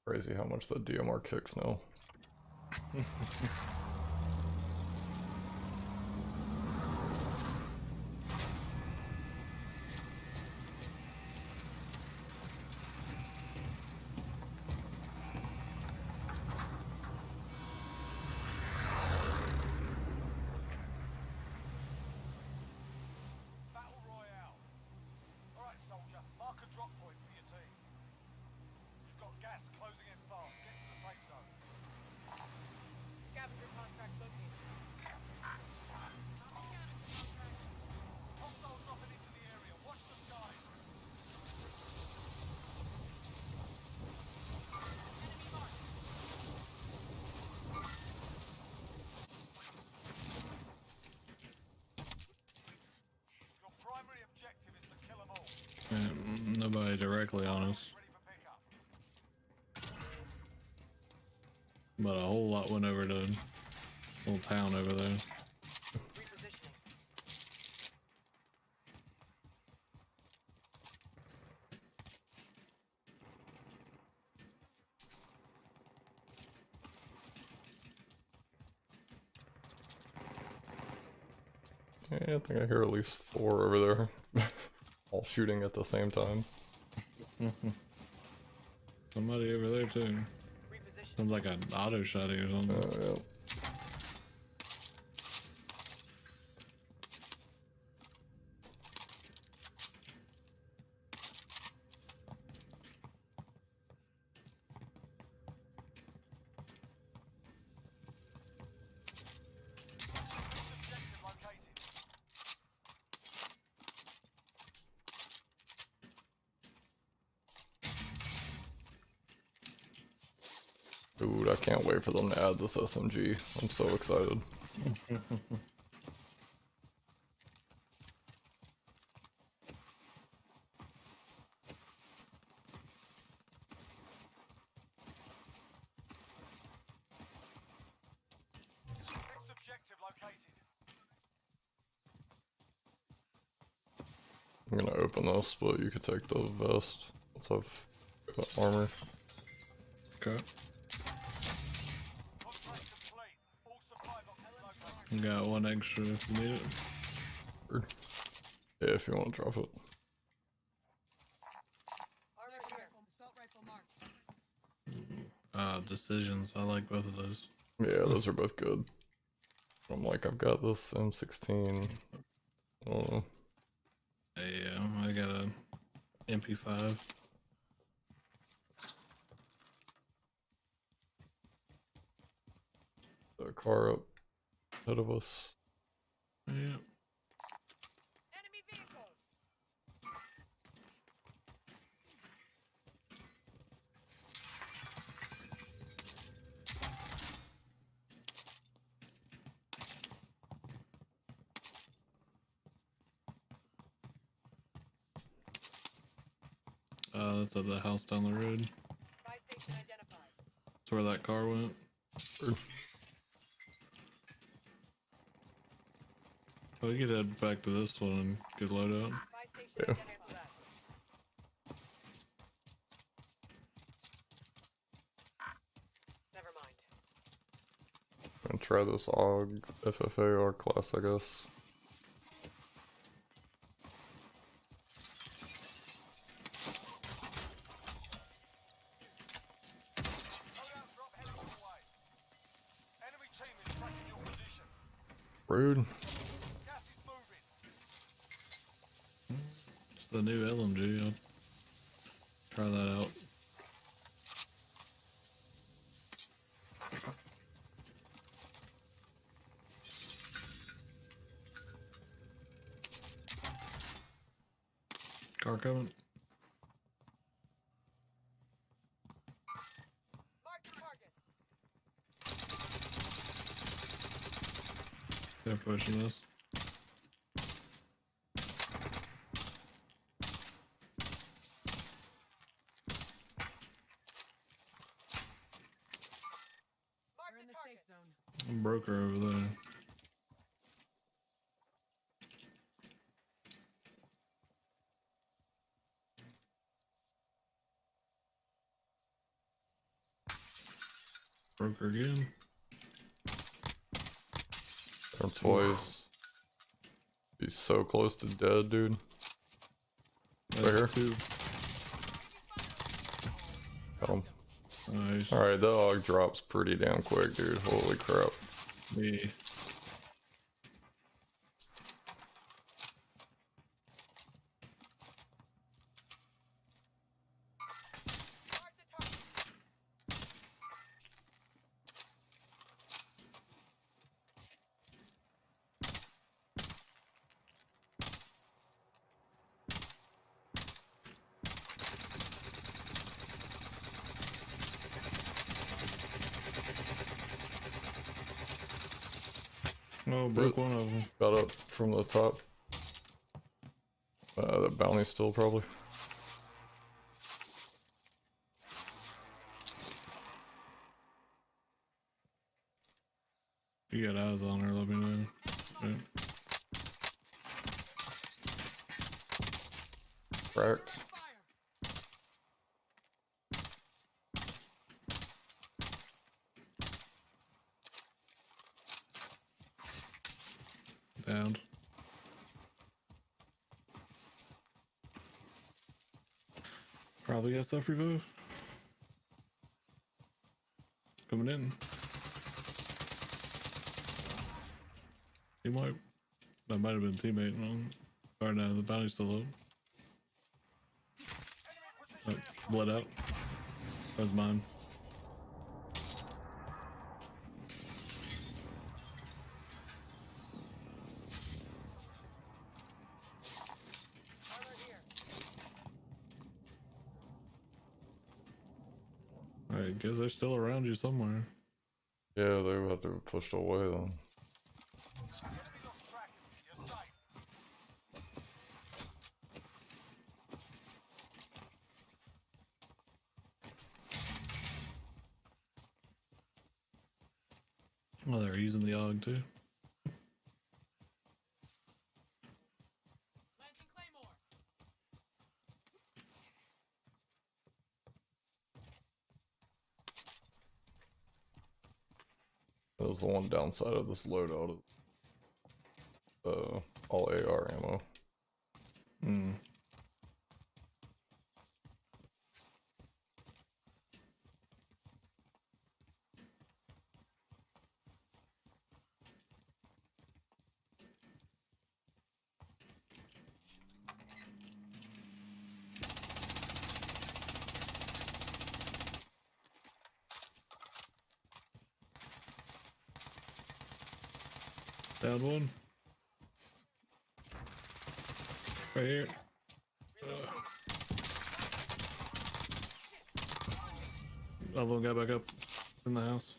Crazy how much the DMR kicks now. Battle Royale. Alright, soldier, mark a drop point for your team. You've got gas closing in fast. Get to the safe zone. Scavenger contract located. Hostiles dropping into the area. Watch the skies. Enemy marked. Your primary objective is to kill them all. Nobody directly on us, Ready for pickup. but a whole lot went over to little town over there. Repositioning. Yeah, I think I hear at least 4 over there. All shooting at the same time. Somebody over there too. Repositioning. Sounds like an auto shotty or something. Yeah. Objective located. Dude, I can't wait for them to add this SMG. I'm so excited. Next objective located. I'm gonna open this, but you could take the vest. Let's have armor. Okay. Contract complete. All supply boxes located. Got one extra if you need it. Yeah, if you want to drop it. Armor here. Assault rifle marked. Decisions. I like both of those. Yeah, those are both good. I'm like, I've got this M16. I don't know. Yeah, I got a MP5. The car up ahead of us. Yeah. Enemy vehicles. That's at the house down the road. Buy station identified. That's where that car went. Oh, we could head back to this one and get loaded out. Buy station Yeah. identified. Never mind. I'm gonna try this AUG FFAR class, I guess. Loadout drop heading your way. Enemy team is tracking your position. Rude. Gas is moving. It's the new LMG. I'll try that out. Car coming. Mark the target. They're pushing us. Mark We're in the the target. safe zone. Broker over there. Broke her again. Or twice. He's so close to dead, dude. That's Right here. 2. Got him. Nice. Alright, that dog drops pretty damn quick, dude. Holy crap. Me. Mark the target. Oh, broke one of them. Got up from the top. The bounty still probably. You got eyes on her, let me know. Yeah. Cracked. Downed. Probably got self revive. Coming in. He might. That might have been a teammate. Or no, the bounty's still up. Oh, bled out. That was mine. Armor here. Alright, guess they're still around you somewhere. Yeah, they would have to have pushed away then. Enemy lost track of you. You're safe. Oh, they're using the AUG too. Planting Claymore. That was the one downside of this loadout. All AR ammo. Hmm. Down one. Right here. Another one got back up in the house.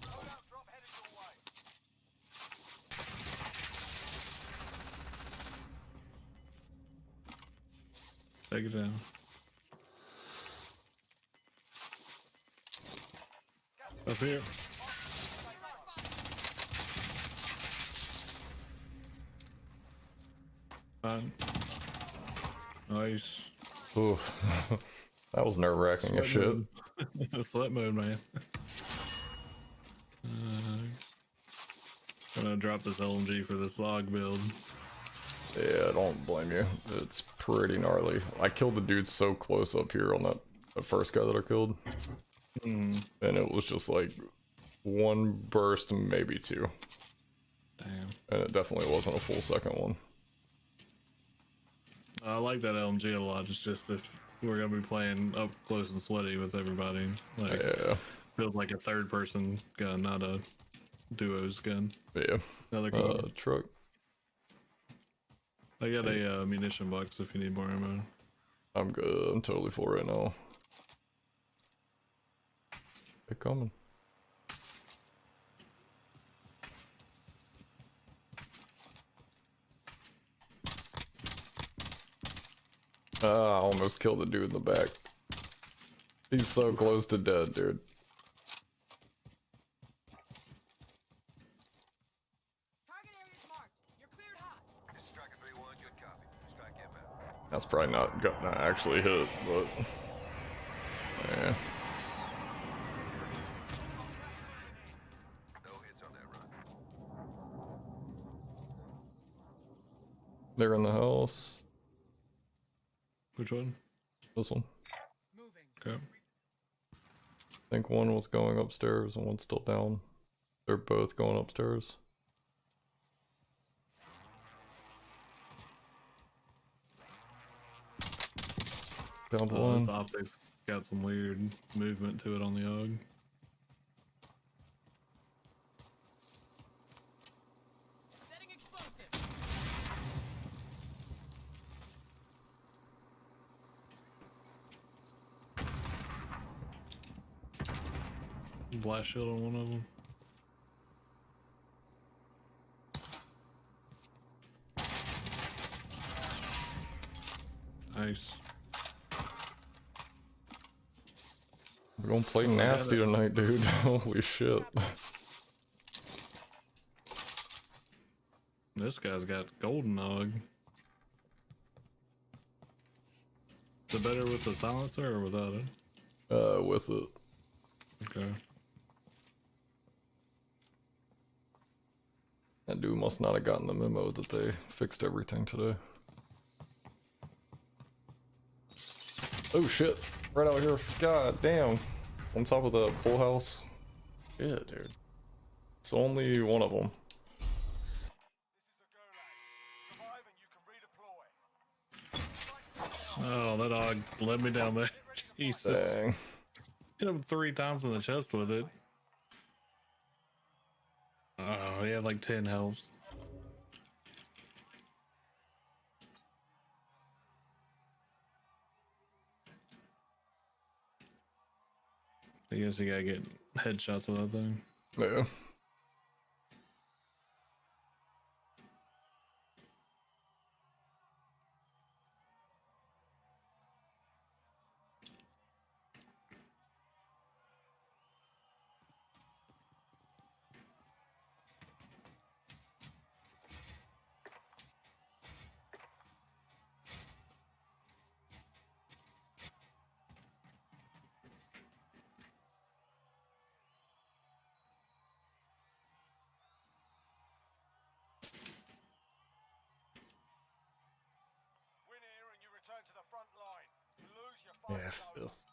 Loadout drop headed your way. Take it down. Up here. Fine. Nice. Ooh. That was nerve wracking as shit. Sweat mode, man. I'm gonna drop this LMG for this log build. Yeah, I don't blame you. It's pretty gnarly. I killed the dude so close up here on that first guy that I killed. Mm. And it was just like one burst, maybe two. Damn. And it definitely wasn't a full second one. I like that LMG a lot. It's just if we're gonna be playing up close and sweaty with everybody, like Yeah. feels like a third person gun, not a duo's gun. Yeah. Another gun. Truck. I got a munition box if you need more ammo. I'm good. I'm totally full right now. They're coming. I almost killed the dude in the back. He's so close to dead, dude. Target area is marked. You're cleared hot. This is Striker 3-1, good copy. Strike inbound. That's probably not gonna actually hit, but Yeah. They're in the house. Which one? This one. Moving. Okay. I think one was going upstairs and one's still down. They're both going upstairs. Down to This one. optic's got some weird movement to it on the AUG. Setting explosive. Blast shield on one of them. Nice. We're gonna play Oh, I had nasty it. tonight, dude. Holy shit. This guy's got golden AUG. Is it better with the silencer or without it? With it. Okay. That dude must not have gotten the memo that they fixed everything today. Oh shit. Right out here. God damn. On top of the pool house. Yeah, dude. It's only one of them. This is the Gulag. Survive and you can redeploy. Oh, that AUG led me down there. Jesus. Dang. Hit him 3 times in the chest with it. Oh, he had like 10 health. I guess you gotta get headshots with that thing. Yeah. Win here and you return to the front line. You lose, your fight Yeah, is over. fifth.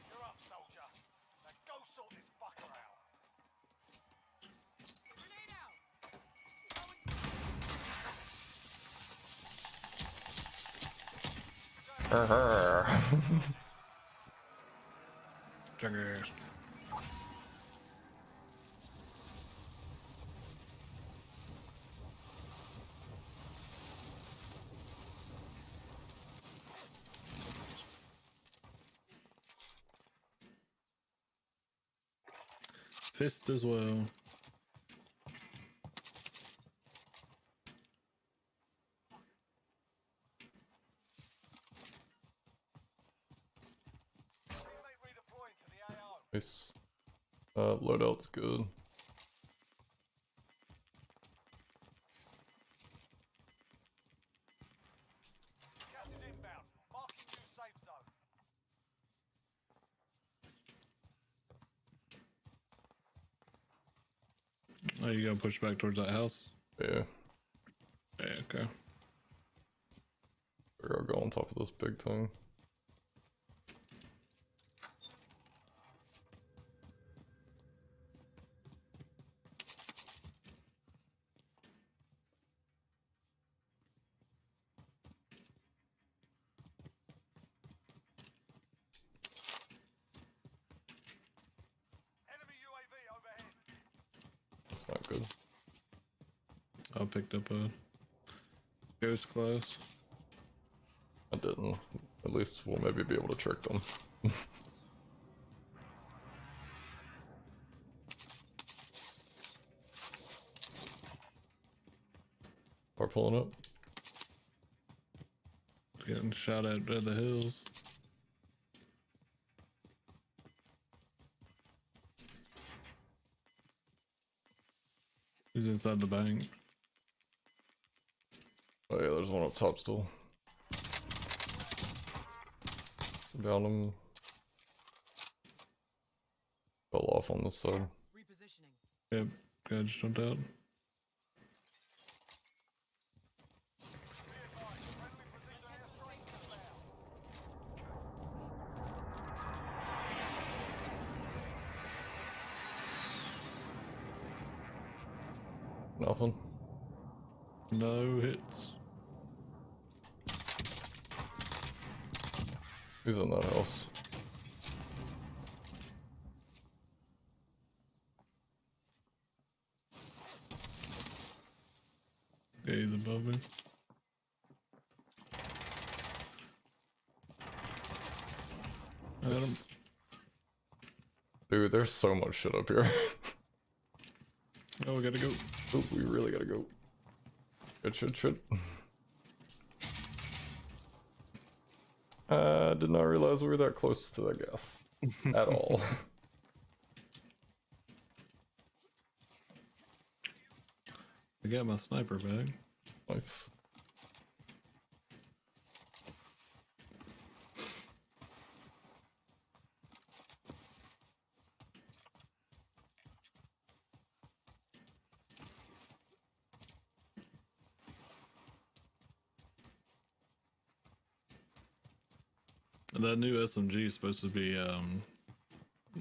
You're up, soldier. Now go sort this fucker out. Grenade out. Jackass. Fist as well. Teammate redeploying to the AO. Nice. Loadout's good. Gas is inbound. Marking new safe zone. Oh, you gotta push back towards that house? Yeah. Yeah, okay. We're gonna go on top of this big thing. Enemy UAV overhead. It's not good. I picked up a ghost class. I didn't. At least we'll maybe be able to trick them. Are pulling up. Getting shot at the hills. He's inside the bank. Oh yeah, there's one up top still. Down him. Fell off on the side. Repositioning. Yep, guy just jumped out. Nothing. No hits. He's in that house. Yeah, he's above me. I got him. Dude, there's so much shit up here. Oh, we gotta go. Oh, we really gotta go. Shit. Did not realize we were that close to that gas. At all. I got my sniper bag. Nice. That new SMG is supposed to be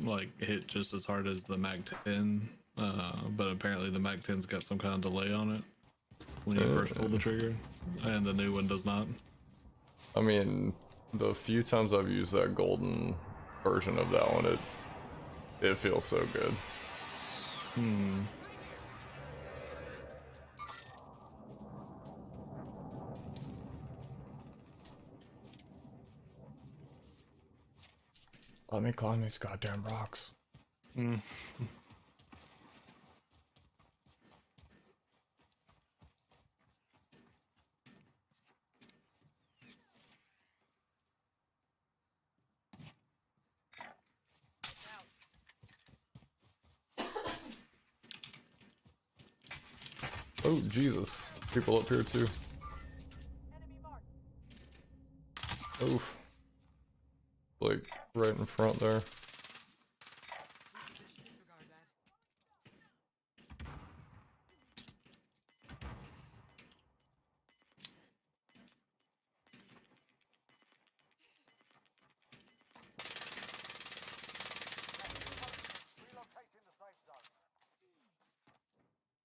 like hit just as hard as the Mag 10, but apparently the Mag 10's got some kind of delay on it when you first pull the trigger, and the new one does not. I mean, the few times I've used that golden version of that one, it feels so good. Let me climb these goddamn rocks. Oh, Jesus. People up here too. Oof. Like, right in front there. Disregard that. Relocating the safe zone.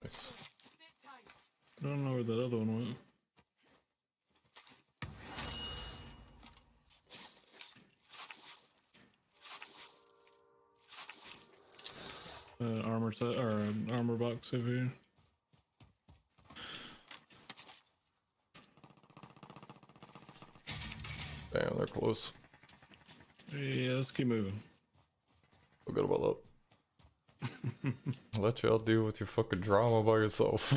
Nice. Sit tight. I don't know where that other one went. Armor set or armor box over here. Damn, they're close. Yeah, let's keep moving. Feel good about that. I'll let y'all deal with your fucking drama by yourself.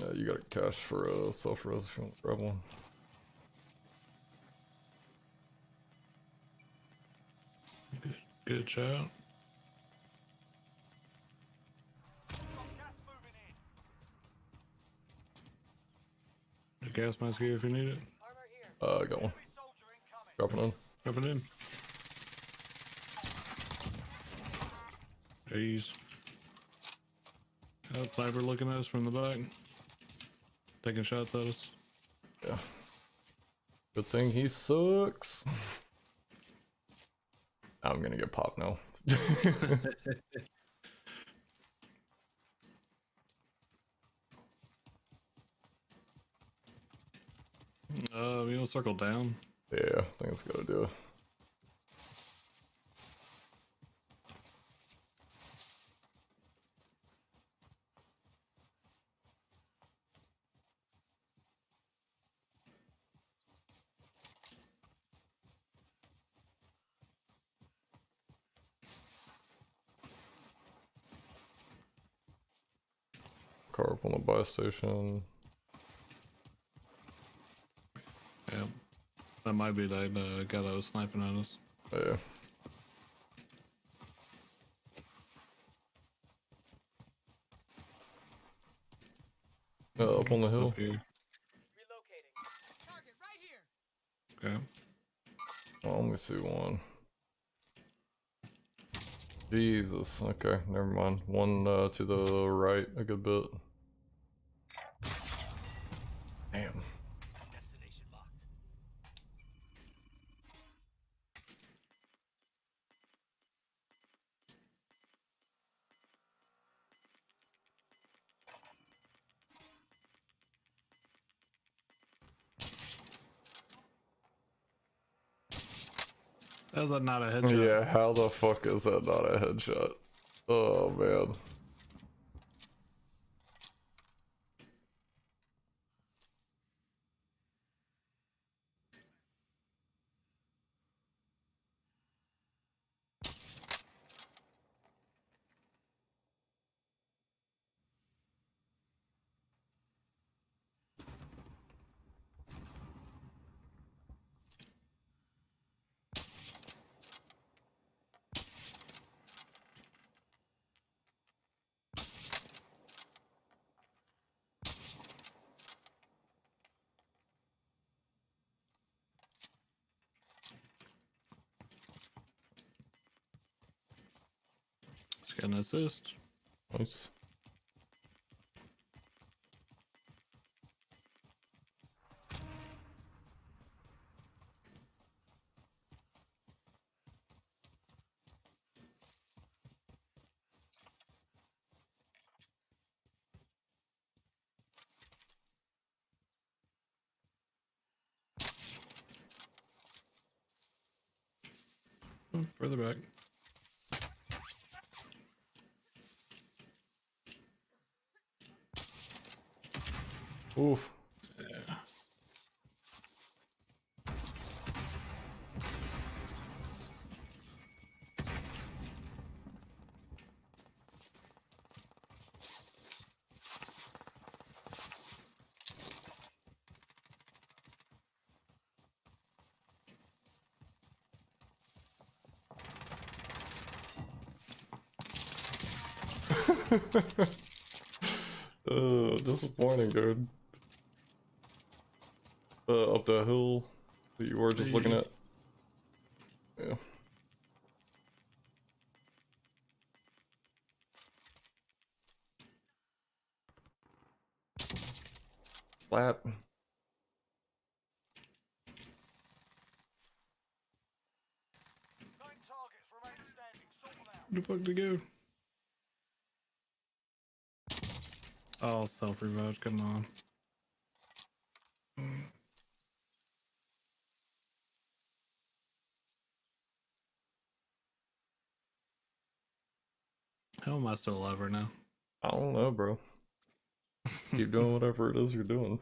Yeah, you got cash for a self-res if you want to grab one. Good shot. Got gas moving in. The gas mask here if you need it. Armor here. I got one. Enemy soldier incoming. Dropping in. Drop it in. Jeez. That sniper looking at us from the back. Taking shots at us. Yeah. Good thing he sucks. I'm gonna get popped now. You know, circle down. Yeah, I think it's gonna do it. Car up on the buy station. Yeah. That might be that guy that was sniping at us. Yeah. Up on the It's hill. up here. Target right here. Okay. Oh, let me see one. Jesus. Okay, never mind. One to the right a good bit. Damn. Destination locked. How's that not a headshot? Yeah, how the fuck is that not a headshot? Oh man. Just got an assist. Nice. Oh, further back. Oof. Yeah. Disappointing, dude. Up the hill that you were just looking Hey. at. Yeah. Flat. 9 targets remain standing. Sort them out. Where the fuck to go? Oh, self-revive. Come on. How am I still alive right now? I don't know, bro. Keep doing whatever it is you're doing.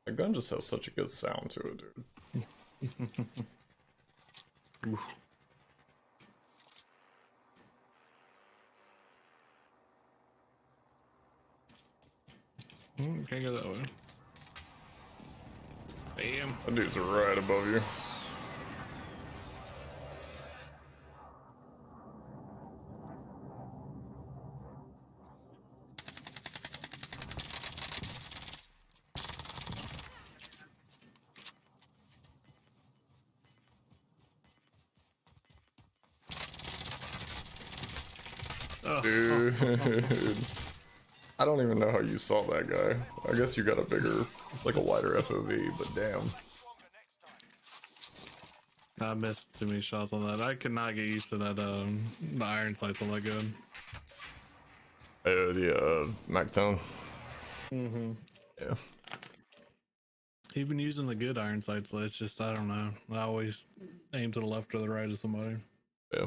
The gun just has such a good sound to it, dude. Oof. Can't go that way. Damn. That dude's right above you. Oh. Dude. I don't even know how you saw that guy. I guess you got a bigger, like a wider FOV, but damn. Stronger next time. I missed too many shots on that. I could not get used to that, the iron sights on that gun. The MacTone. Mm-hmm. Yeah. Even using the good iron sights, it's just, I don't know. I always aim to the left or the right of somebody. Yeah.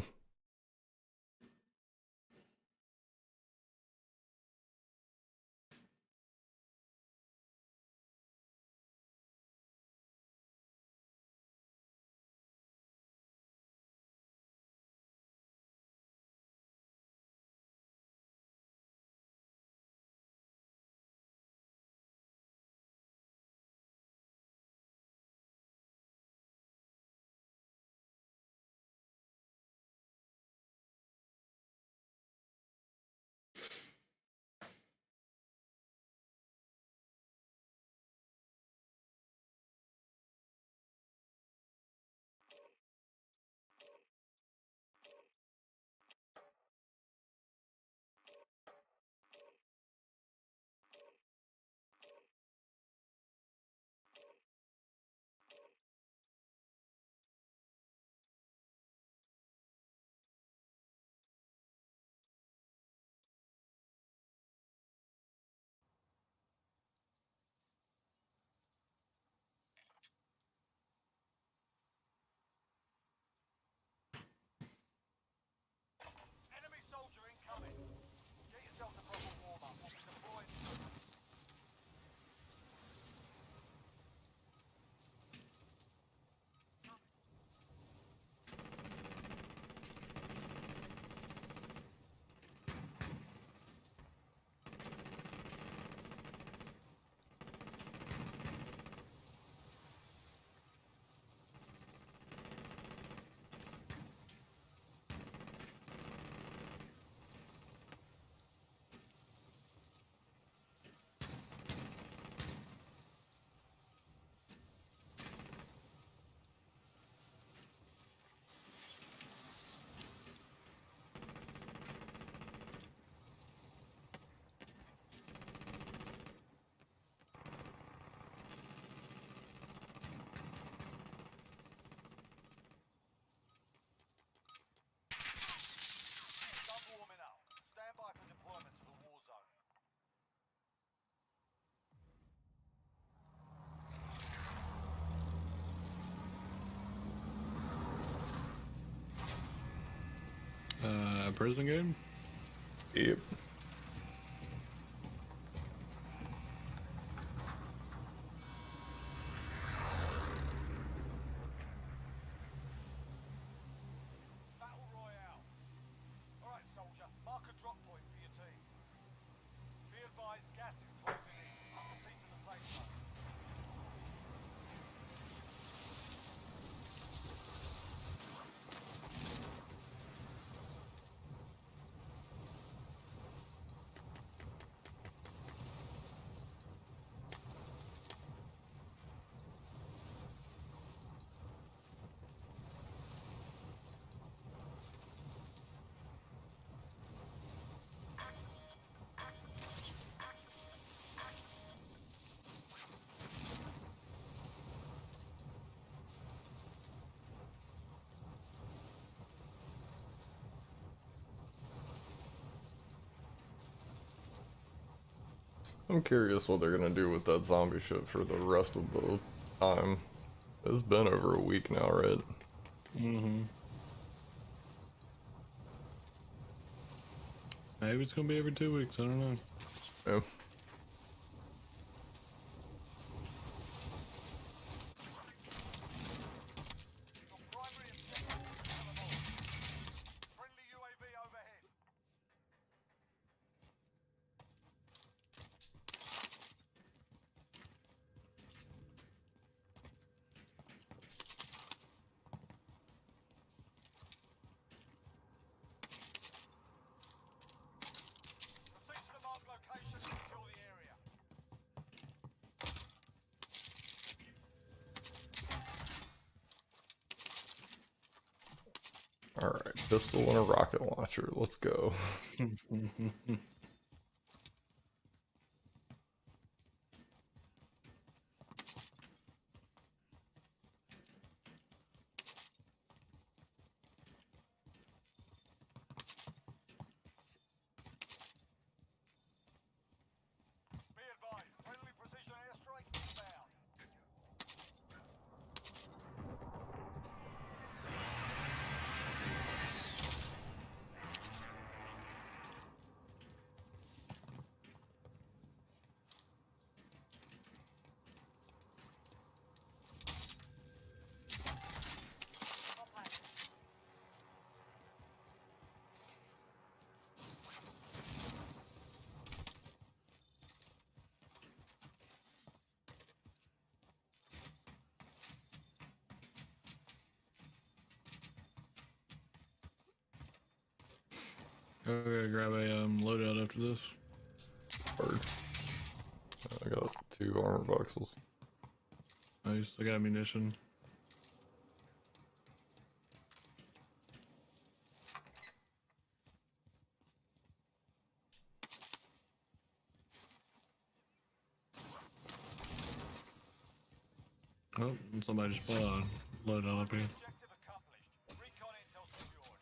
that prison game? Yep. Battle Royale. Alright, soldier. Mark a drop point for your team. Be advised, gas is closing in. Proceed to the safe zone. I'm curious what they're gonna do with that zombie shit for the rest of the time. It's been over a week now, right? Mm-hmm. Maybe it's gonna be every 2 weeks. I don't know. Yeah. Your primary objective is to kill them all. Friendly UAV overhead. Proceed to the marked location and secure the area. Alright, pistol and a rocket launcher. Let's go. Be advised, friendly precision airstrike inbound. Okay, grab a loadout after this. Hard. I got 2 armor boxes. Nice. I got ammunition. Oh, and somebody just put a loadout up here. Objective accomplished. Recon intel secured.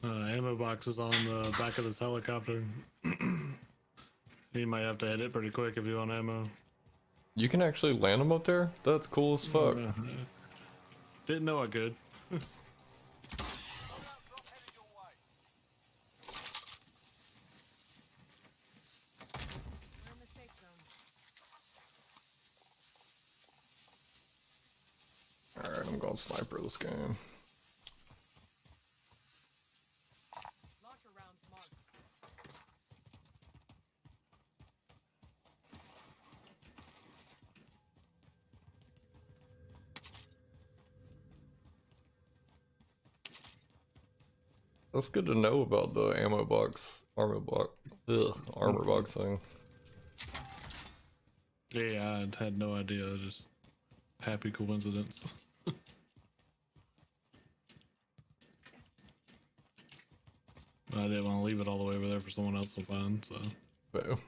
Ammo boxes on the back of this helicopter. You might have to hit it pretty quick if you want ammo. You can actually land them up there? That's cool as fuck. Didn't know I could. Loadout drop headed your way. We're in the safe zone. Alright, I'm going sniper this game. Launcher rounds marked. That's good to know about the ammo box, armor box thing. Yeah, I had no idea. Just happy coincidence. I didn't want to leave it all the way over there for someone else to find, so. But,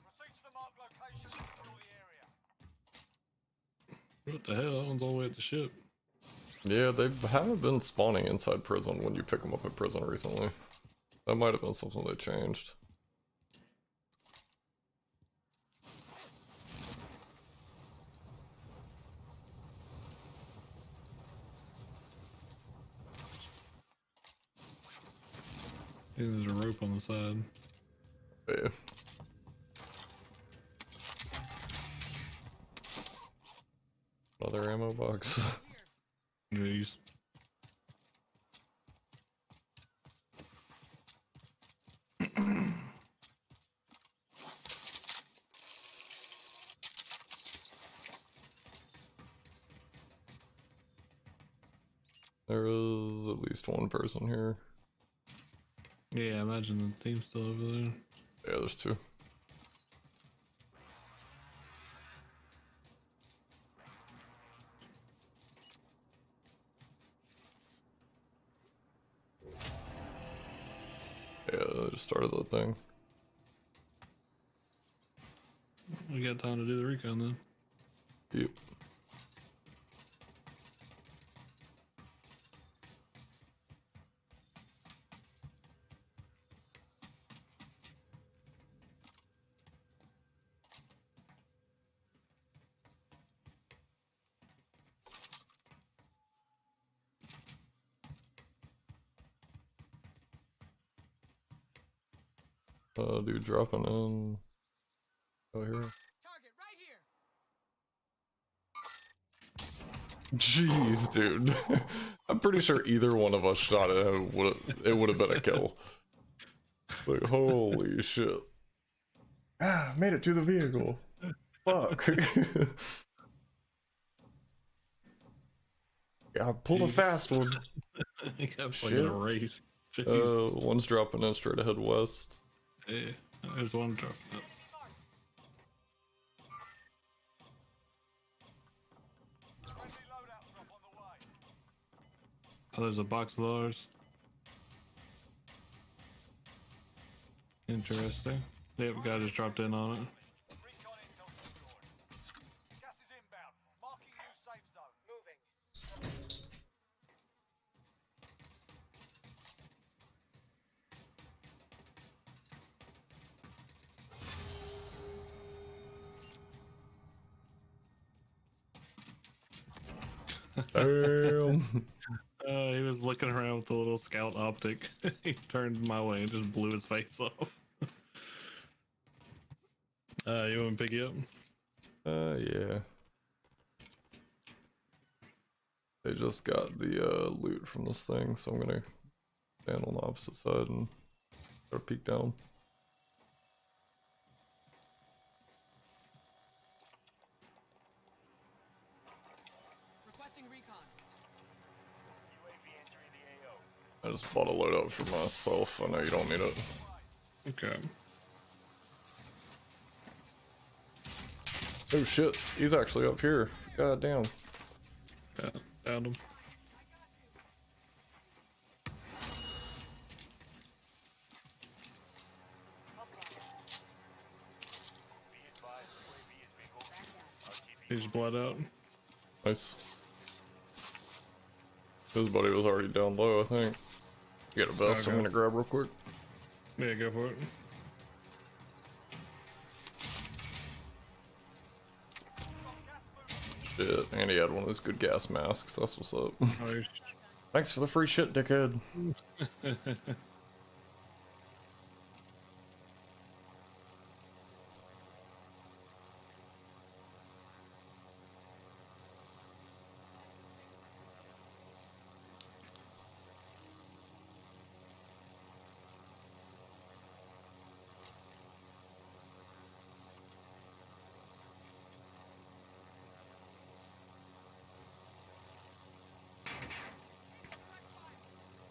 Proceed to the marked location and secure the area. What the hell? That one's all the way at the ship. yeah, they haven't been spawning inside prison when you pick them up at prison recently. That might have been something they changed. I think there's a rope on the side. Yeah. Another ammo box. Here. Jeez. There is at least one person here. Yeah, I imagine the team's still over there. Yeah, there's two. Yeah, I just started the thing. We got time to do the recon then. Yep. Dude dropping in. Oh, here. Target right here. Jeez, dude. I'm pretty sure either one of us shot it, it would have been a kill. Like, holy shit. Ah, made it to the vehicle. Fuck. Yeah, I pulled a fast one. I got Shit. playing a race. Jeez. One's dropping in straight ahead west. Yeah, there's one drop. Friendly loadout drop on the way. Oh, there's a box of ours. Interesting. Yep, guy just dropped in on it. Recon intel secured. Gas is inbound. Marking new safe zone. Moving. Damn. He was looking around with a little scout optic. He turned my way and just blew his face off. You want me to pick you up? Yeah. They just got the loot from this thing, so I'm gonna stand on the opposite side and try to peek down. Requesting recon. UAV entering the AO. I just bought a loadout for myself. I know you don't need it. Okay. Oh shit, he's actually up here. God damn. Yeah, found him. Be advised, UAV is being ordered. He's bled out. Nice. His buddy was already down low, I think. Get a vest Okay. I'm gonna grab real quick. Yeah, go for it. Shit, and he had one of those good gas masks. That's what's up. Nice. Thanks for the free shit, dickhead.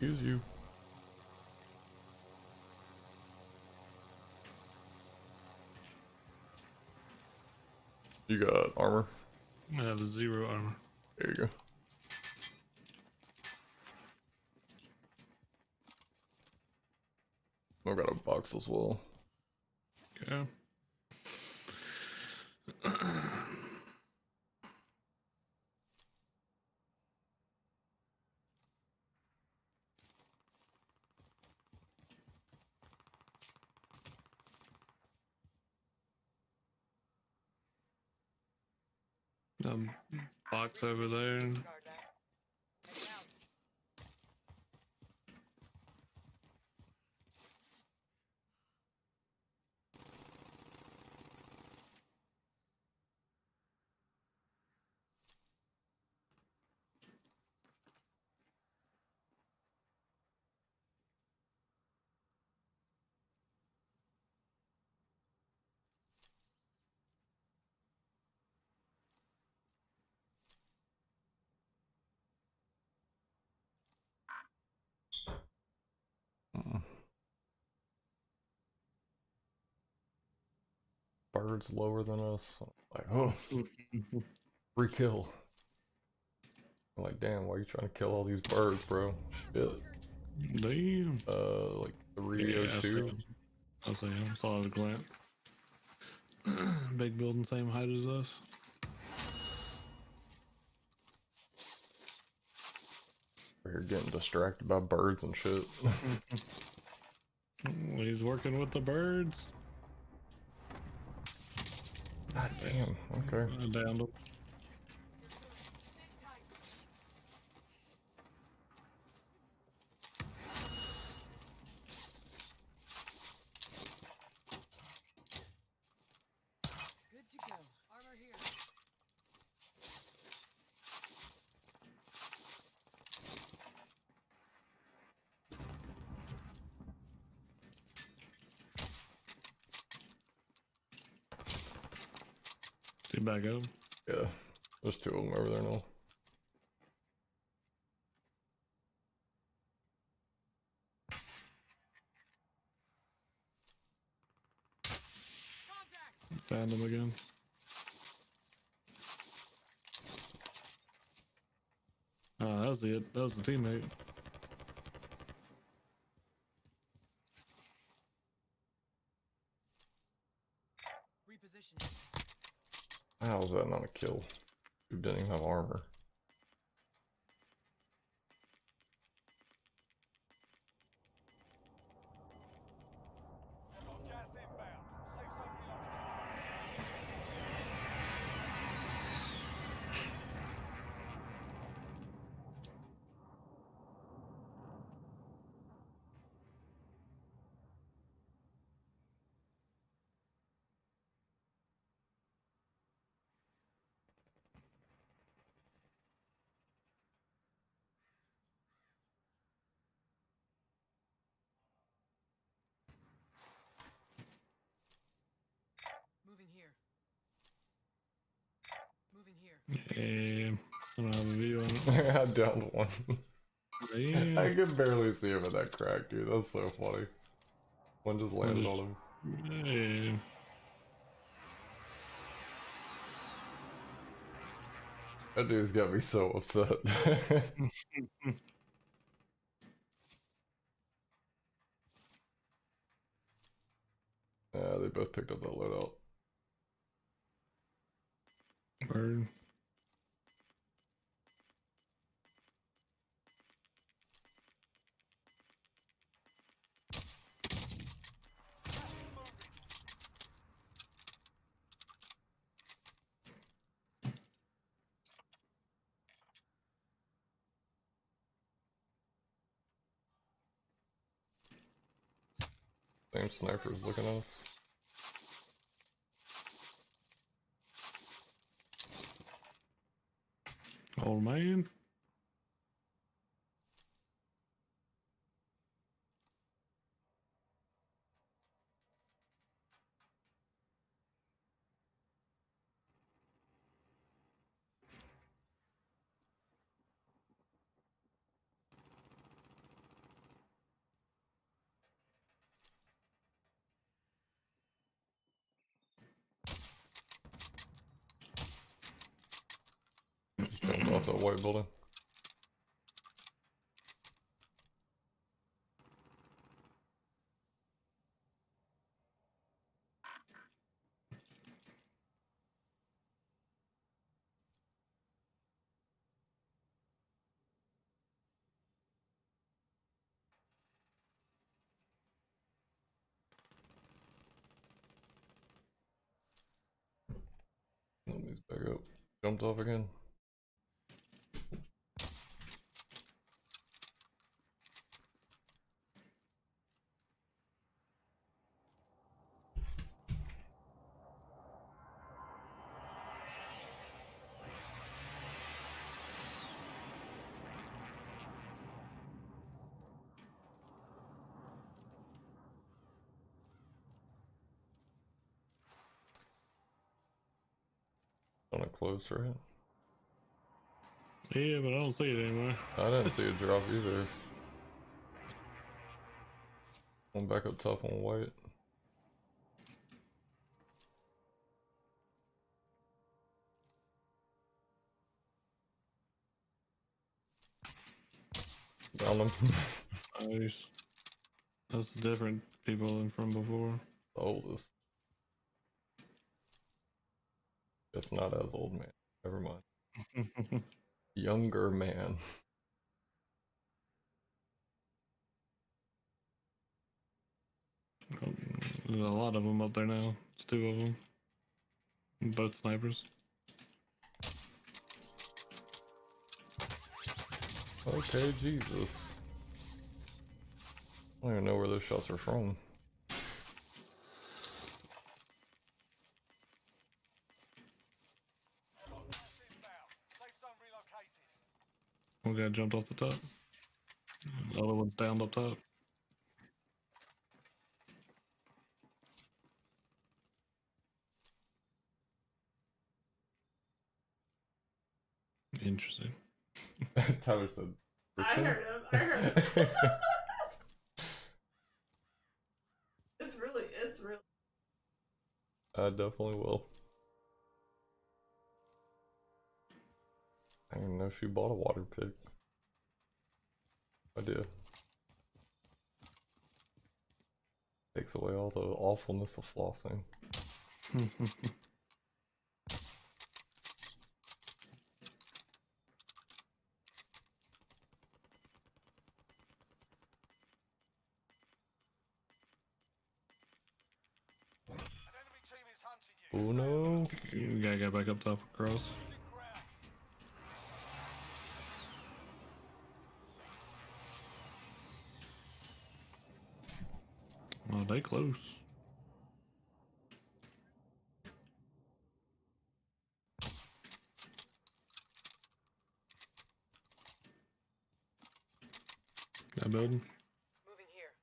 Excuse you. You got armor? I have 0 armor. There you go. I've got a box as well. Okay. Box over there. Guard that. Heading out. Mm. Birds lower than us. Like, oh, free kill. I'm like, damn, why are you trying to kill all these birds, bro? Shit. Damn. Like 302. I see him. Saw at a glance. Big building, same height as us. We're here getting distracted by birds and shit. He's working with the birds. God damn. Okay. I downed him. Good to go. Armor here. Get back up. Yeah. There's 2 of them over there now. Contact. Found him again. Oh, that was it. That was the teammate. Repositioning. How is that not a kill? Dude didn't even have armor. Got gas inbound. Safe zone relocated. Moving here. Moving here. And I don't have a view on it. I downed one. I Damn. could barely see him in that crack, dude. That's so funny. One just landed on him. Hey. That dude's got me so upset. Yeah, they both picked up that loadout. Bird. Same sniper's looking at us. Old man. the white building. Let me back up. Jumped off again. On a close, right? Yeah, but I don't see it anymore. I didn't see a drop either. One back up top on white. Down him. Nice. That's different people than from before. The oldest. It's not as old, man. Never mind. Younger man. There's a lot of them up there now. It's 2 of them. Both snipers. Okay, Jesus. I don't even know where those shots are from. Got gas inbound. Safe zone relocated. One guy jumped off the top. The other one's down up top. Interesting. Tyler said. I heard him. I heard him. It's really. I definitely will. I didn't know she bought a water pig. I did. Takes away all the awfulness of flossing. An enemy team is hunting you. Oh no! You gotta get back up top across. Losing ground. Oh, they close. That building. Moving here.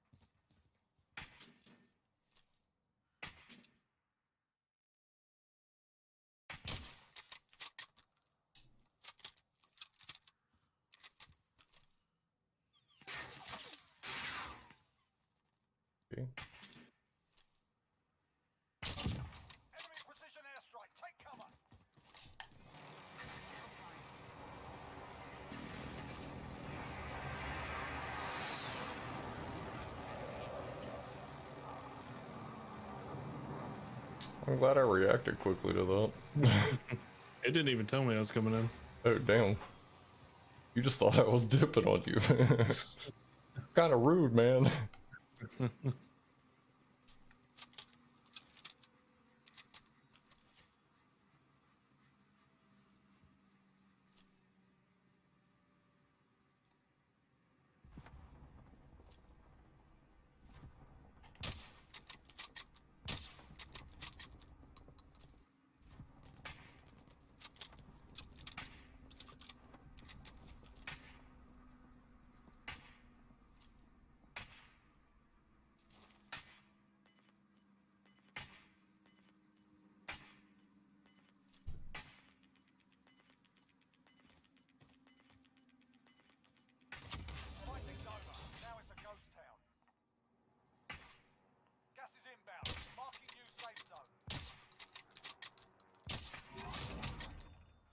Okay. Enemy precision airstrike. Take cover. I'm glad I reacted quickly to that. It didn't even tell me I was coming in. Oh damn. You just thought I was dipping on you. Kinda rude, man. Fighting's over. Now it's a ghost town. Gas is inbound. Marking new safe zone.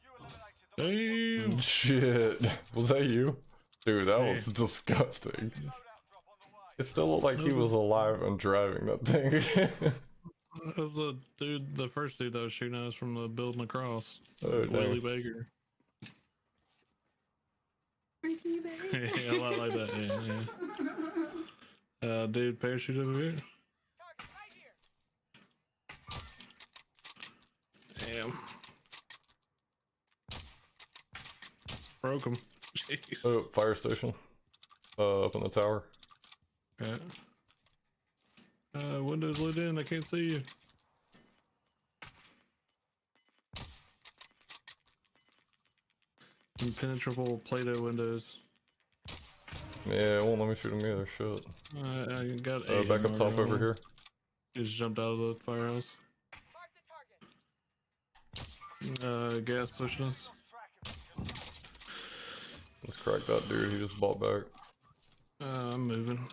You eliminated the Damn. shit. Was that you? Dude, that was Yeah. disgusting. Loadout drop on the way. It still looked like he was alive and driving that thing. That was the dude, the first dude that was shooting at us from the building across. Oh, dang. Willie Baker. Yeah, a lot like that. Yeah, yeah. Dude, parachute over here. Target right here. Damn. Broke him. Jeez. Oh, fire station. Up in the tower. Okay. Windows lit in. I can't see you. Impenetrable Play-Doh windows. Yeah, it won't let me shoot him either. Shit. I got Back up top over here. He just jumped out of the firehouse. Mark the target. Gas pushing us. Let's crack that dude. He just bought back. I'm moving. Enemy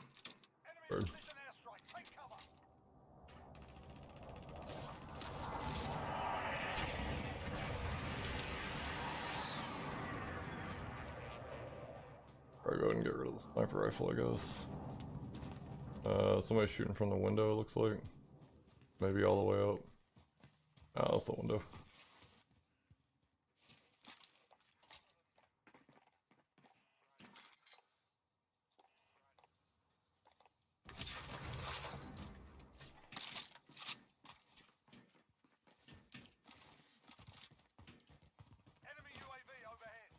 Bird. precision airstrike. Take cover. Probably go ahead and get rid of the sniper rifle, I guess. Somebody's shooting from the window, it looks like. Maybe all the way up. Ah, that's the window. Enemy UAV overhead.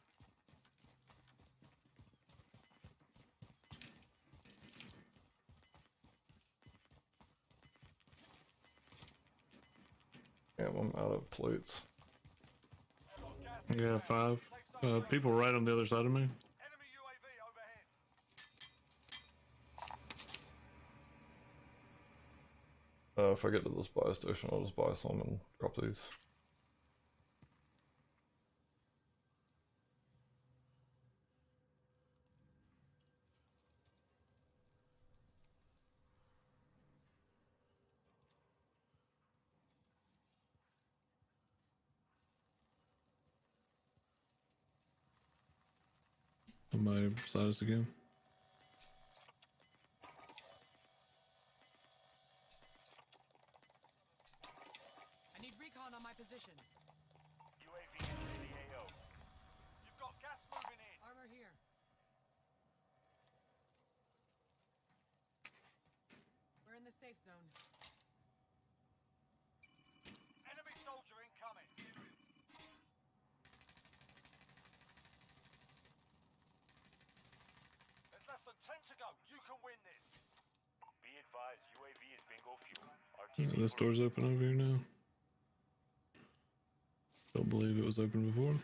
Damn, I'm out of plates. Got gas Yeah, 5. People right on the other side of me. Enemy UAV overhead. If I get to this buy station, I'll just buy some and drop these. Somebody beside us again. I need recon on my position. UAV in the AO. You've got gas moving in. Armor here. We're in the safe zone. Enemy soldier incoming. There's less than 10 to go. You can win this. Be advised, UAV is bingo fuel. This door's open over here now. Don't believe it was open before.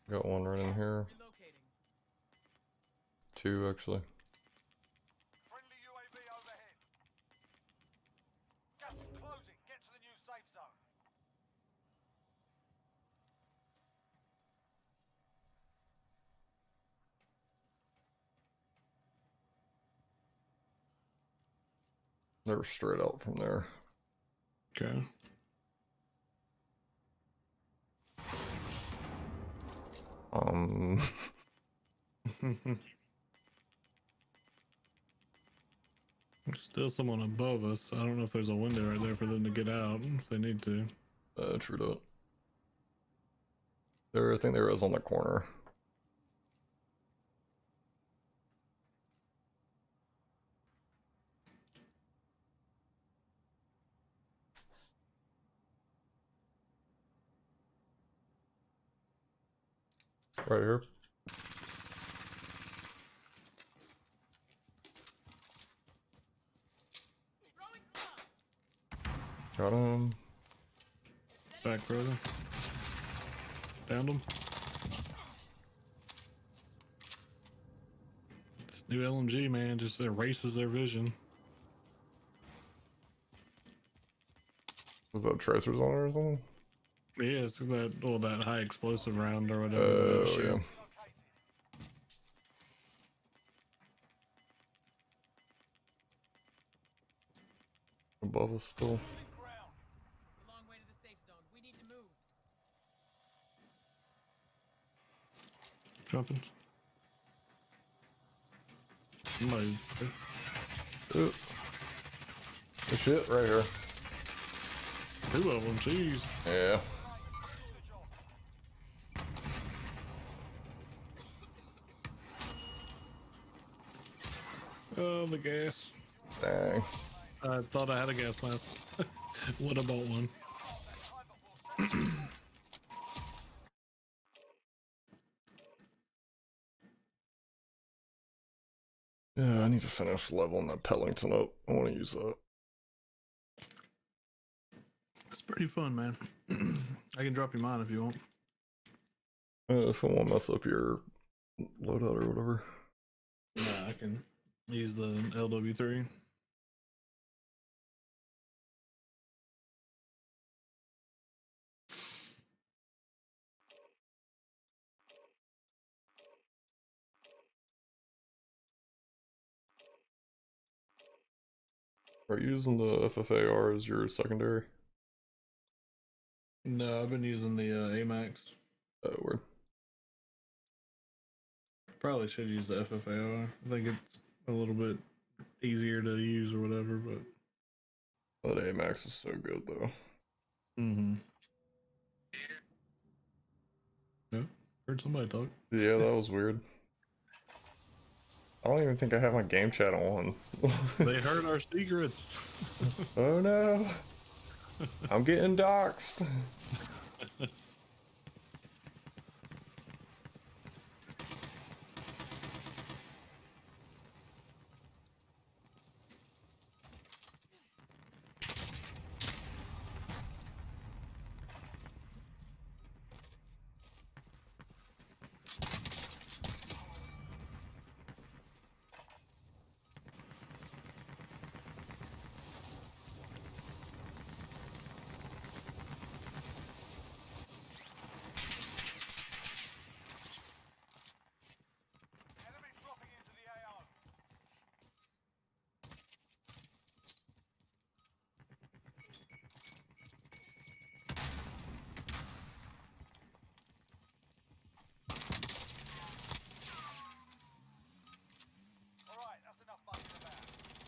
Got one right in here. Relocating. 2 actually. Friendly UAV overhead. Gas is closing. Get to the new safe zone. They were straight out from there. Okay. There's still someone above us. I don't know if there's a window right there for them to get out if they need to. True that. There, I think there is on the corner. Right here. Got him. Back brother. Found him. This new LMG, man, just erases their vision. Was that tracers on it or something? Yeah, it's that, well, that high explosive round or whatever. Oh, that shit. yeah. above us still. Losing ground. It's a long way to the safe zone. We need to move. Jumping. Somebody. Ooh. Good shit right here. Two of them, jeez. Yeah. Oh, the gas. Dang. I thought I had a gas mask. Would have bought one. Yeah, I need to finish leveling that Pellington up. I want to use that. It's pretty fun, man. I can drop you mine if you want. If I won't mess up your loadout or whatever. Nah, I can use the LW3. Are you using the FFAR as your secondary? No, I've been using the AMAX. Word. Probably should use the FFAR. I think it's a little bit easier to use or whatever, but. That AMAX is so good though. Mm-hmm. Yeah, heard somebody talk. Yeah, that was weird. I don't even think I have my game chat on. They heard our secrets. Oh no. I'm getting doxxed. Enemy dropping into the AO. Alright, that's enough fucking about.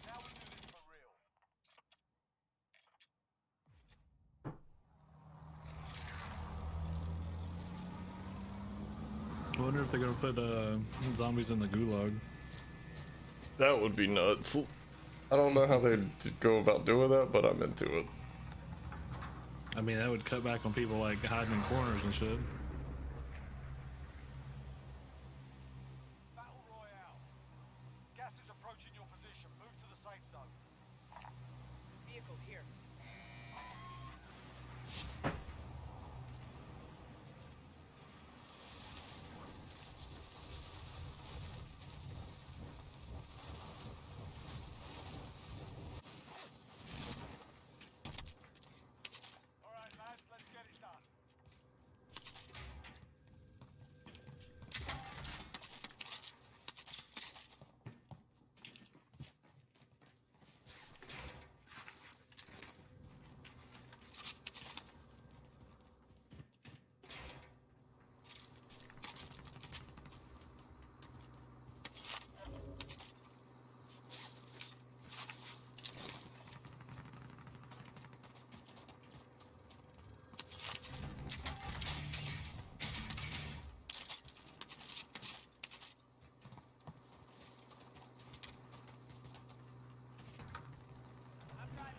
Now we do this for real. I wonder if they're gonna put zombies in the gulag. That would be nuts. I don't know how they'd go about doing that, but I'm into it. I mean, that would cut back on people like hiding in corners and shit. Battle Royale. Gas is approaching your position. Move to the safe zone. Vehicle here. Alright, lads, let's get it done. I'm driving.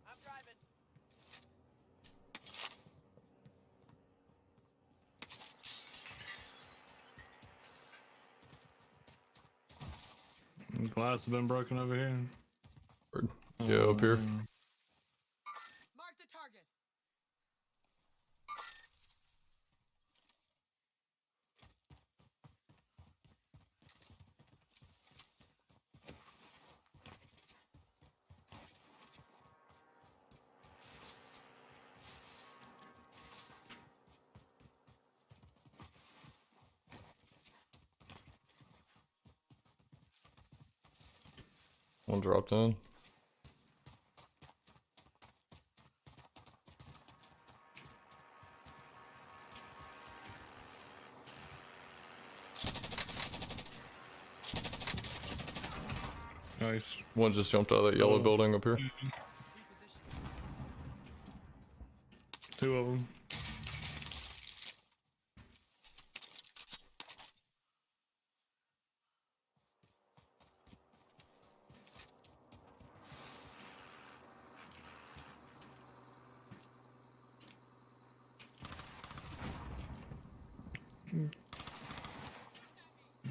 I'm driving. Glass has been broken over here. Yeah, up here. Mark the target. One dropped in. Nice. One just jumped out of that yellow Oh. building up here. Reposition. Two of them.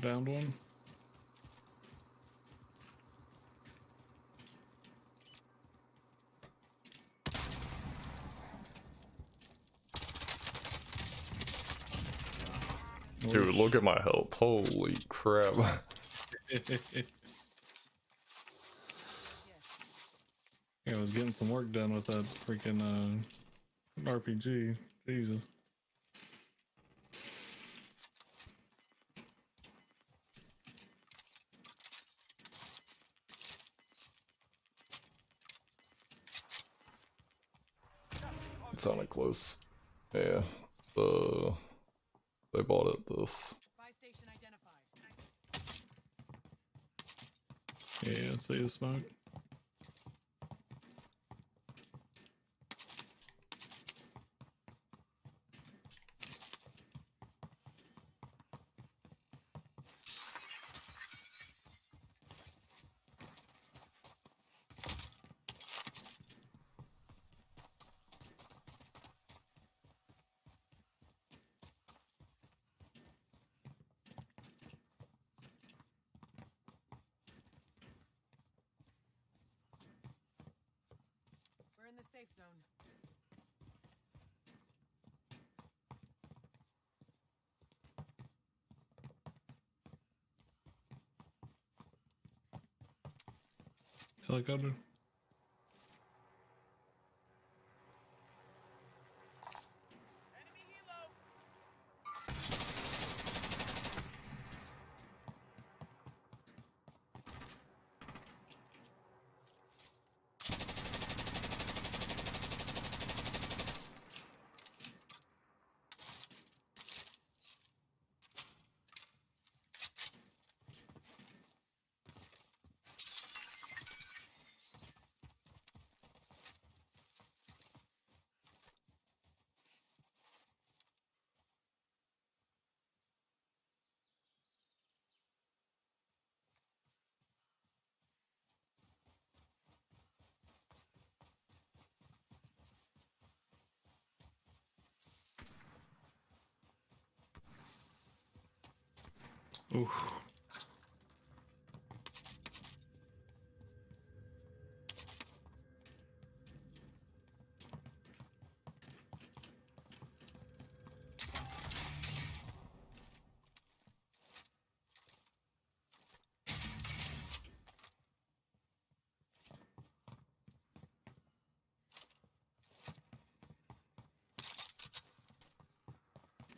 Downed one. Dude, look at my health. Holy crap. Yeah, I was getting some work done with that freaking RPG. Jesus. It sounded close. Yeah. They bought it this. Buy station identified. Yeah, see the smoke? We're in the safe zone. Helicopter? Enemy helo. Oof.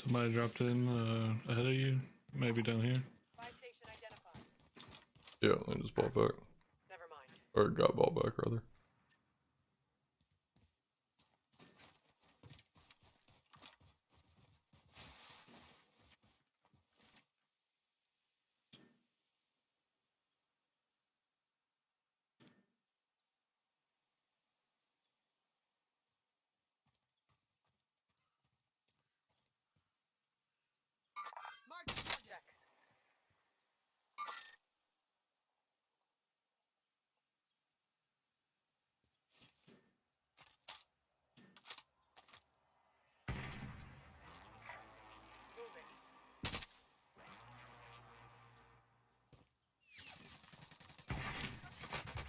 Somebody dropped in ahead of you, maybe down here. Buy station identified. Yeah, they just bought back. Never mind. Or got bought back, rather. Mark the target.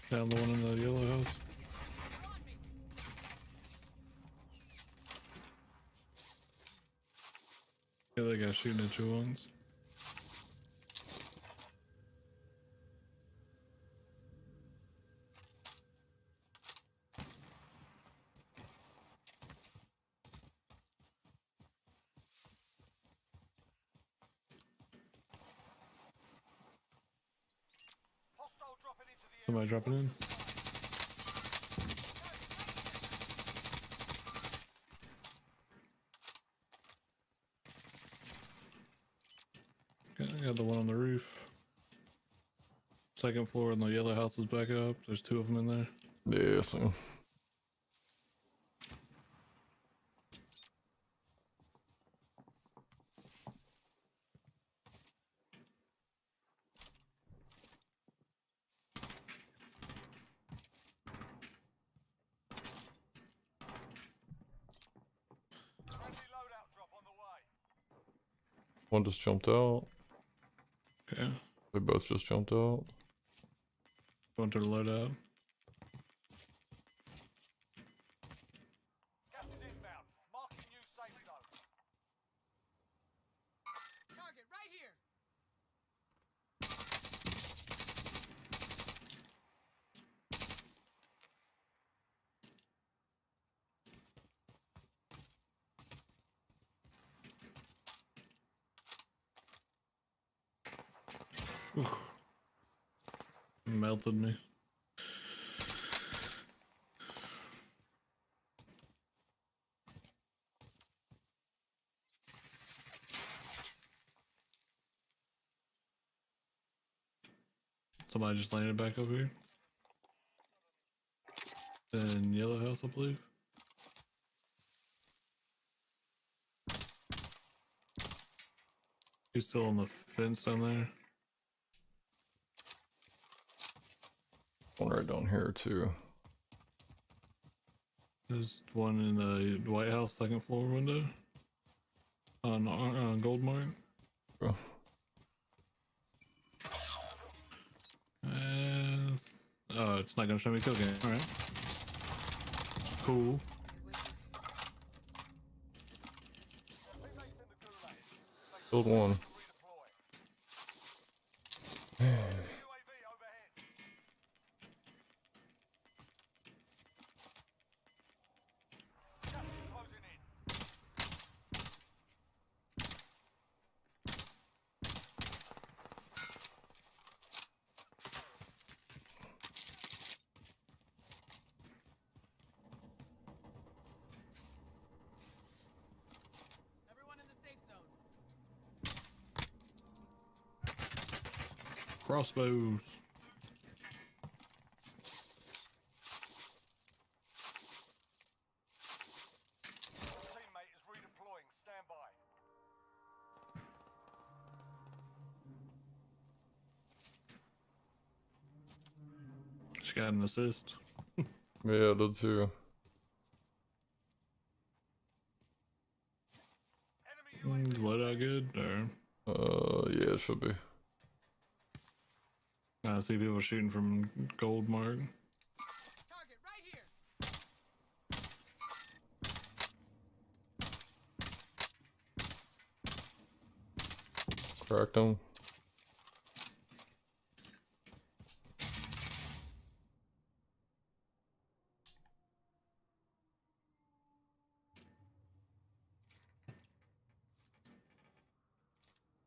Down the one in the yellow house. Yeah, that guy shooting at you once. Hostile dropping into the area. Somebody dropping in. Okay, I got the one on the roof. Second floor and the yellow house is back up. There's two of them in there. Yeah, so. Friendly loadout drop on the way. One just jumped out. Okay. They both just jumped out. Going to the loadout. Gas is inbound. Marking new safe zone. Target right here. Oof. Melted me. Somebody just landed back over here. In yellow house, I believe. He's still on the fence down there. One right down here too. There's one in the White House second floor window. On Goldmark. Oh, Oh, it's not gonna show me cooking. Alright. Cool. Teammates in the gulag. They killed one. redeploy. UAV overhead. Gas is closing in. Everyone in the safe zone. Crossbows. Teammate is redeploying. Stand by. She got an assist. Yeah, I did too. Enemy Loadout good? Or Yeah, it should be. I see people shooting from Goldmark. Target right here. Cracked him.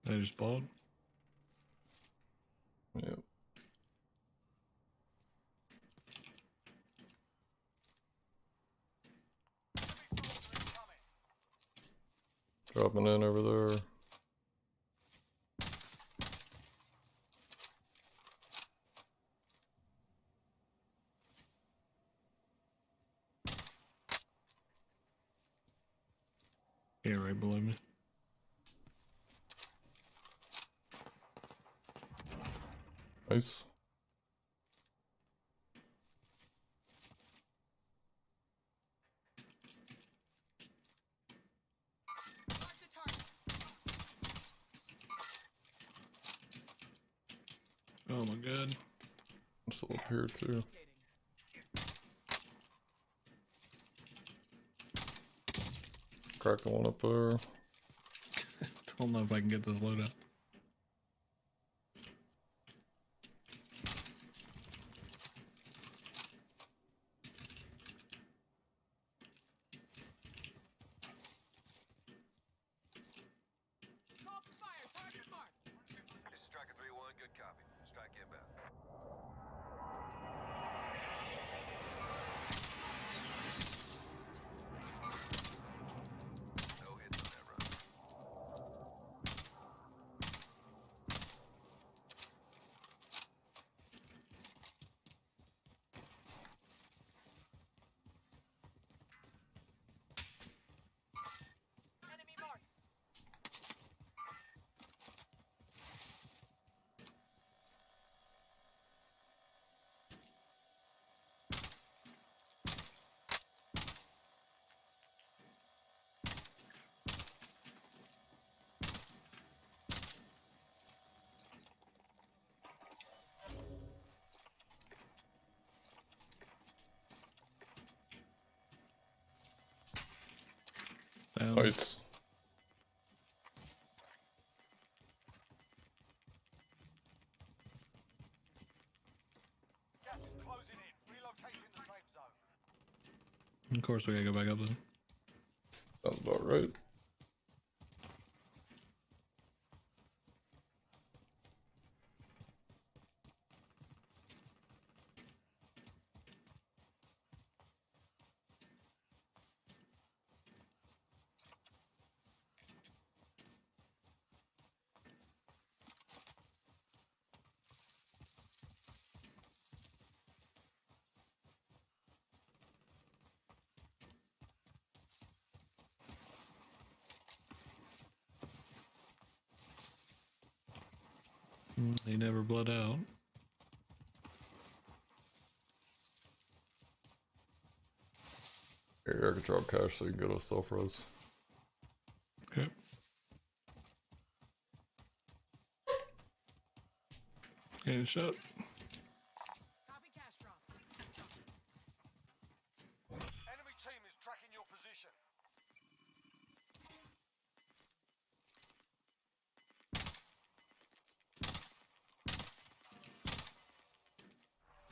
They just bought. Yeah. Dropping in over there. Yeah, right below me. Nice. Mark the target. Oh my god. missile up here too. Crack the one up there. Don't know if I can get this loadout. Call for fire. Target marked. This is Striker 3-1, good copy. Strike inbound. No hits on that run. Enemy marked. Down. Nice. Gas is closing in. Relocating the safe zone. Of course, we gotta go back up there. Sounds about right. He never bled out. Here, I can drop cash so you can get us self-res. Okay. Getting shot. Copy cash drop. Enemy team is tracking your position.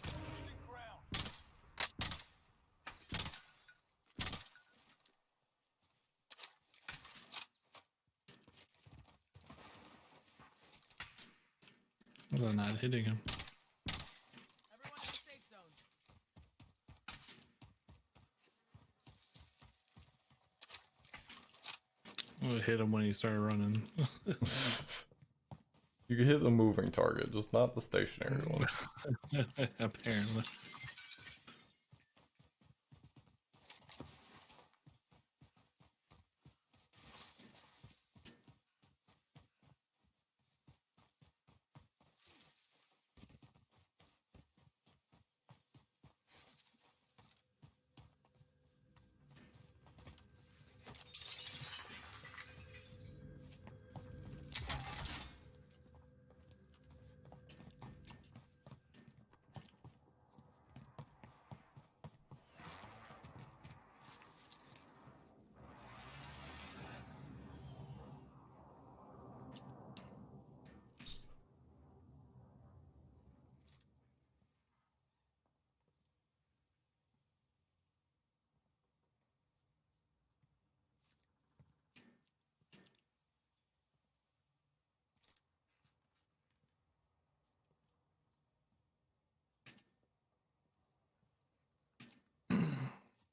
Losing ground. Was I not hitting him? Everyone in the safe zone. I hit him when he started running. You can hit the moving target, just not the stationary one. Apparently.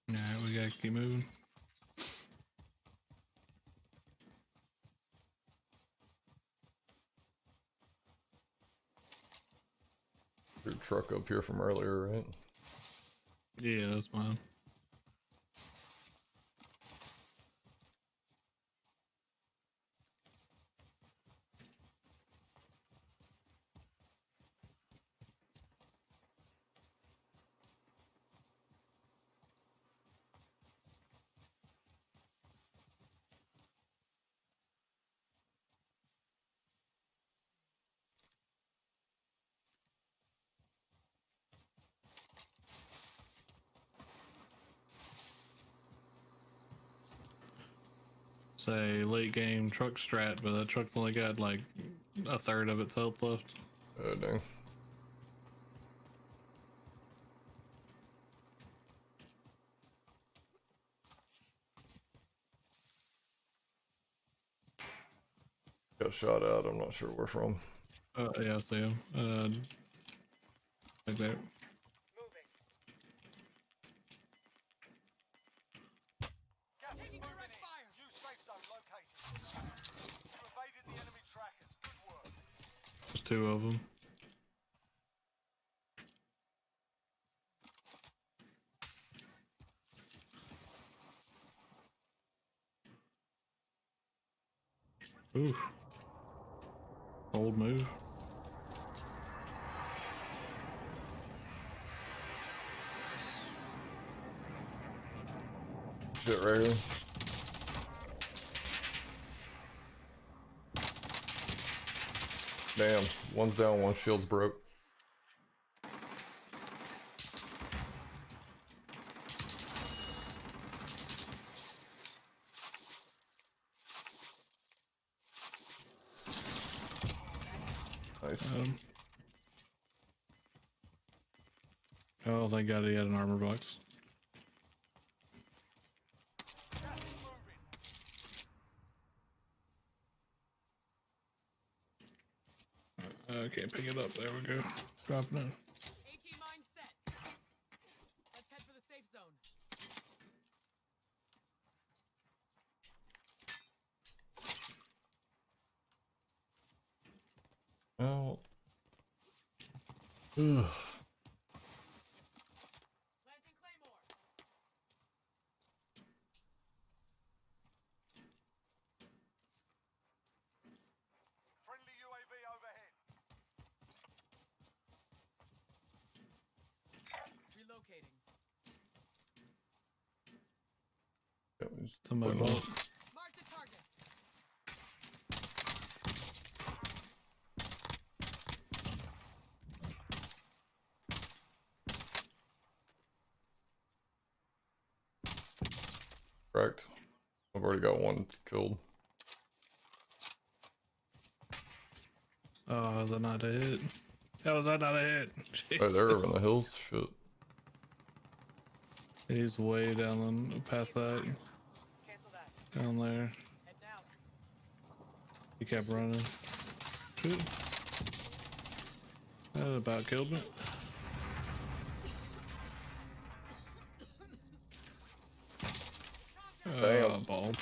Alright, we gotta keep moving. Your truck up here from earlier, right? Yeah, that's mine. It's a late game truck strat, but that truck's only got like a third of its health left. Oh, dang. Got shot at, I'm not sure where from. Yeah, I see him. Like that. Moving. Gas is Taking moving direct in. fire. New safe zone located. You evaded the enemy trackers. Good work. There's two of them. Ooh. Bold move. Shit right here. Damn, one's down, one shield's broke. Nice. Oh, thank God he had an armor box. Gas is moving. I can't pick it up. There we go. Dropping it. AT mine set. Let's head for the safe zone. Oh. Ugh. Planting Claymore. Friendly UAV overhead. Relocating. Yeah, we just Somebody putting bought. Mark the target. Correct. I've already got one killed. Oh, was that not a hit? How was that not a hit? Oh, they're over in Jesus. the hills? Shit. He's way down on past that. Cancel that. Down there. Head down. He kept running. Shoot. That about killed me. Damn. Ball. Win here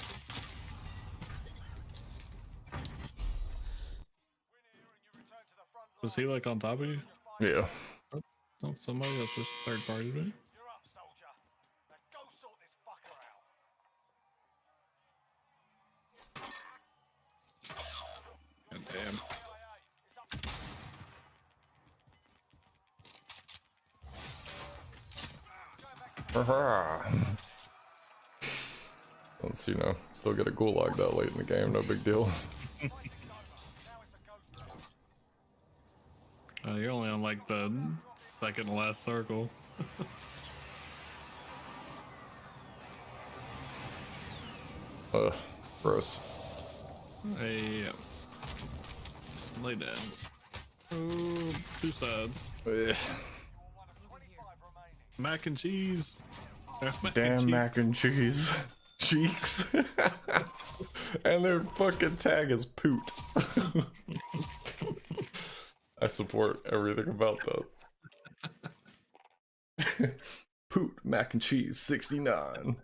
and you return to the front Was line. he like on top of you? Yeah. Oh, somebody else just third party me. You're up, soldier. Now go sort this fucker out. God damn. AIA, it's up. Going back to Let's, you know, still get a gulag that late in the game, no big deal. the fight is over. Now it's a ghost town. You're only on like the second to last circle. Gross. Hey, lay down. Oh, two sides. Ugh. You're one of 25 remaining. Mac and cheese. Damn mac and cheese. Cheeks. And their fucking tag is poot. I support everything about that. Poot mac and cheese 69.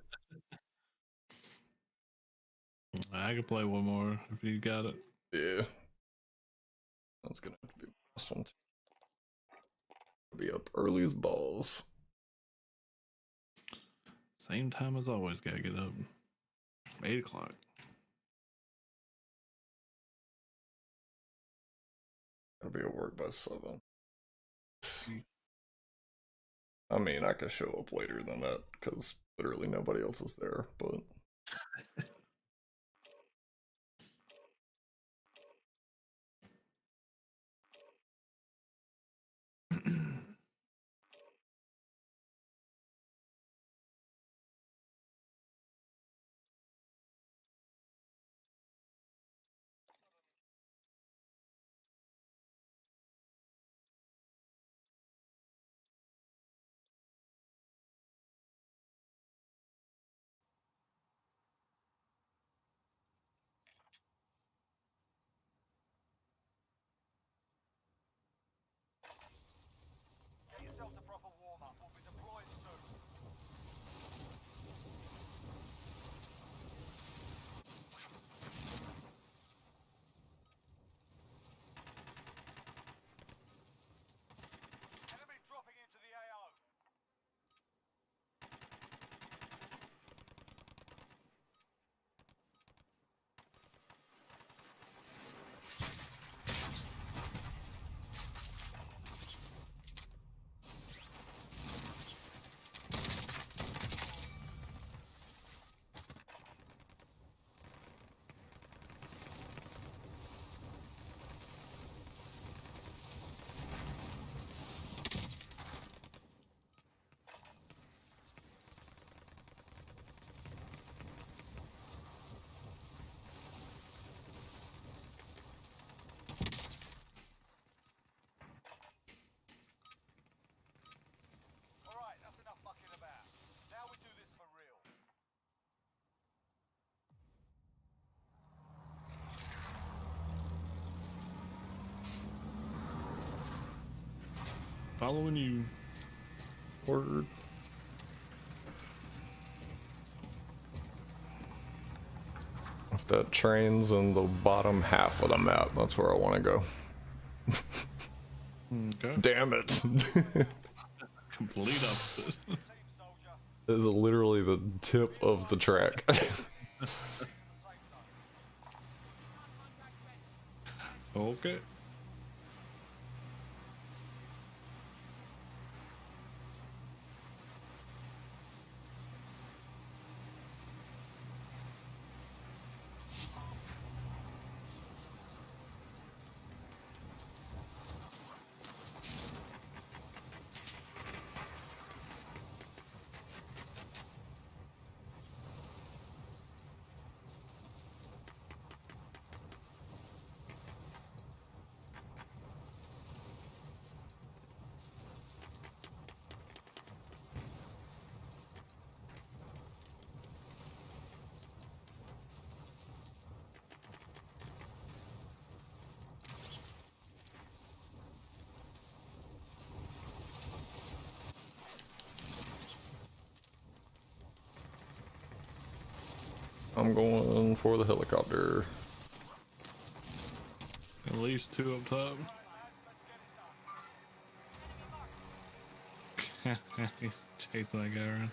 I can play one more if you got it. Yeah. That's gonna have to be the last one. I'll be up early as balls. Same time as always, gotta get up. 8 o'clock. Gotta be at work by 7. I mean, I could show up later than that, because literally nobody else is there, but... Following you. Word. If that train's in the bottom half of the map, that's where I want to go. Okay. Damn it. Complete opposite. Team soldier. This is literally the tip of the track. To the safe zone. Contract ready. Okay. I'm going for the helicopter. At least 2 up top. Chasing that guy around.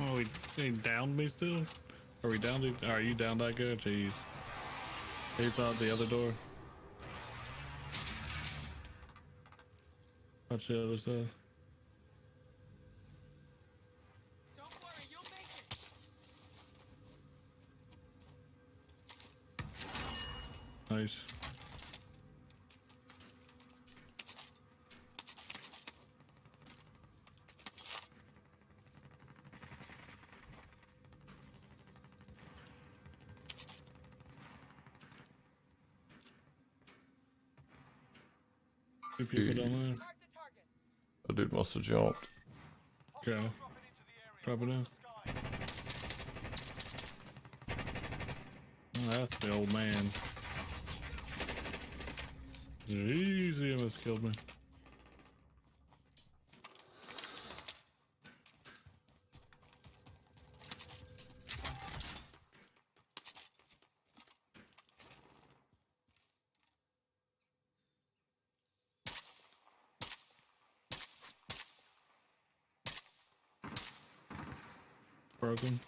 Oh, he downed me still? Are we down? Are you down that good? Jeez. He's out the other door. Watch the other side. Don't worry, you'll make it. Nice. Two people down there. Mark the target. That dude must have jumped. Okay. Dropping into the area. Drop it down. Sky. Oh, that's the old man. Jeez, he almost killed me. Broken.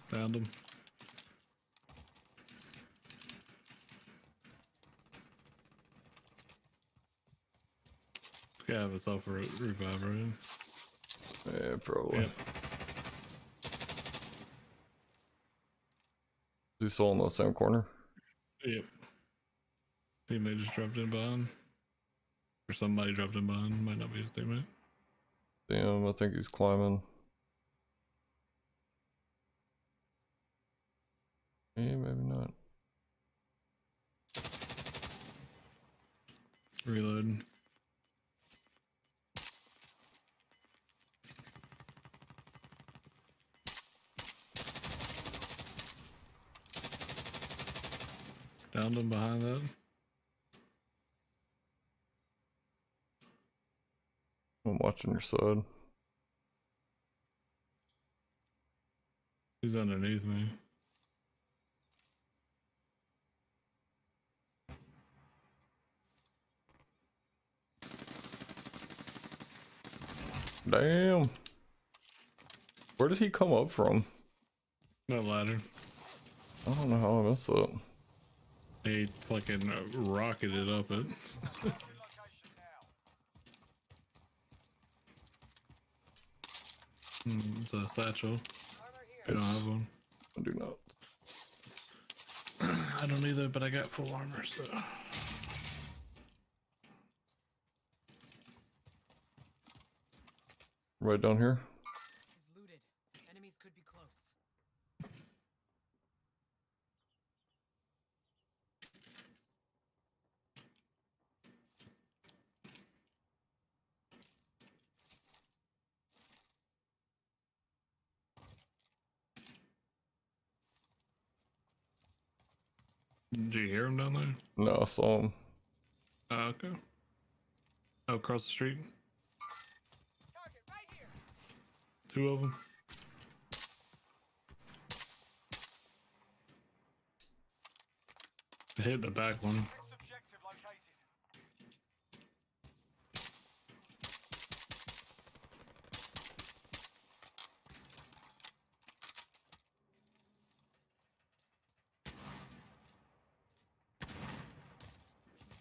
Found him. This guy have a sulfur reviver in. Yeah, probably. Yep. Is he still in the same corner? Yep. Teammate just dropped in behind. Or somebody dropped in behind. Might not be his teammate. Damn, I think he's climbing. Yeah, maybe not. Reloading. Downed him behind that. I'm watching your side. He's underneath me. Damn. Where did he come up from? That ladder. I don't know how I missed that. He fucking rocketed up it. Location now. It's a satchel. Armor I here. don't have one. I do not. I don't either, but I got full armor, so. Right down here. Is looted. Enemies could be close. Did you hear him down there? No, I saw him. Okay. Oh, across the street. Target right here. 2 of them. Hit the back one. Next objective located.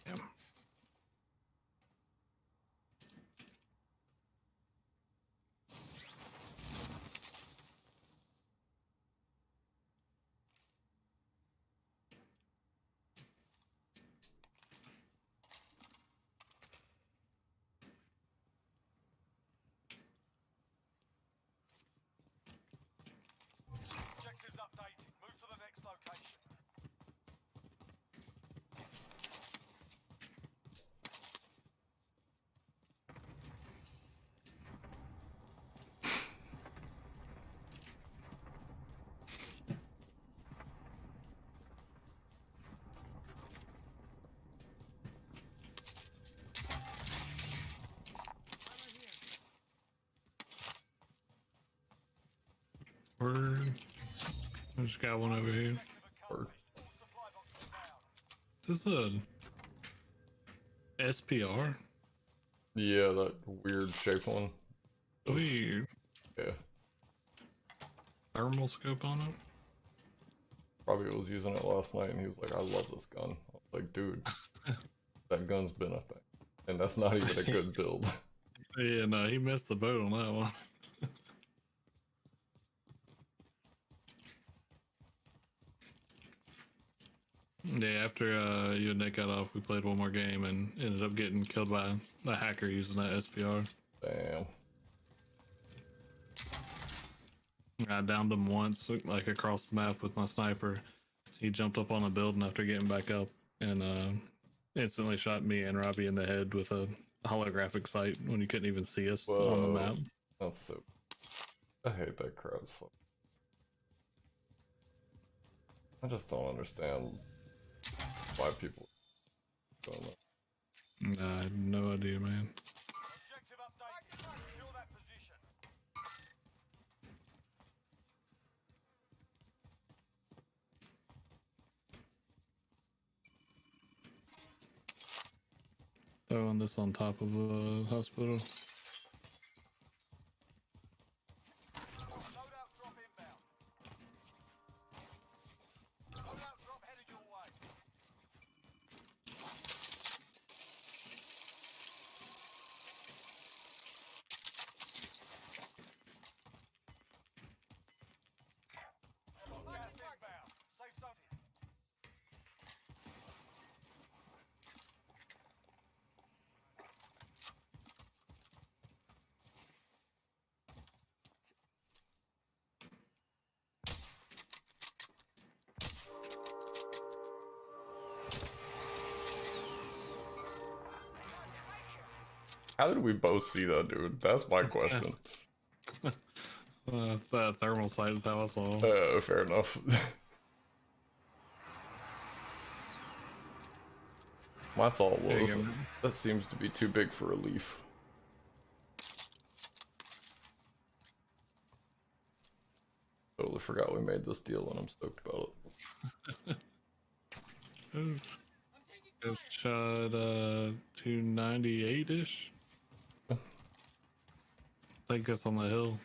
Yeah. Objectives updated. Move to the next location. Word. I just got one over here. Or, All supply boxes down. Is this a SPR? yeah, that weird shaped one. Weird. Yeah, Thermal scope on it? probably was using it last night and he was like, I love this gun. I was like, dude, that gun's been a thing. And that's not even a good build. Yeah, no, he missed the boat on that one. Yeah, after you and Nick got off, we played one more game and ended up getting killed by a hacker using that SPR. Damn. I downed him once, like across the map with my sniper. He jumped up on a building after getting back up and instantly shot me and Robbie in the head with a holographic sight when you couldn't even see us on the Whoa. map. That's so. I hate that crap. So. I just don't understand why people don't know. Nah, I have no idea, man. Objective updated. Secure that position. Throwing this on top of a hospital. Loadout drop inbound. Loadout drop headed your way. Gas inbound. Safe zone. How did we both see that, dude? That's my question. That thermal sight is how I saw. Fair enough. My thought There you was, go. that seems to be too big for a leaf. Totally forgot we made this deal and I'm stoked about it. Ooh, I'm taking just shot 298-ish. I think that's on the hill.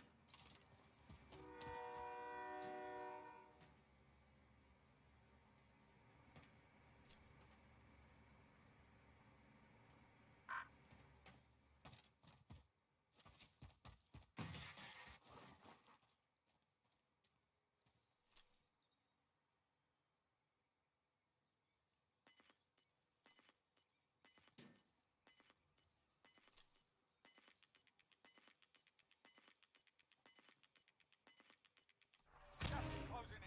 Gas is closing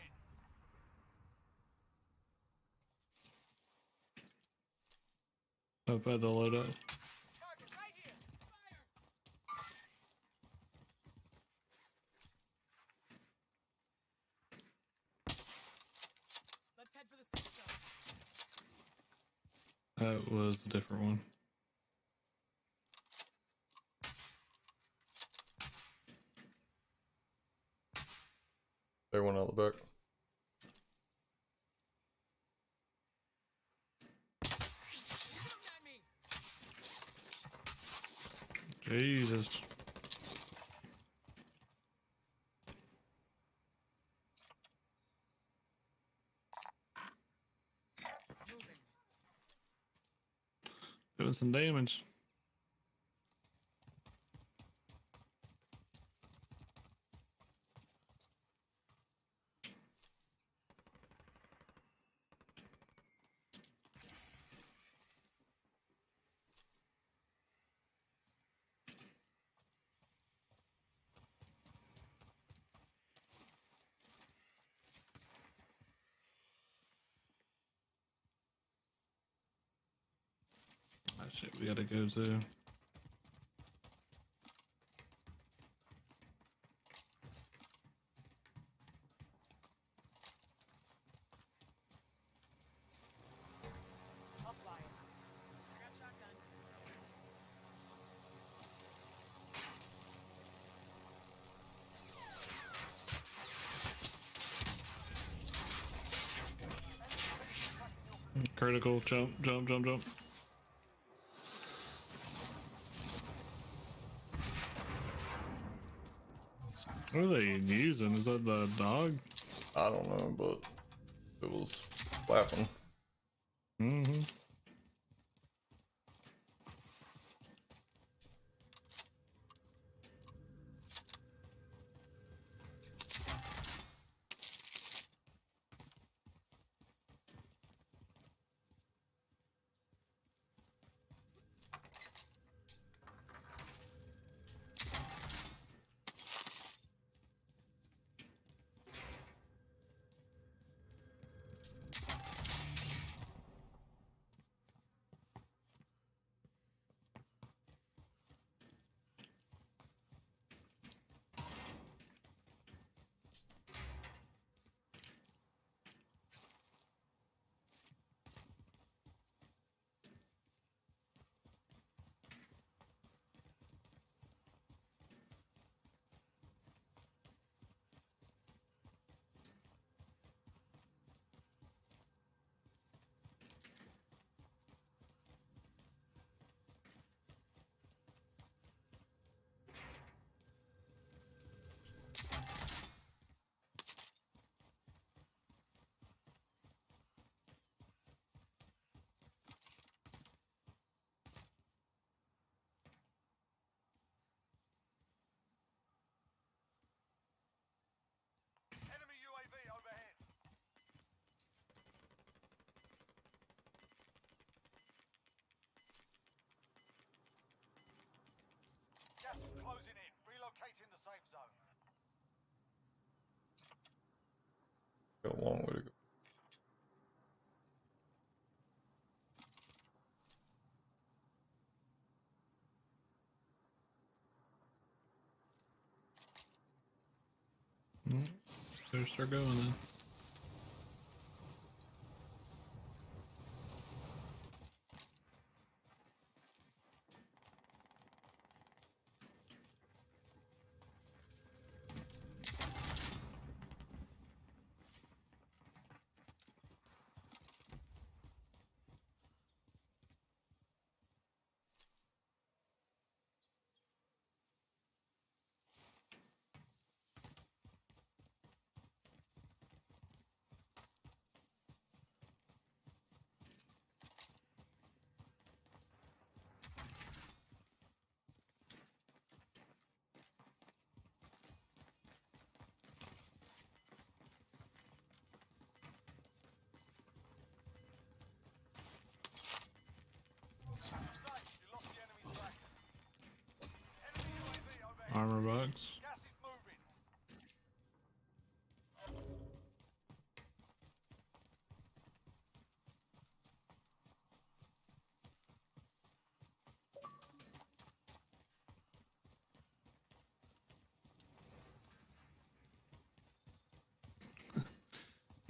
in. Up at the loadout. target right here. Fire. Let's head for the safe zone. That was a different one. There one out the back. Shooting at me. Jesus. Moving. Doing some damage. Ah, shit, we gotta go to. I'll fly it. I got shotgun. Critical. Jump, jump, jump, jump. What are they using? Is that the dog? I don't know, but it was laughing. Mm-hmm. Enemy UAV overhead. Gas is closing in. Relocating the safe zone. Got a long way to go. Better start going then. Safe. You lost the enemy tracker. Enemy UAV overhead. Armor box. Gas is moving.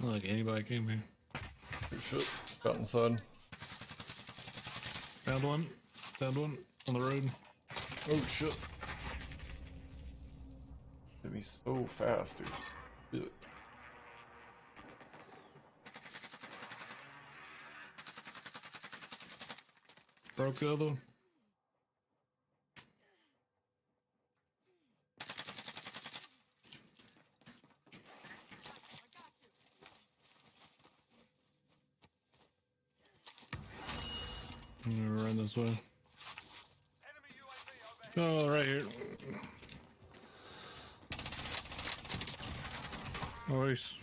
Not like anybody came here. Good shit. Got inside. Found one. Found one on the road. Oh shit. Hit me so fast, dude. Yeah. Broke the other one. I'm gonna run this way. Enemy UAV overhead. Oh, right here. Nice.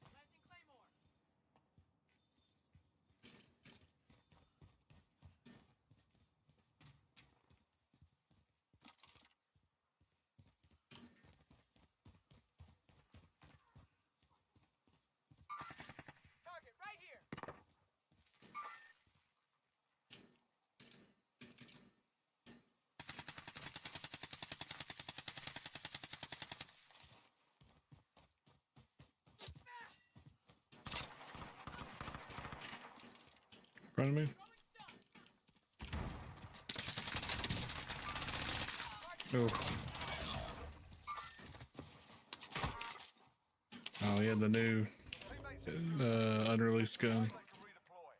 Planting Claymore. Target right here. In front of me. Oh. Oh, he had the new unreleased gun. They can redeploy.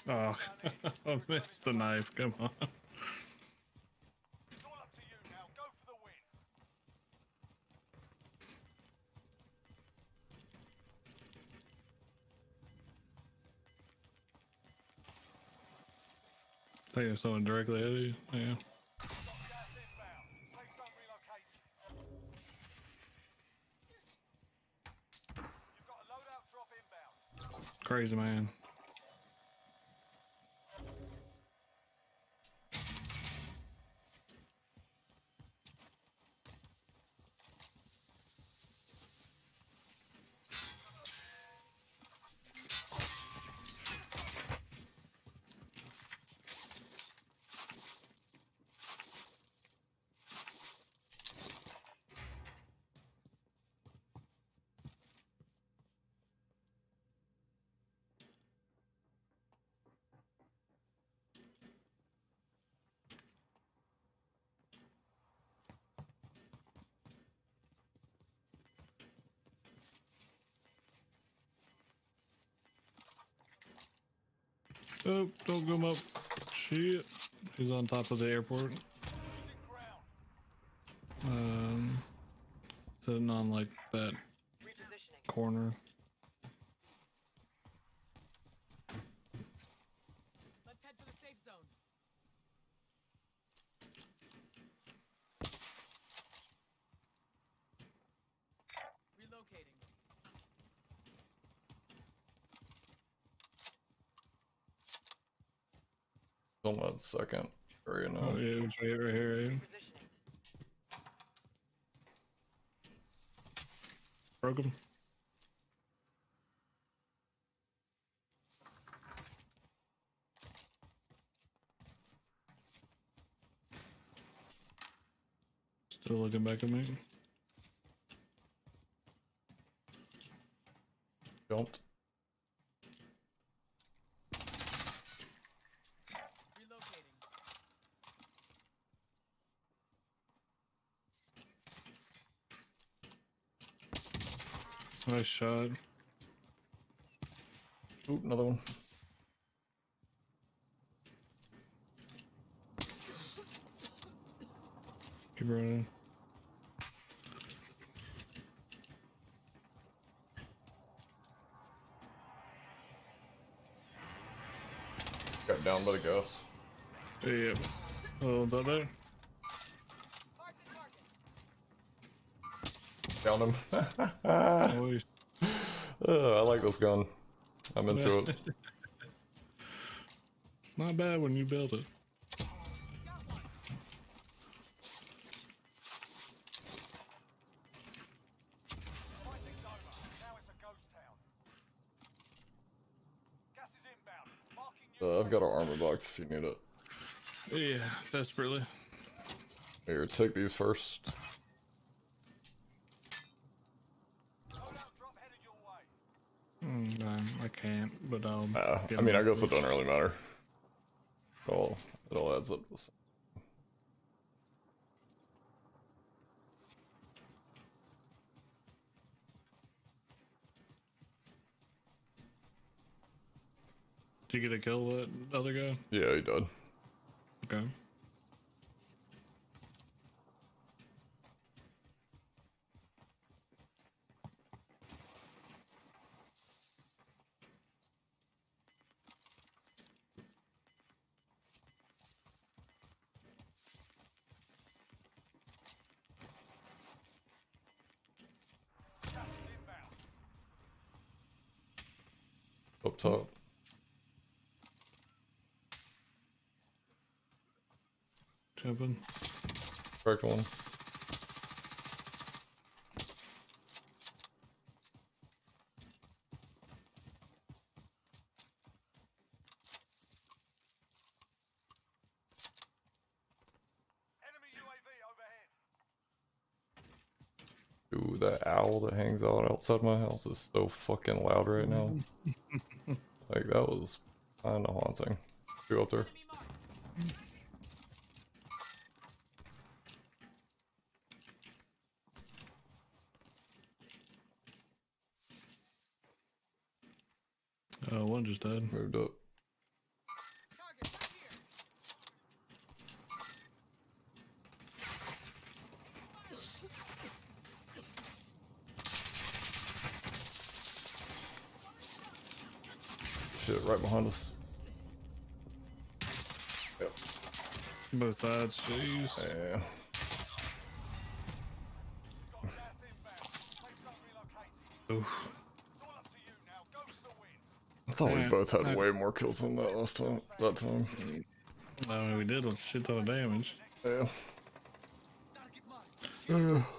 Oh, I missed the knife. Come on. It's all up to you now. Go for the win. I think there's someone directly ahead of you. Yeah. Got gas inbound. Safe zone relocated. You've got a loadout drop inbound. Crazy man. Oh, don't come up. Shit. He's on top of the airport. Losing ground. Sitting on like that Repositioning. corner. Let's head for the safe zone. Relocating. Hold on a second. Very Oh annoying. yeah, it's right here. Right? Positioning. Broke him. Still looking back at me. Jumped. Relocating. Nice shot. Oop, another one. Keep running. Got down by the gas. Yeah. Oh, one's out there. Mark the target. Downed him. Oh, I like this gun. I'm into it. It's not bad when you build it. Fighting's over. Now it's a ghost town. Gas is inbound. Marking you. I've got an armor box if you need it. Yeah, desperately. Here, take these first. Loadout drop headed your way. I can't, but I'll. I mean, I guess it doesn't really matter. Oh, it all adds up to the same. Did you get a kill that other guy? Yeah, he did. Okay. Gas is inbound. Up top. Jumping. Correct one. Enemy UAV overhead. Dude, that owl that hangs out outside my house is so fucking loud right now. Like, that was kinda haunting. Two up there. Enemy marked. One just died. Moved up. Target right here. Shit, right behind us. Yep. Both sides, jeez. Yeah. Got gas inbound. Safe zone relocated. Oof. It's all up to you now. Go for the win. I thought we Yeah, both had I- way more kills than that last time. That time. I mean, we did a shit ton of damage. Yeah.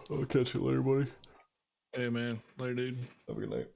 I'll catch you later, buddy. Hey, man. Later, dude. Have a good night.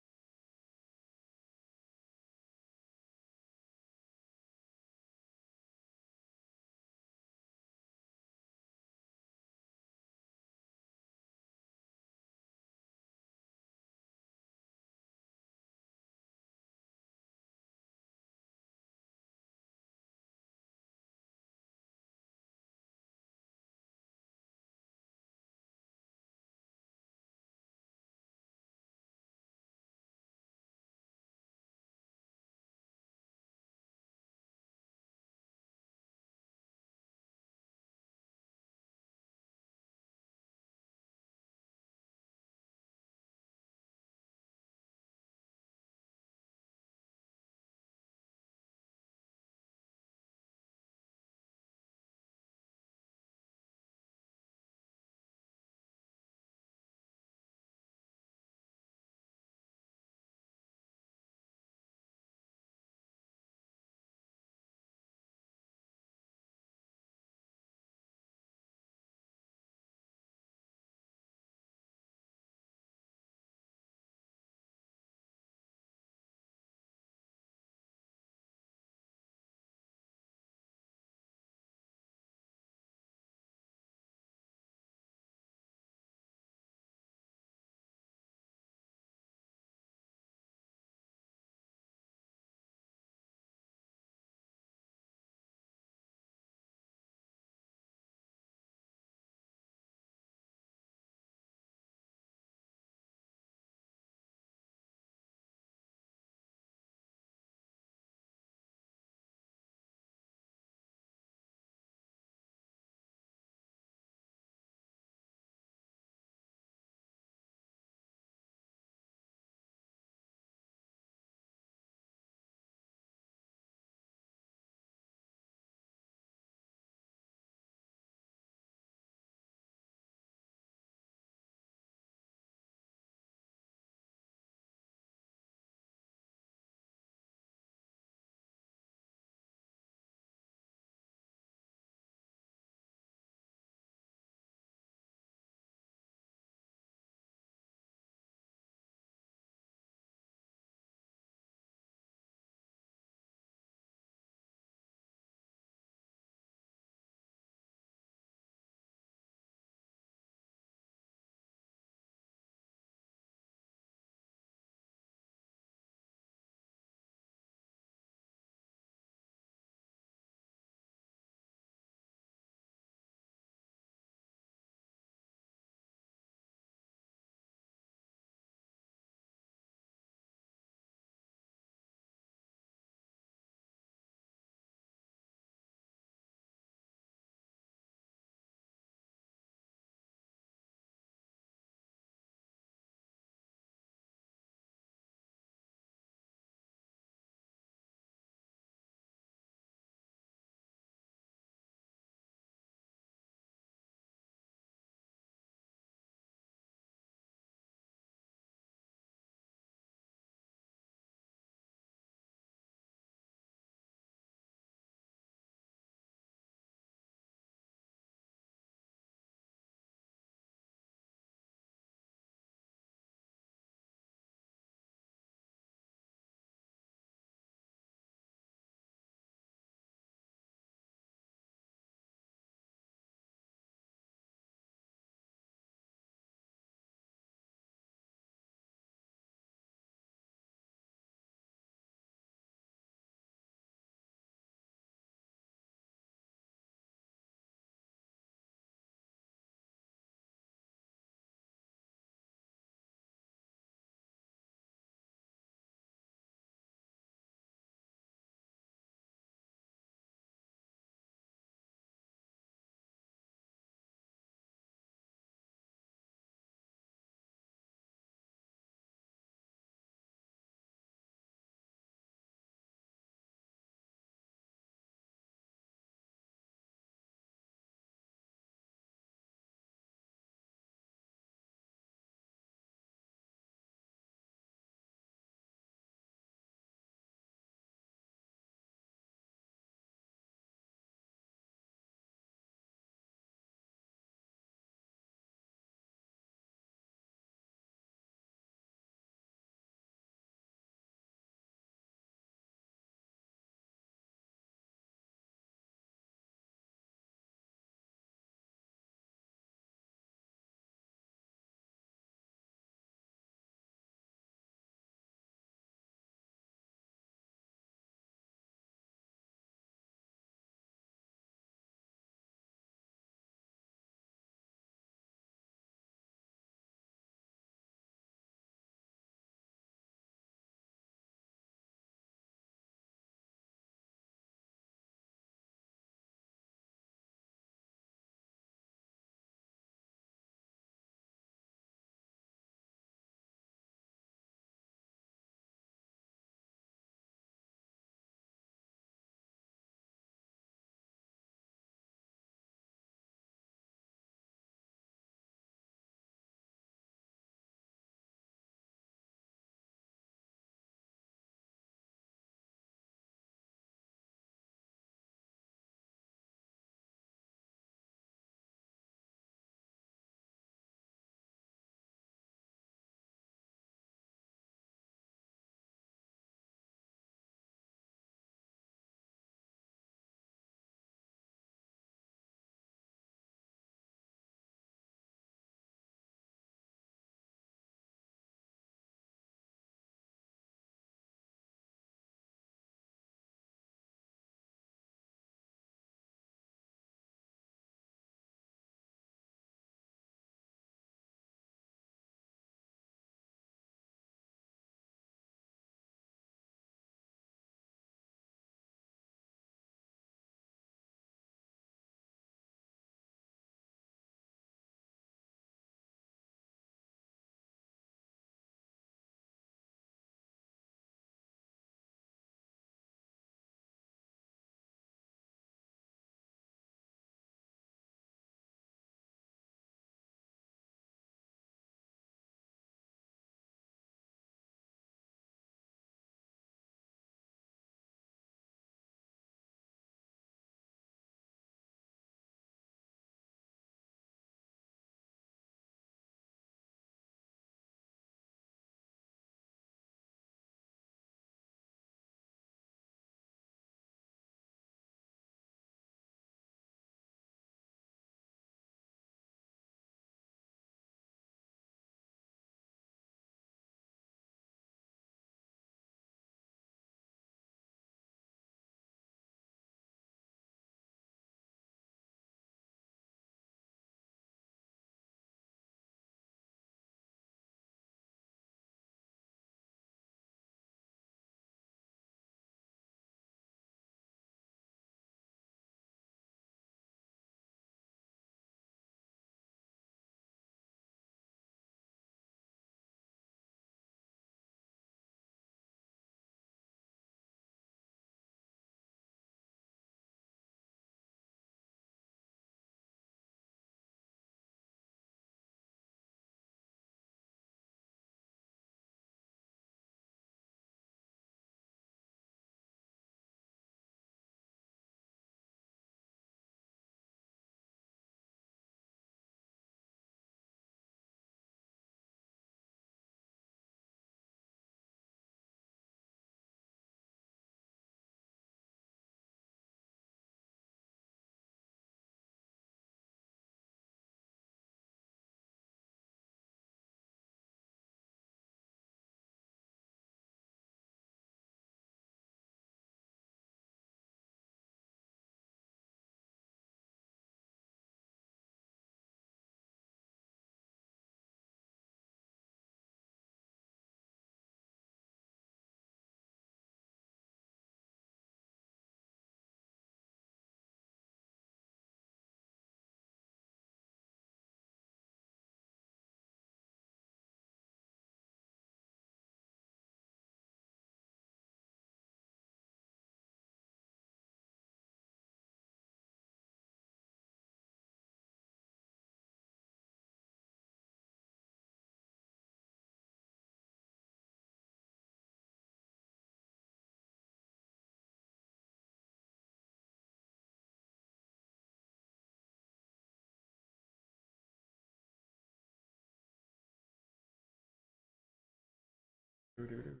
Doo-doo-doo.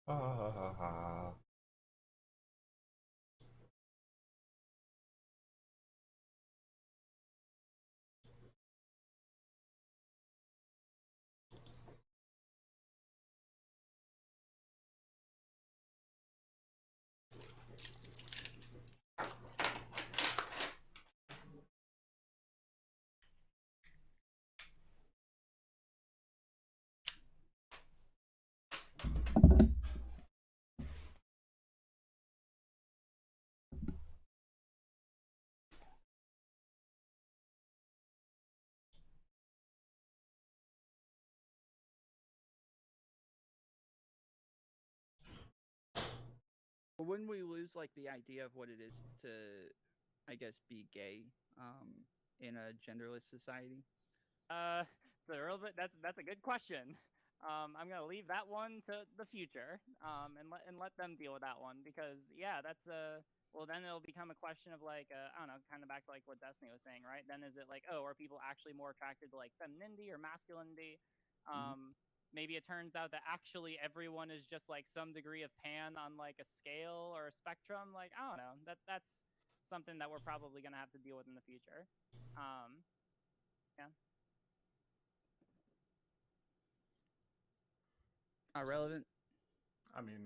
Ha ha ha ha. Wouldn't we lose like the idea of what it is to, I guess, be gay in a genderless society? It's a real bit. That's a good question. I'm gonna leave that one to the future, and let them deal with that one because yeah, that's a well then it'll become a question of like I don't know, kind of back to like what Destiny was saying, right? Then is it like oh, are people actually more attracted to like femininity or masculinity? Maybe it turns out that actually everyone is just like some degree of pan on like a scale or a spectrum. Like I don't know. That's something that we're probably gonna have to deal with in the future. Yeah. Irrelevant. I mean,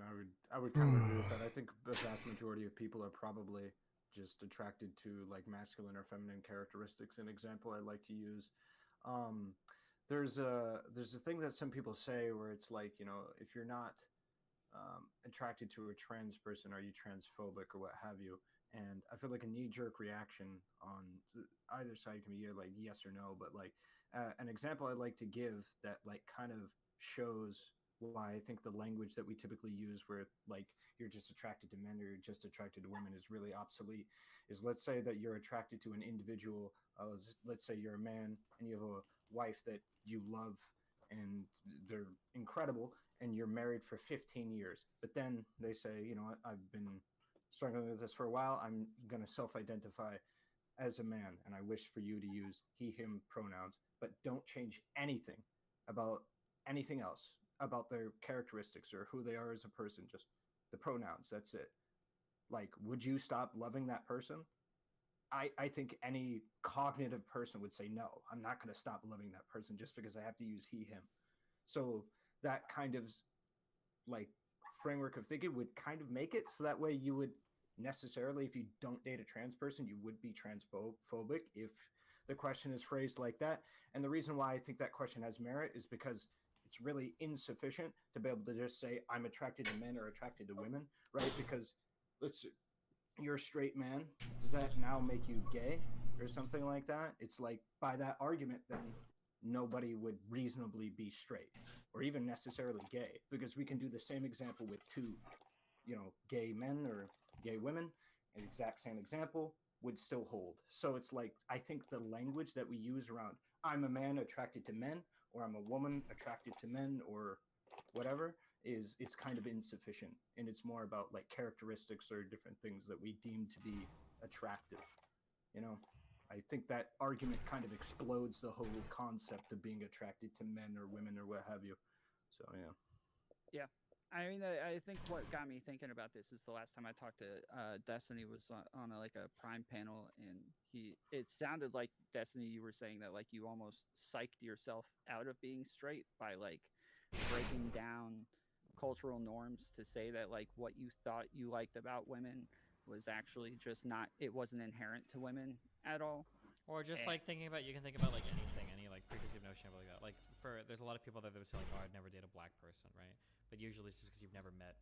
I would kind of agree with that. I think the vast majority of people are probably just attracted to like masculine or feminine characteristics. An example I like to use, um, there's a thing that some people say where it's like, you know, if you're not attracted to a trans person, are you transphobic or what have you? And I feel like a knee-jerk reaction on either side can be like yes or no. But like an example I like to give that like kind of shows why I think the language that we typically use, where like you're just attracted to men or you're just attracted to women, is really obsolete. Is let's say that you're attracted to an individual. Let's say you're a man and you have a wife that you love and they're incredible, and you're married for 15 years. But then they say, you know what, I've been struggling with this for a while. I'm going to self identify as a man, and I wish for you to use he, him pronouns, but don't change anything about anything else about their characteristics or who they are as a person, just the pronouns. That's it. Like, would you stop loving that person? I think any cognitive person would say, no, I'm not going to stop loving that person just because I have to use he, him. So that kind of like framework of thinking would kind of make it so that way you would necessarily, if you don't date a trans person, you would be transphobic if the question is phrased like that. And the reason why I think that question has merit is because it's really insufficient to be able to just say I'm attracted to men or attracted to women, right? Because let's you're a straight man, does that now make you gay or something like that? It's like by that argument, then nobody would reasonably be straight or even necessarily gay, because we can do the same example with two, you know, gay men or gay women. An exact same example would still hold. So it's like I think the language that we use around I'm a man attracted to men or I'm a woman attracted to men or whatever is kind of insufficient, and it's more about like characteristics or different things that we deem to be attractive, you know. I think that argument kind of explodes the whole concept of being attracted to men or women or what have you. So yeah. Yeah. I mean, I think what got me thinking about this is the last time I talked to Destiny was on a, like a Prime panel, and it sounded like Destiny, you were saying that like you almost psyched yourself out of being straight by like breaking down cultural norms to say that like what you thought you liked about women was actually just not, it wasn't inherent to women at all. Or just And like thinking about, you can think about like anything, any like preconceived notion of like that. Like there's a lot of people that would say like, oh, I'd never date a black person, right? But usually it's just because you've never met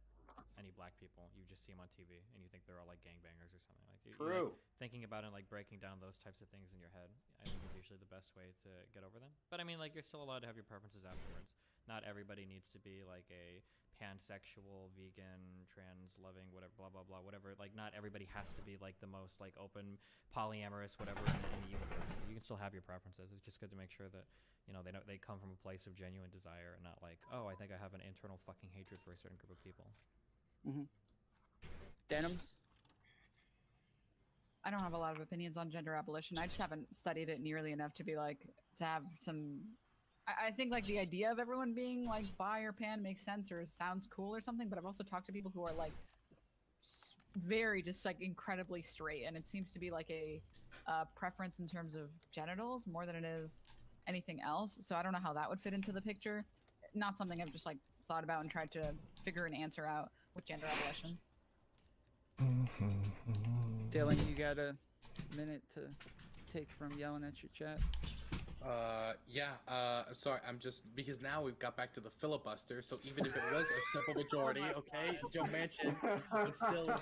any black people. You just see them on TV and you think they're all like gangbangers or something. Like True. Like, thinking about it, and like breaking down those types of things in your head, I think is usually the best way to get over them. But I mean, like you're still allowed to have your preferences afterwards. Not everybody needs to be like a pansexual, vegan, trans loving, whatever, blah blah blah, whatever. Like not everybody has to be like the most like open, polyamorous, whatever in the universe. You can still have your preferences. It's just good to make sure that you know they come from a place of genuine desire and not like, oh, I think I have an internal fucking hatred for a certain group of people. Denims. I don't have a lot of opinions on gender abolition. I just haven't studied it nearly enough to be like to have some I think like the idea of everyone being like bi or pan makes sense or sounds cool or something, but I've also talked to people who are like very just like incredibly straight, and it seems to be like a preference in terms of genitals more than it is anything else. So I don't know how that would fit into the picture. Not something I've just like thought about and tried to figure an answer out with gender abolition. Dylan, you got a minute to take from yelling at your chat? Yeah, I'm sorry, I'm just, because now we've got back to the filibuster, so even if it was a simple majority, okay, Joe Manchin, it's still,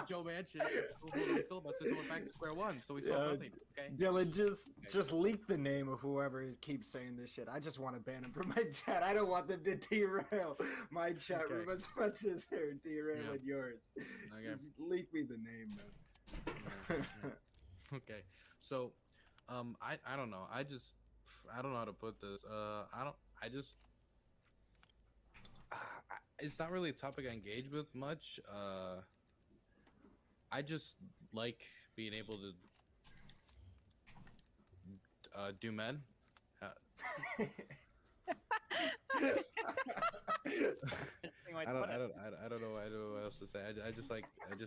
Joe Manchin, it's still holding the filibuster, so we're back to square one, so we saw nothing, okay? Dylan, just leak the name of whoever keeps saying this shit. I just want to ban him from my chat. I don't want them to derail my chat room as much as they're derailing yours. Okay. Just leak me the name, man. Okay, so, I don't know. I don't know how to put this. It's not really a topic I engage with much. I just like being able to do men. I don't know what else to say. I just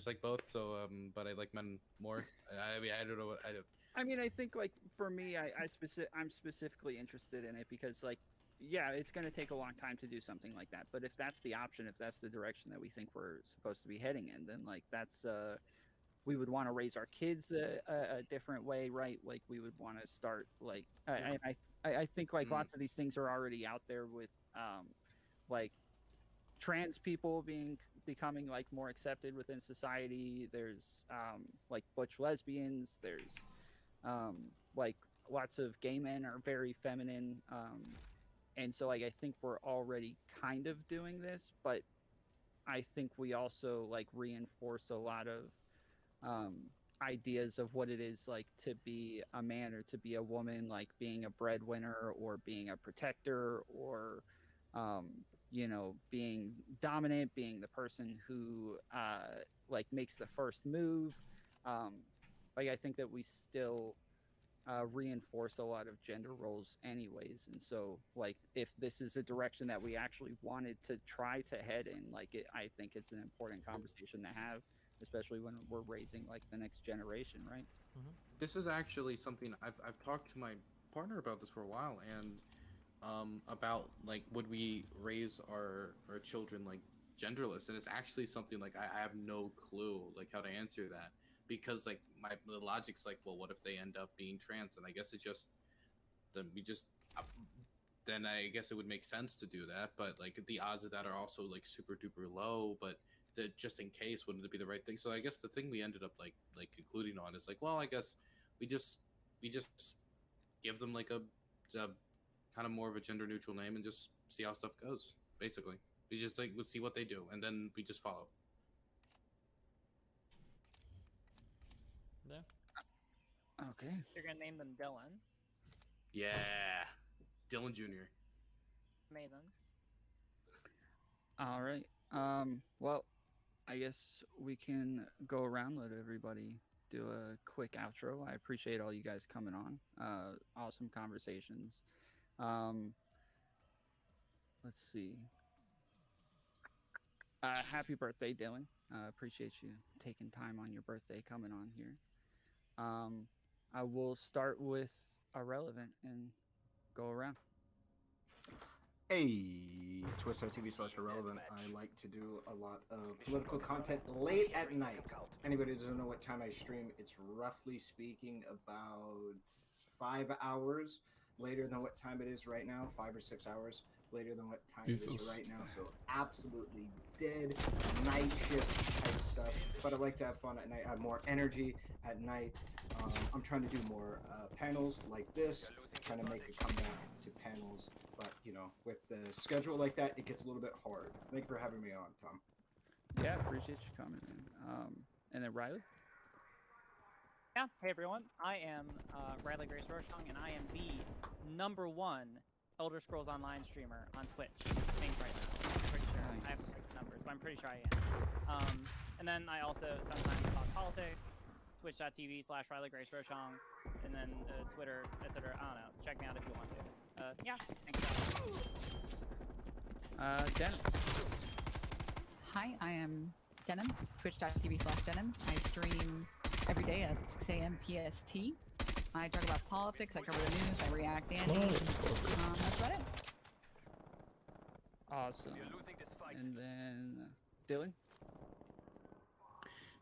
like both. So but I like men more. I mean, I don't know what I do. I mean, I think like for me, I'm specifically interested in it because like, yeah, it's going to take a long time to do something like that. But if that's the option, if that's the direction that we think we're supposed to be heading in, then like that's we would want to raise our kids a different way, right? Like we would want to start like I think like lots of these things are already out there with like trans people becoming like more accepted within society. There's like butch lesbians. There's like lots of gay men are very feminine, and so like I think we're already kind of doing this, but I think we also like reinforce a lot of ideas of what it is like to be a man or to be a woman, like being a breadwinner or being a protector or you know, being dominant, being the person who like makes the first move. Like I think that we still reinforce a lot of gender roles anyways, and so like if this is a direction that we actually wanted to try to head in, like I think it's an important conversation to have, especially when we're raising like the next generation, right? This is actually something I've talked to my partner about this for a while, and about like would we raise our children like genderless, and it's actually something like I have no clue like how to answer that, because like the logic's like, well, what if they end up being trans? And I guess it's just then then I guess it would make sense to do that, but like the odds of that are also like super duper low, but just in case, wouldn't it be the right thing? So I guess the thing we ended up like concluding on is like, well, I guess we just give them like a kind of more of a gender neutral name and just see how stuff goes. Basically, we just like we'll see what they do, and then we just follow. Yeah. Okay. You're gonna name them Dylan. Yeah, Dylan Jr. Amazing. All right. Well, I guess we can go around, let everybody do a quick outro. I appreciate all you guys coming on. Awesome conversations. Let's see. Happy birthday, Dylan. Appreciate you taking time on your birthday coming on here. I will start with Irrelevant and go around. Hey, Twitch.tv/irrelevant. I like to do a lot of political content late at night. Anybody who doesn't know what time I stream, it's roughly speaking about 5 hours later than what time it is right now, 5 or 6 hours later than what time it is right now. So absolutely dead night shift type stuff. But I like to have fun at night. I have more energy at night. I'm trying to do more panels like this. Trying to make a comeback to panels. But, you know, with the schedule like that, it gets a little bit hard. Thank you for having me on, Tom. Yeah, appreciate you coming in. And then Riley? Yeah, hey everyone. I am Riley Grace Rochong, and I am the #1 Elder Scrolls Online streamer on Twitch. I think right now. I'm pretty sure. I haven't checked the numbers, but I'm pretty sure I am. And then I also sometimes talk politics, twitch.tv/RileyGraceRochong, and then Twitter, etc. I don't know. Check me out if you want to. Yeah, thanks. Denim. Hi, I am Denims, twitch.tv/Denims. I stream every day at 6 a.m. PST. I talk about politics, I cover the news, I react Andy. That's about it. Awesome. And then Dylan.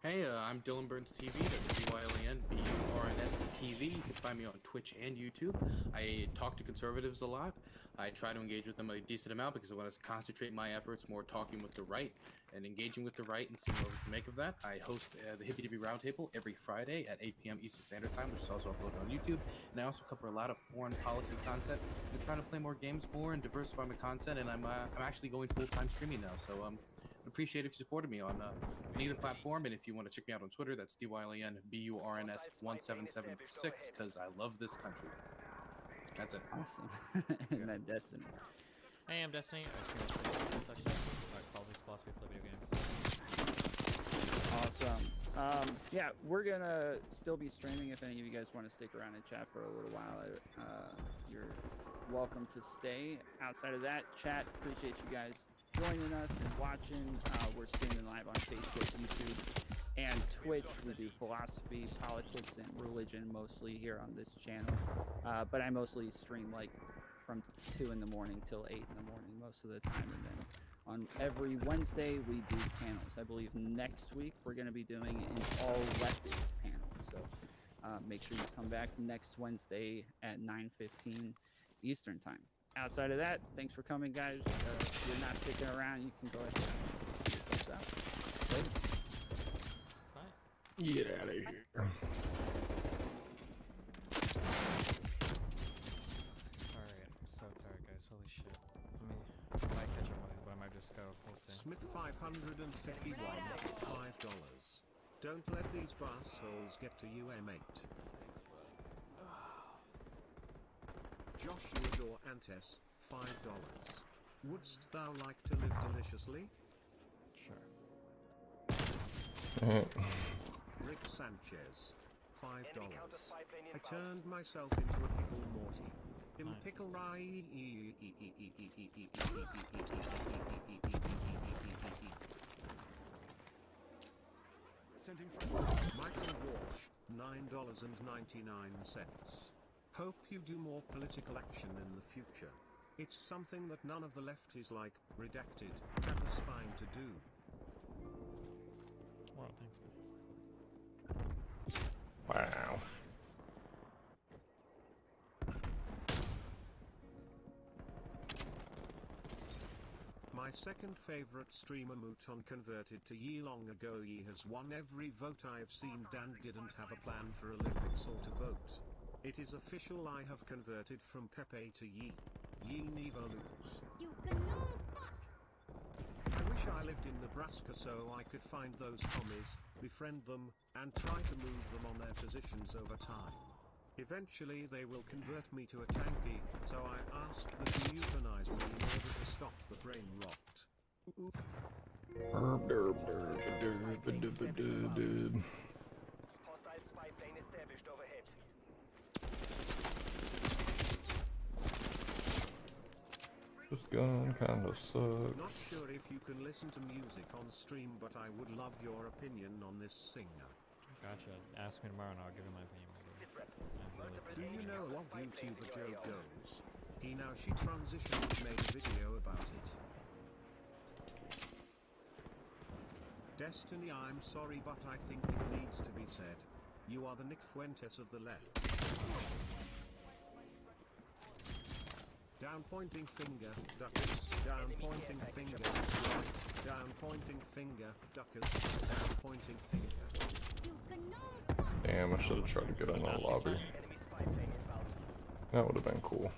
Hey, I'm Dylan Burns TV. That's DYLANBURNS TV. You can find me on Twitch and YouTube. I talk to conservatives a lot. I try to engage with them a decent amount because I want to concentrate my efforts more talking with the right and engaging with the right and seeing what we can make of that. I host the Hippie Dippy Roundtable every Friday at 8 p.m. Eastern Standard Time, which is also uploaded on YouTube. And I also cover a lot of foreign policy content. I'm trying to play more games more and diversify my content, and I'm actually going full-time streaming now. So I'd appreciate if you supported me on either platform, and if you want to check me out on Twitter, that's DYLANBURNS1776, because I love this country. That's it. Awesome. And then Destiny. Hey, I'm Destiny. I stream such politics, philosophy, play video games. Awesome. Yeah, we're gonna still be streaming if any of you guys want to stick around and chat for a little while. You're welcome to stay. Outside of that, chat, appreciate you guys joining us and watching. We're streaming live on Facebook, YouTube, and Twitch. We do philosophy, politics, and religion mostly here on this channel. But I mostly stream like from 2 in the morning till 8 in the morning most of the time. And then on every Wednesday, we do panels. I believe next week we're going to be doing an all-leftist panel. So make sure you come back next Wednesday at 9:15 Eastern time. Outside of that, thanks for coming, guys. If you're not sticking around, you can go ahead and see yourselves out. Later. Bye. Get out of here. Alright, I'm so tired, guys. Holy shit. I might catch up with it, but I might just go. We'll see. Smith 551, $5. Don't let these assholes get to you, mate. Thanks, bud. Joshua Dor Antes, $5. Wouldst thou like to live deliciously? Sure. Rick Sanchez, $5. I turned myself into a pickle Morty. In pickle rye. Michael Walsh, $9.99. Hope you do more political action in the future. It's something that none of the left is like, redacted, have the spine to do. Wow, thanks, man. Wow. My second favorite streamer Mouton converted to Yi long ago. Yi has won every vote I have seen. Dan didn't have a plan for Olympic sort of vote. It is official, I have converted from Pepe to Yi. Yi never lose. You gnome fuck! I wish I lived in Nebraska so I could find those commies, befriend them, and try to move them on their positions over time. Eventually they will convert me to a tanky, so I asked them to euthanize me in order to stop the brain rot. Oof. Hostile spy plane established overhead. This gun kind of sucks. Not sure if you can listen to music on stream, but I would love your opinion on this singer. Gotcha. Ask me tomorrow and I'll give you my opinion. Do you know what YouTuber Joe goes? He now she transitioned and made a video about it. Destiny, I'm sorry, but I think it needs to be said. You are the Nick Fuentes of the left. Down pointing finger, duckers. Down pointing finger, right. Down pointing finger, duckers. Down pointing finger. Damn, I should have tried to get in the lobby. That would have been cool.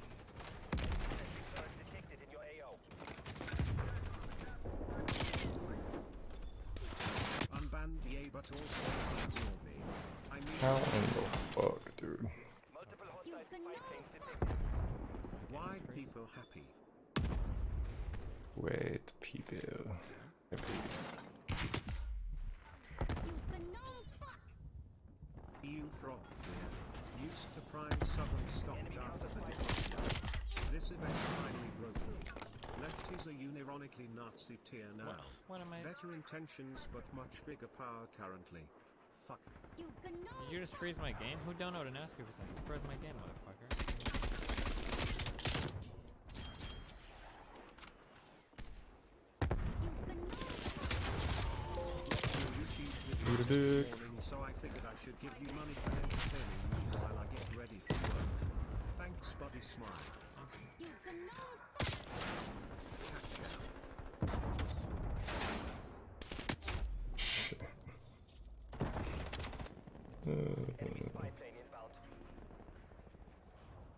Unbanned, yay, but also ignore me. I mean, How in the fuck, dude? Multiple hostile spy planes detected. why people happy? Wait, people. Happy. EU frog fear. Used to prime southern stopped after the defeat. This event finally broke through. Left is a unironically Nazi tier now. What am I? Better intentions but much bigger power currently. Fuck. Did you just freeze my game? Who downloaded an ask me for something? Froze my game, motherfucker. Eat a dick. So I figured I should give you money for entertaining me while I get ready for work. Thanks, buddy. Smile.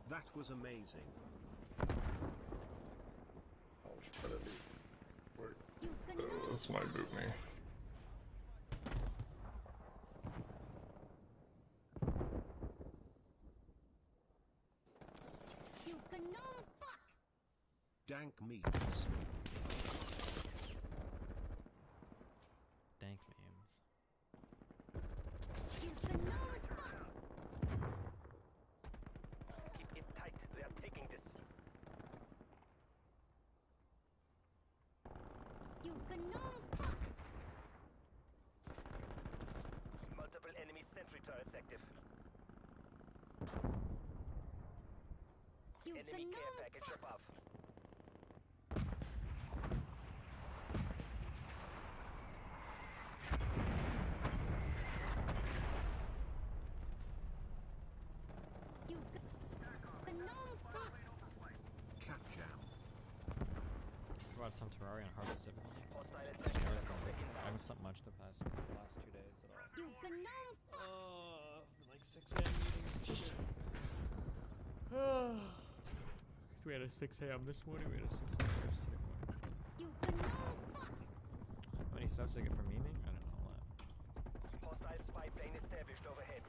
That was amazing. This might boot me. Dank memes. Dank memes. Keep it tight. They are taking this. Multiple enemy sentry turrets active. Enemy care package above. Cat jam. Brought some Terraria on hardest difficulty. I haven't slept much the last 2 days at all. Like 6 a.m. meetings and shit. We had a 6 a.m. this morning, we had a 6 a.m. yesterday. How many subs did I get for memeing? I don't know a lot. Hostile spy plane established overhead.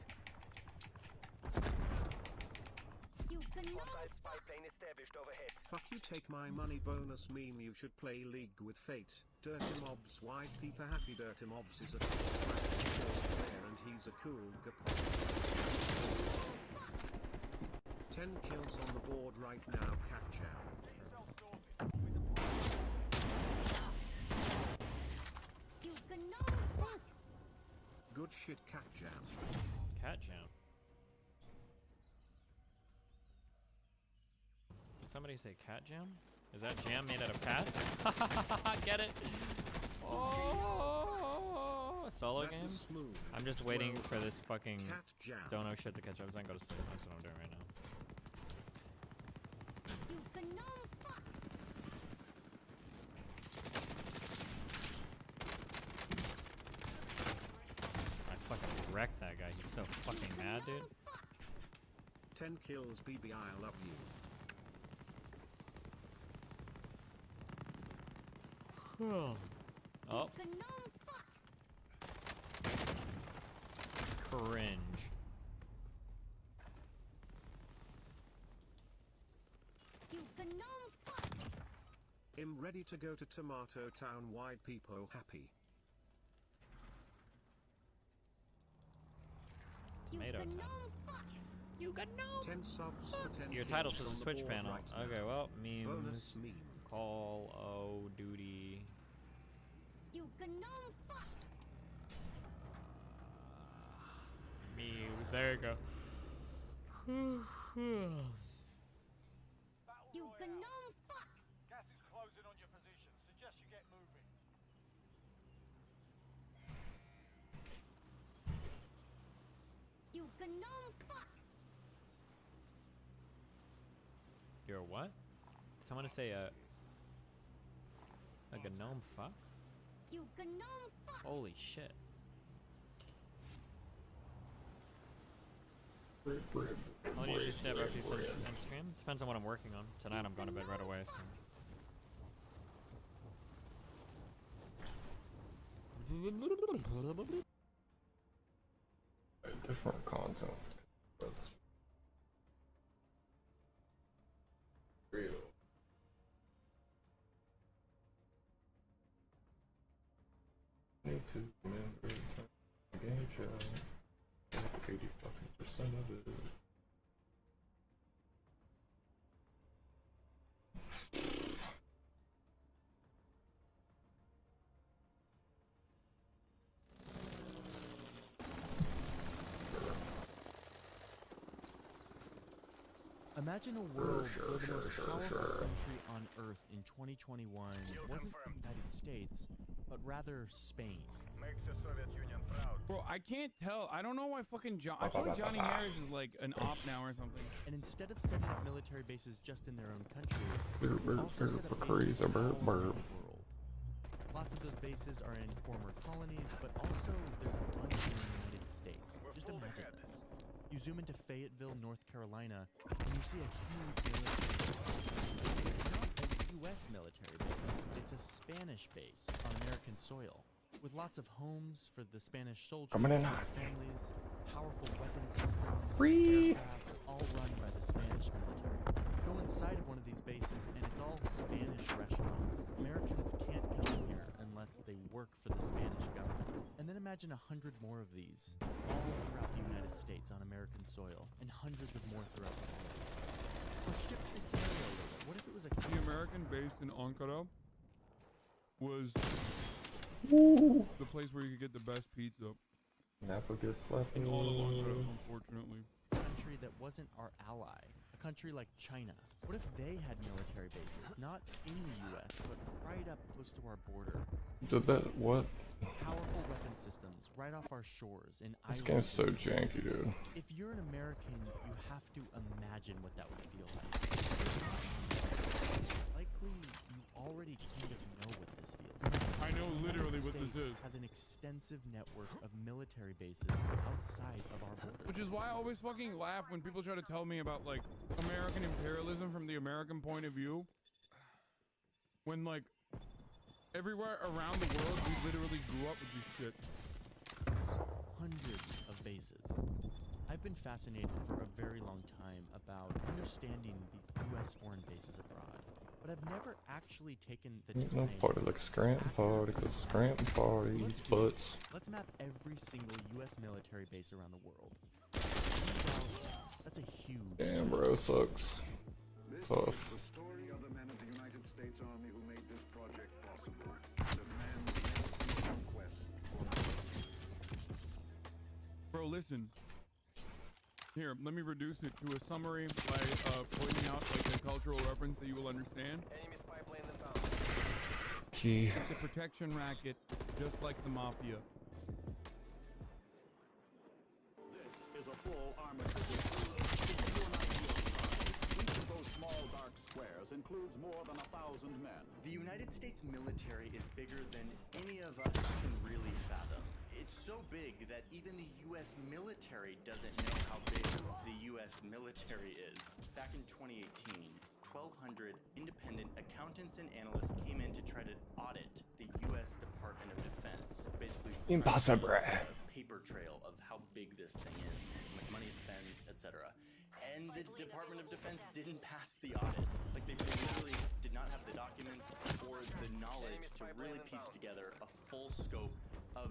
Hostile spy plane established overhead. Fuck you, take my money bonus meme. You should play League with Fate. Dirty Mobs, wide peeper happy. Dirty Mobs is a player and he's a cool gapop. 10 kills on the board right now, cat jam. Good shit, cat jam. Cat jam. Did somebody say cat jam? Is that jam made out of cats? Get it? Oh, solo games? I'm just waiting for this fucking don't know shit to catch up so I can go to sleep. That's what I'm doing right now. I fucking wrecked that guy. He's so fucking mad, dude. 10 kills, BB, I love you. Oh. Cringe. I'm ready to go to Tomato Town. Wide people happy. Tomato Town. You got no 10 subs for 10 Your title kills says on a the Twitch board panel. right Okay, now. well, memes. Bonus meme. Call of Duty. Memes. There you go. Gas is closing on your position. Suggest you get moving. You're what? Did someone say a gnome fuck? Holy shit. I'll usually stay up after you finish end stream. Depends on what I'm working on. Tonight I'm going to bed right away, so. Different content. That's real. Need to remember to engage 85. Imagine a world where the most powerful country on Earth in 2021 wasn't the United States, but rather Spain. Make the Soviet Union proud. Bro, I can't tell. I don't know why fucking I feel like Johnny Harris is like an op now or something. And instead of setting up military bases just in their own country, also set up crazy, bases all burp, around burp. the world. Lots of those bases are in former colonies, but also there's a bunch in the United States. Just imagine this. You zoom into Fayetteville, North Carolina, and you see a huge military base. It's not a U.S. military base. It's a Spanish base on American soil, with lots of homes for the Spanish soldiers Coming in and hot. their families, powerful weapon systems, Free. aircraft, all run by the Spanish military. Go inside of one of these bases, and it's all Spanish restaurants. Americans can't come in here unless they work for the Spanish government. And then imagine 100 more of these, all throughout the United States on American soil, and hundreds of more throughout the world. Or shift the scenario a little bit. What if it was a The American base in Ankara was the place where you could get the best pizza Napa gets slapped in all of Ankara, unfortunately. country that wasn't our ally? A country like China. What if they had military bases, not in the US, but right up close to our border? Did that what? Powerful weapon systems right off our shores in This islands. game's so janky, dude. If you're an American, you have to imagine what that would feel like. Likely, you already kind of know what this feels like. I know The literally United what this States is. has an extensive network of military bases outside of our border. Which is why I always fucking laugh when people try to tell me about like American imperialism from the American point of view. When like everywhere around the world we literally grew up with this shit. Hundreds of bases. I've been fascinated for a very long time about understanding these U.S. foreign bases abroad, but I've never actually taken the time. No party like Scranton party, cause Scranton party eats butts. Let's map every single U.S. military base around the world. That's a huge. Damn, bro, sucks. Tough. The story of the men of the United States Army who made this project possible. The men never conquest. Bro, listen. Here, let me reduce it to a summary by pointing out like a cultural reference that you will understand. Enemy spy plane inbound. Key. It's a protection racket, just like the mafia. This is a full armored position. To give you an idea of size, each of those small dark squares includes more than 1,000 men. The United States military is bigger than any of us can really fathom. It's so big that even the U.S. military doesn't know how big the U.S. military is. Back in 2018, 1,200 independent accountants and analysts came in to try to audit the U.S. Department of Defense. Basically, Impossible. a paper trail of how big this thing is, how much money it spends, etc. And the Department of Defense didn't pass the audit. Like they literally did not have the documents or the knowledge to really piece together a full scope of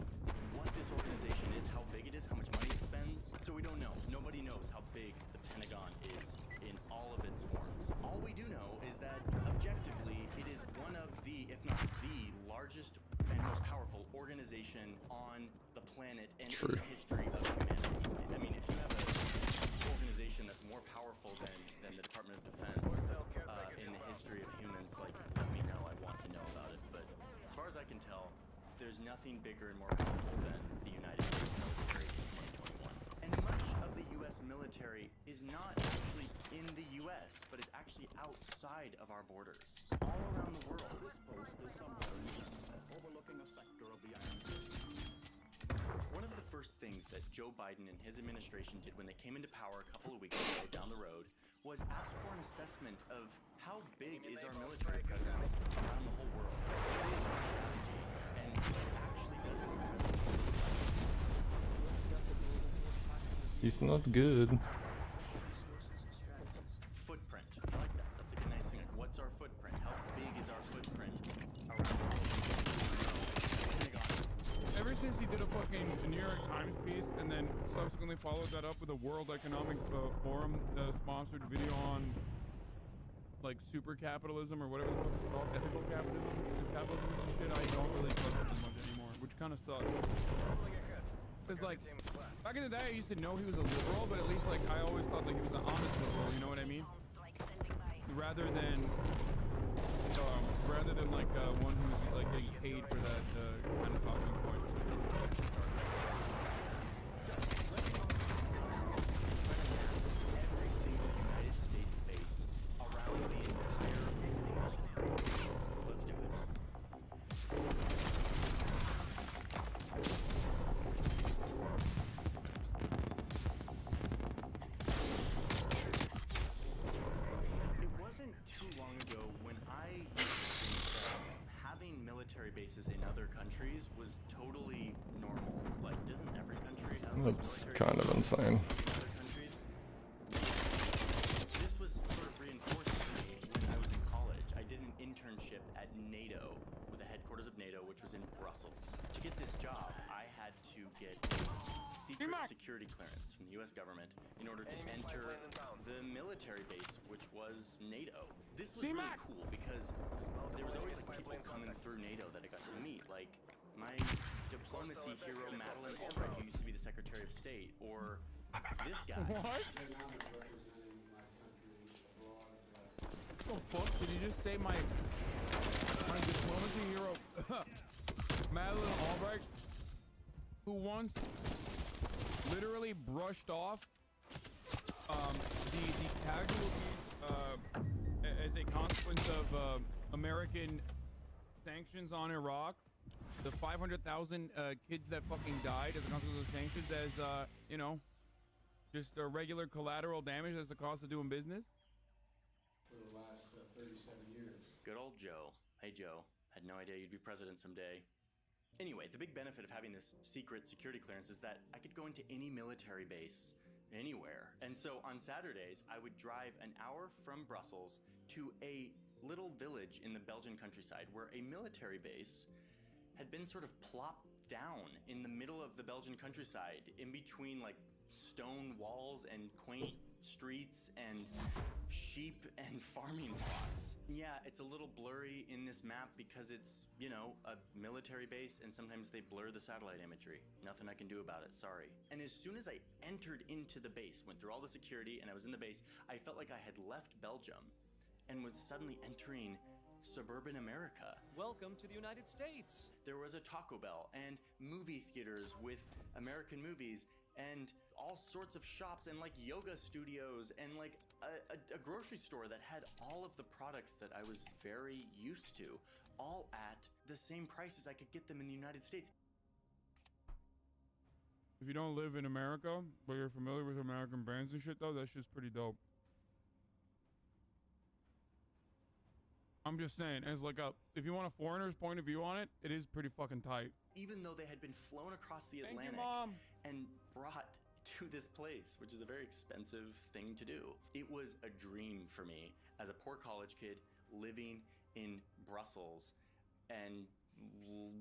what this organization is, how big it is, how much money it spends. So we don't know. Nobody knows how big the Pentagon is in all of its forms. All we do know is that objectively it is one of the, if not the largest and most powerful organization on the planet and in the history of humanity. I mean, if you have an organization that's more powerful than the Department of Defense in the history of humans, like, let me know. I want to know about it. But as far as I can tell, there's nothing bigger and more powerful than the United States military in 2021. And much of the U.S. military is not actually in the U.S., but is actually outside of our borders, all around the world. This post is somewhere in Canada, overlooking a sector of the Iron Curtain. One of the first things that Joe Biden and his administration did when they came into power a couple of weeks ago down the road was ask for an assessment of how big is our military presence around the whole world. What is our strategy? And what actually does this presence look like? He's not good. Footprint. I like that. That's like a nice thing. Like, what's our footprint? How big is our footprint around the world? Ever since he did a fucking New York Times piece and then subsequently followed that up with a World Economic Forum sponsored video on like super capitalism or whatever the fuck it's called, ethical capitalism, capitalism and shit, I don't really trust him as much anymore, which kind of sucks. Because like, back in the day I used to know he was a liberal, but at least like I always thought like he was an honest liberal, you know what I mean? rather than like one who's like getting paid for that kind of talking point. It's going to start to assess that. So let's try to map every single United States base around the entire country. Let's do it. It wasn't too long ago when I used to think that having military bases in other countries was totally normal. Like, doesn't every country have That's military kind of bases insane. in other countries? This was sort of reinforced to me when I was in college. I did an internship at NATO, with the headquarters of NATO, which was in Brussels. To get this job, I had to get secret security clearance from the US government in order to enter the military base, which was NATO. This was really cool because there was always like people coming through NATO that I got to meet, like my diplomacy hero Madeleine Albright, who used to be the Secretary of State, or this guy. What? The fuck? Did you just say my diplomacy hero Madeleine Albright, who once literally brushed off the casualties as a consequence of American sanctions on Iraq, the 500,000 kids that fucking died as a consequence of sanctions, as you know, just regular collateral damage as the cost of doing business. For the last 37 years. Good old Joe. Hey Joe, had no idea you'd be president someday. Anyway, the big benefit of having this secret security clearance is that I could go into any military base anywhere. And so on Saturdays, I would drive an hour from Brussels to a little village in the Belgian countryside where a military base had been sort of plopped down in the middle of the Belgian countryside, in between like stone walls and quaint streets and sheep and farming plots. Yeah, it's a little blurry in this map because it's, you know, a military base and sometimes they blur the satellite imagery. Nothing I can do about it, sorry. And as soon as I entered into the base, went through all the security and I was in the base, I felt like I had left Belgium and was suddenly entering suburban America. Welcome to the United States. There was a Taco Bell and movie theaters with American movies and all sorts of shops and like yoga studios and like a grocery store that had all of the products that I was very used to, all at the same price as I could get them in the United States. If you don't live in America, but you're familiar with American brands and shit though, that's just pretty dope. I'm just saying, as like if you want a foreigner's point of view on it, it is pretty fucking tight. Even though they had been flown across the Thank Atlantic you, Mom. and brought to this place, which is a very expensive thing to do. It was a dream for me as a poor college kid living in Brussels and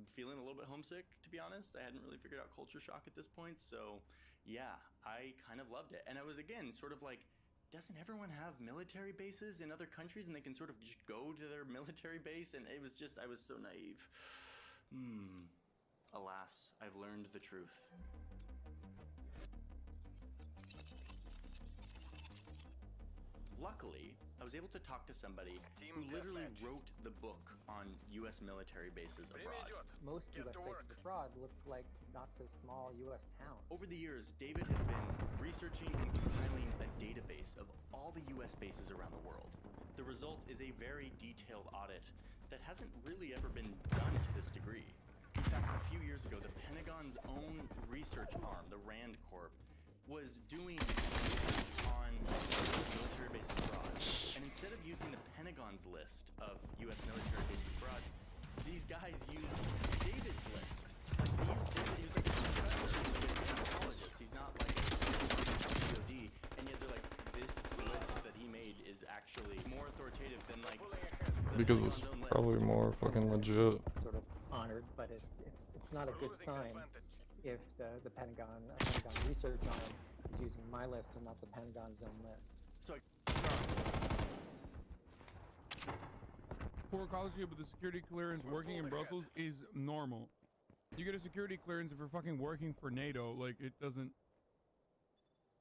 feeling a little bit homesick, to be honest. I hadn't really figured out culture shock at this point, so yeah, I kind of loved it. And I was, again, sort of like, doesn't everyone have military bases in other countries and they can sort of just go to their military base? And it was just, I was so naive. Alas, I've learned the truth. Luckily, I was able to talk to somebody who literally wrote the book on U.S. military bases abroad. Most U.S. bases abroad look like not so small U.S. towns. Over the years, David has been researching and compiling a database of all the U.S. bases around the world. The result is a very detailed audit that hasn't really ever been done to this degree. In fact, a few years ago, the Pentagon's own research arm, the RAND Corp, was doing research on military bases abroad. And instead of using the Pentagon's list of U.S. military bases abroad, these guys used David's list. Like, he was like a professor, like a psychologist. He's not like a DOD. And yet they're like, this list that he made is actually more authoritative than like Because it's probably more fucking legit. Sort of honored, but it's not a good sign if the Pentagon research arm is using my list and not the Pentagon's own list. So Poor college kid with a security clearance working in Brussels is normal. You get a security clearance if you're fucking working for NATO. Like, it doesn't.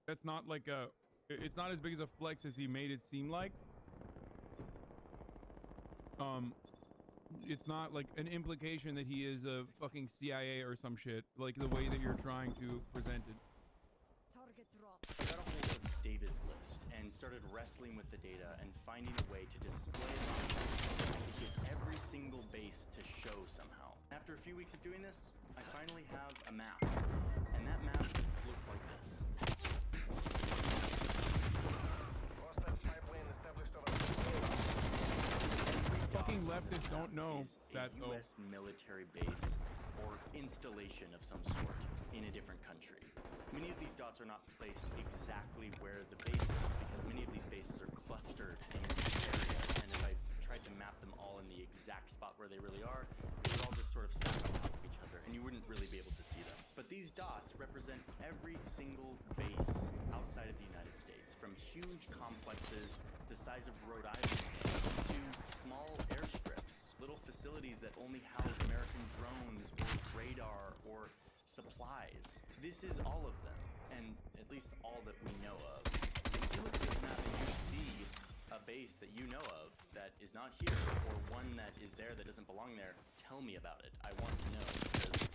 That's not like a. It's not as big as a flex as he made it seem like. it's not like an implication that he is a fucking CIA or some shit, like the way that you're trying to present it. Target drop. I got a hold of David's list and started wrestling with the data and finding a way to display it on the map and to get every single base to show somehow. After a few weeks of doing this, I finally have a map. And that map looks like this. Fucking leftists don't know that though. U.S. military base or installation of some sort in a different country. Many of these dots are not placed exactly where the base is because many of these bases are clustered in areas, and if I tried to map them all in the exact spot where they really are, they would all just sort of stack on top of each other, and you wouldn't really be able to see them. But these dots represent every single base outside of the United States, from huge complexes the size of Rhode Island to small airstrips, little facilities that only house American drones or radar or supplies. This is all of them, and at least all that we know of. If you look at this map and you see a base that you know of that is not here, or one that is there that doesn't belong there, tell me about it. I want to know, because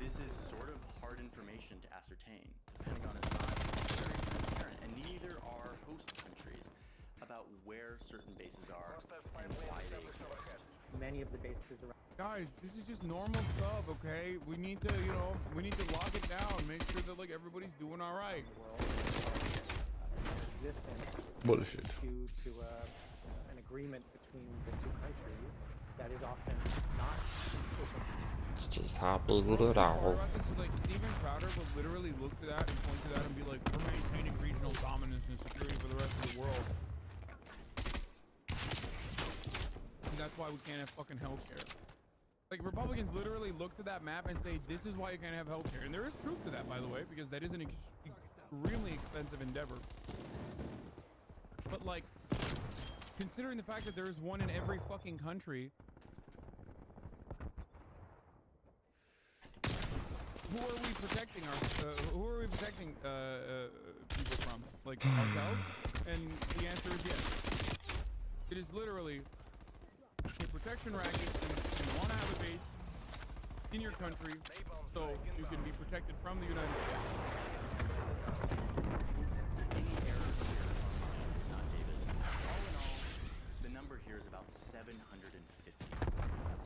this is sort of hard information to ascertain. The Pentagon is not very transparent, and neither are host countries about where certain bases are and why they exist. Many of the bases around. Guys, this is just normal stuff, okay? We need to, you know, we need to lock it down, make sure that like everybody's doing all right. Bullshit. Due to an agreement between the two countries that is often not. It's just happy with it all. Like Stephen Crowder would literally look to that and point to that and be like, we're maintaining regional dominance and security for the rest of the world. And that's why we can't have fucking healthcare. Like Republicans literally look to that map and say, this is why you can't have healthcare. And there is truth to that, by the way, because that is an extremely expensive endeavor. But like, considering the fact that there is one in every fucking country, who are we protecting people from? Like ourselves? And the answer is yes. It is literally a protection racket, and you want to have a base in your country so you can be protected from the United States. Any errors here are not David's. All in all, the number here is about 750.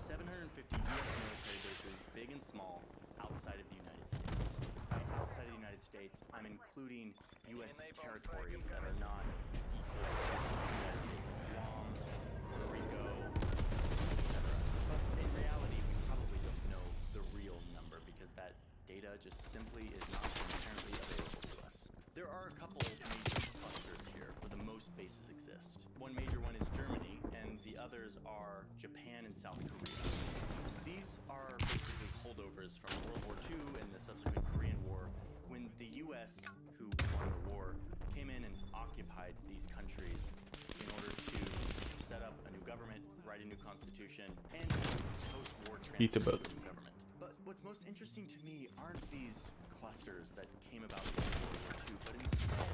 750 U.S. military bases, big and small, outside of the United States. By outside of the United States, I'm including U.S. territories that are not equal to the United States, like Guam, Puerto Rico, etc. But in reality, we probably don't know the real number because that data just simply is not inherently available to us. There are a couple major clusters here where the most bases exist. One major one is Germany, and the others are Japan and South Korea. These are basically holdovers from World War II and the subsequent Korean War, when the U.S., who won the war, came in and occupied these countries in order to set up a new government, write a new constitution, and post-war transfer to a new government. But what's most interesting to me aren't these clusters that came about in World War II, but instead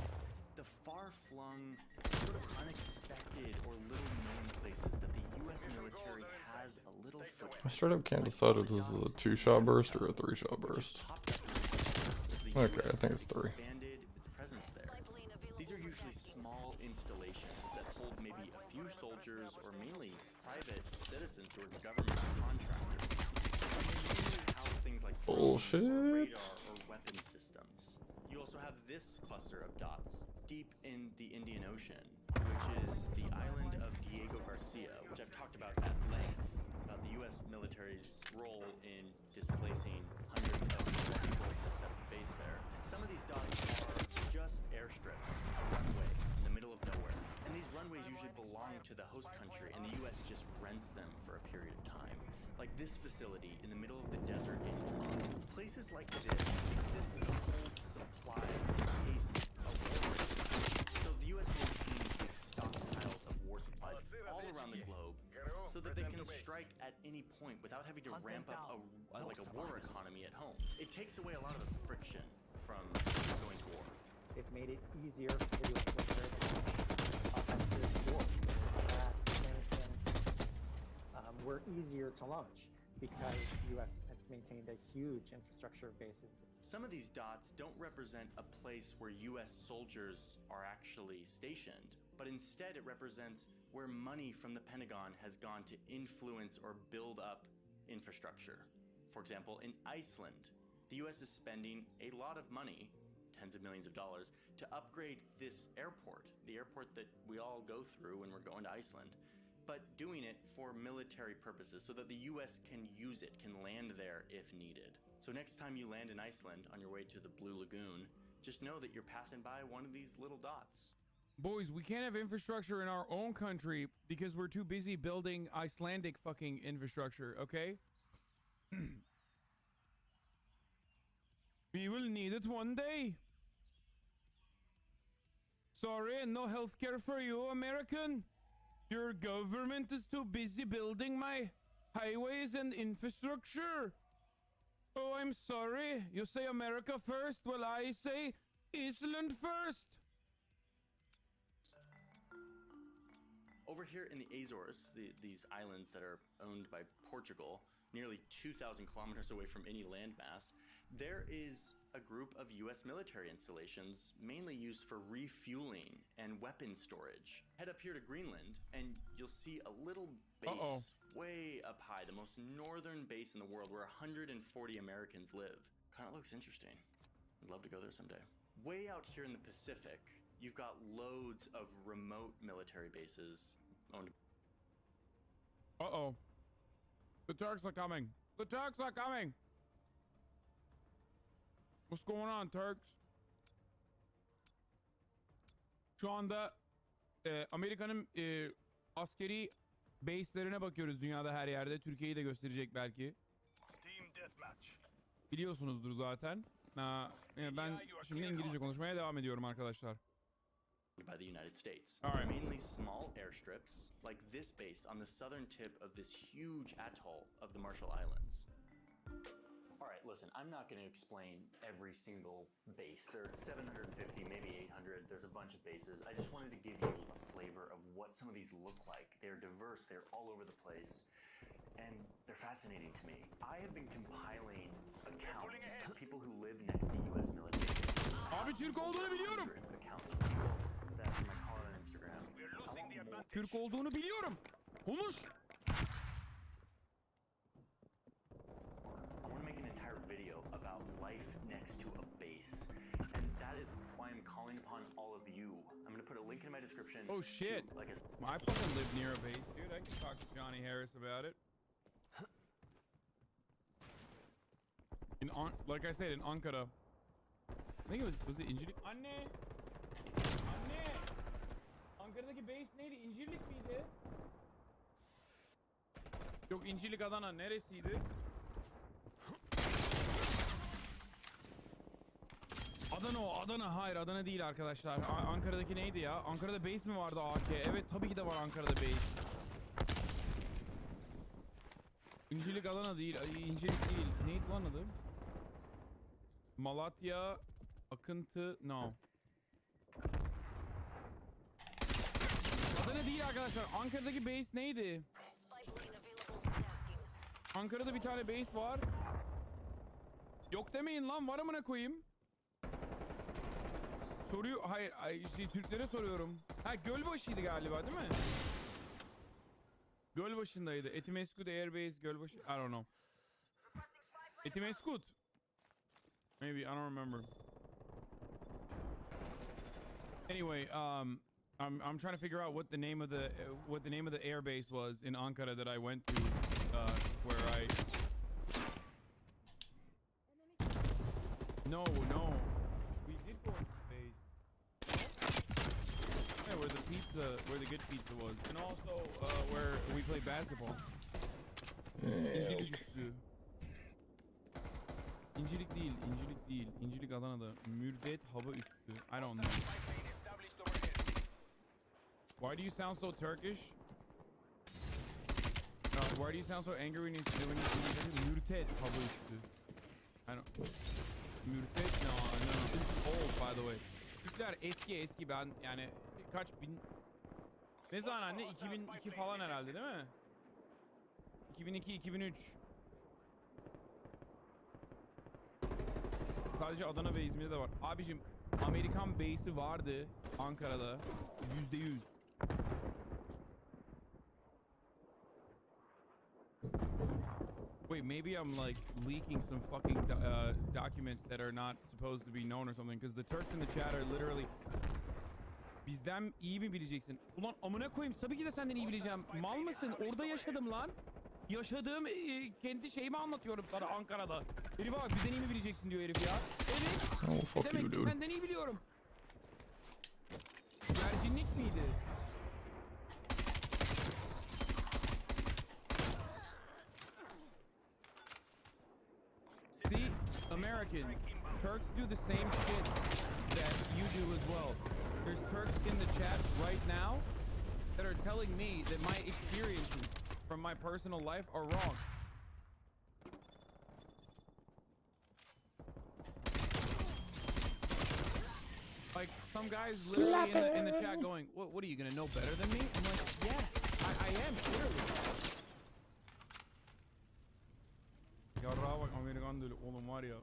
the far-flung, sort of unexpected or little-known places that the U.S. military has a little footprint. I straight up can't decide if this is a 2-shot burst or a 3-shot burst. Okay, I think it's 3. Its presence there. These are usually small installations that hold maybe a few soldiers or mainly private citizens who are government contractors. And they usually house things like drones or radar or weapon systems. You also have this cluster of dots deep in the Indian Ocean, which is the island of Diego Garcia, which I've talked about at length, about the U.S. military's role in displacing hundreds of people to set up a base there. Some of these dots are just airstrips, a runway in the middle of nowhere. And these runways usually belong to the host country, and the U.S. just rents them for a period of time. Like this facility in the middle of the desert in Oman. Places like this exist to hold supplies in case a war breaks out. So the U.S. maintains these stockpiles of war supplies all around the globe so that they can strike at any point without having to ramp up a war economy at home. It takes away a lot of the friction from going to war. It made it easier for the U.S. military to offensive war. to launch because the U.S. has maintained a huge infrastructure of bases. Some of these dots don't represent a place where US soldiers are actually stationed, but instead it represents where money from the Pentagon has gone to influence or build up infrastructure. For example, in Iceland, the US is spending a lot of money, tens of millions of dollars, to upgrade this airport, the airport that we all go through when we're going to Iceland, but doing it for military purposes so that the US can use it, can land there if needed. So next time you land in Iceland on your way to the Blue Lagoon, just know that you're passing by one of these little dots. Boys, we can't have infrastructure in our own country because we're too busy building Icelandic fucking infrastructure, okay? We will need it one day. Sorry, no healthcare for you, American. Your government is too busy building my highways and infrastructure. Oh, I'm sorry. You say America first, well, I say Iceland first. Over here in the Azores, these islands that are owned by Portugal, nearly 2,000 kilometers away from any landmass, there is a group of US military installations mainly used for refueling and weapon storage. Head up here to Greenland and you'll see a little base way up high, the most northern base in the world where 140 Americans live. Kind of looks interesting. I'd love to go there someday. Way out here in the Pacific, you've got loads of remote military bases owned. Uh-oh. The Turks are coming. The Turks are coming. What's going on, Turks? Şu anda Amerika'nın askeri base'lerine bakıyoruz dünyada her yerde. Türkiye'yi de gösterecek belki. Team deathmatch. Biliyorsunuzdur zaten. Ben şimdi İngilizce konuşmaya devam ediyorum arkadaşlar. By the United States. All right. Mainly small airstrips, like this base on the southern tip of this huge atoll of the Marshall Islands. All right, listen, I'm not going to explain every single base. There are 750, maybe 800. There's a bunch of bases. I just wanted to give you a flavor of what some of these look like. They're diverse, they're all over the place, and they're fascinating to me. I have been compiling accounts of people who live next to US military bases. Abi Türk olduğunu biliyorum. Accounts of people that I call on Instagram. Türk olduğunu biliyorum. Konuş. I want to make an entire video about life next to a base, and that is why I'm calling upon all of you. I'm going to put a link in my description. Oh shit. To, I fucking live near a base, dude. I can talk to Johnny Harris about it. Like I said, in Ankara. I think it was it İncirlik? Anne! Anne! Ankara'daki base neydi? İncirlik miydi? Yok, İncirlik Adana neresiydi? Adana o, Adana. Hayır, Adana değil arkadaşlar. Ankara'daki neydi ya? Ankara'da base mi vardı AK? Evet, tabii ki de var Ankara'da base. İncirlik Adana değil, İncirlik değil. Neydi lan adı? Malatya, Akıntı, no. Adana değil arkadaşlar. Ankara'daki base neydi? Ankara'da bir tane base var. Yok demeyin lan, var amına koyayım. Soruyu, hayır, işte Türklere soruyorum. Ha, Gölbaşı'ydı galiba değil mi? Gölbaşı'ndaydı. Etimeskut Airbase, Gölbaşı, I don't know. Etimeskut. Maybe, I don't remember. Anyway, I'm trying to figure out what the name of the air base was in Ankara that I went to, where I. No, we did go to the base. Yeah, where the good pizza was, and also where we played basketball. İncilik değil, İncilik Adana'da. Mürdet hava üstü. I don't know. Why do you sound so Turkish? Why do you sound so angry when you say Mürtet hava üstü? I don't. Mürtet? No. This is old, by the way. Türkler eski, ben yani kaç bin... Ne zaman anne? 2002 falan herhalde değil mi? 2002, 2003. Sadece Adana ve İzmir'de de var. Abicim Amerikan base'i vardı Ankara'da. %100. Wait, maybe I'm like leaking some fucking documents that are not supposed to be known or something, because the Turks in the chat are literally bizden iyi mi bileceksin? Ulan amına koyayım, tabii ki de senden iyi bileceğim. Mal mısın? Orada yaşadım lan. Yaşadığım kendi şeyimi anlatıyorum sana Ankara'da. Herif bak, bizden iyi mi bileceksin diyor herif ya. Evet. Oh, fuck demek you, ki dude. senden iyi biliyorum. Gerginlik miydi? See, Americans, Turks do the same shit that you do as well. There's Turks in the chat right now that are telling me that my experiences from my personal life are wrong. Like, some guys literally in the chat going, what are you gonna know better than me? I'm like, yeah, I am, clearly. Yarrağa bak, Amerikan dölü. Oğlum var ya,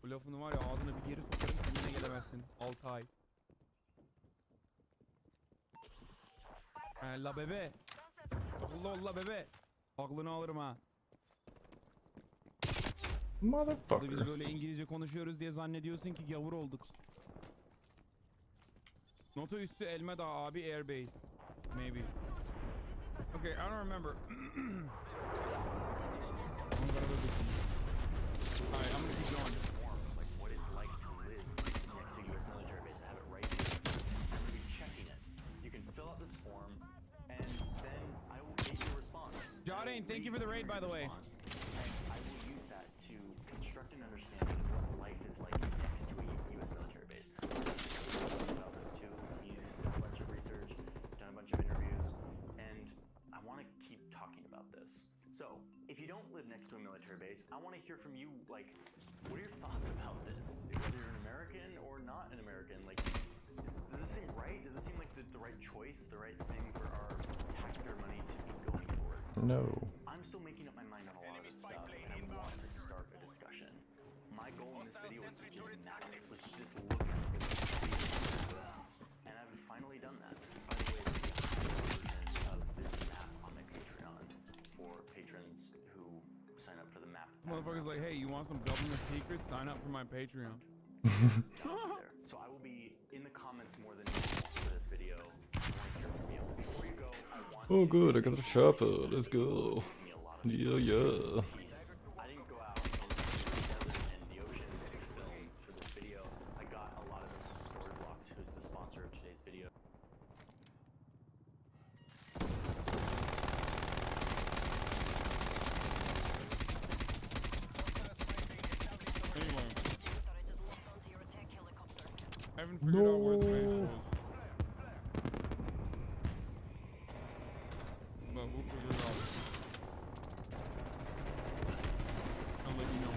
bu lafını var ya ağzına bir geri sokarım, kendine gelemezsin. 6 ay. La bebe. Akıllı ol la bebe. Aklını alırım ha. Motherfucker. Biz böyle İngilizce konuşuyoruz diye zannediyorsun ki gavur olduk. Nota üstü Elmeda abi Airbase. Maybe. Okay, I don't remember. Alright, I'm gonna keep going. Like what it's like to live next to U.S. military base. I have it right here. I'm gonna be checking it. You can fill out this form, and then I will get your response. Jardine, thank you for the raid, by the way. And I will use that to construct an understanding of what life is like next to a U.S. military base. About this too. He's done a bunch of research, done a bunch of interviews, and I want to keep talking about this. So, if you don't live next to a military base, I want to hear from you, like, what are your thoughts about this? Whether you're an American or not an American, like, does this seem right? Does this seem like the right choice, the right thing for our taxpayer money to be going towards? No. I'm still making up my mind on a lot of this stuff, and I want to start a discussion. My goal in this video was to just map it, was to just look at it, and I've finally done that. By the way, there's a version of this map on my Patreon for patrons who sign up for the map. Motherfucker's like, hey, you want some government secrets? Sign up for my Patreon. So I will be in the comments more than usual for this video. I want to hear from you. Before you go, I want Oh, good. I got the chopper. Let's go. Yeah, yeah. I didn't go out into the desert and the ocean to film for this video. I got a lot of Storyblocks, who's the sponsor of today's video. I haven't figured out where the base was. But we'll figure it out. I'll let you know.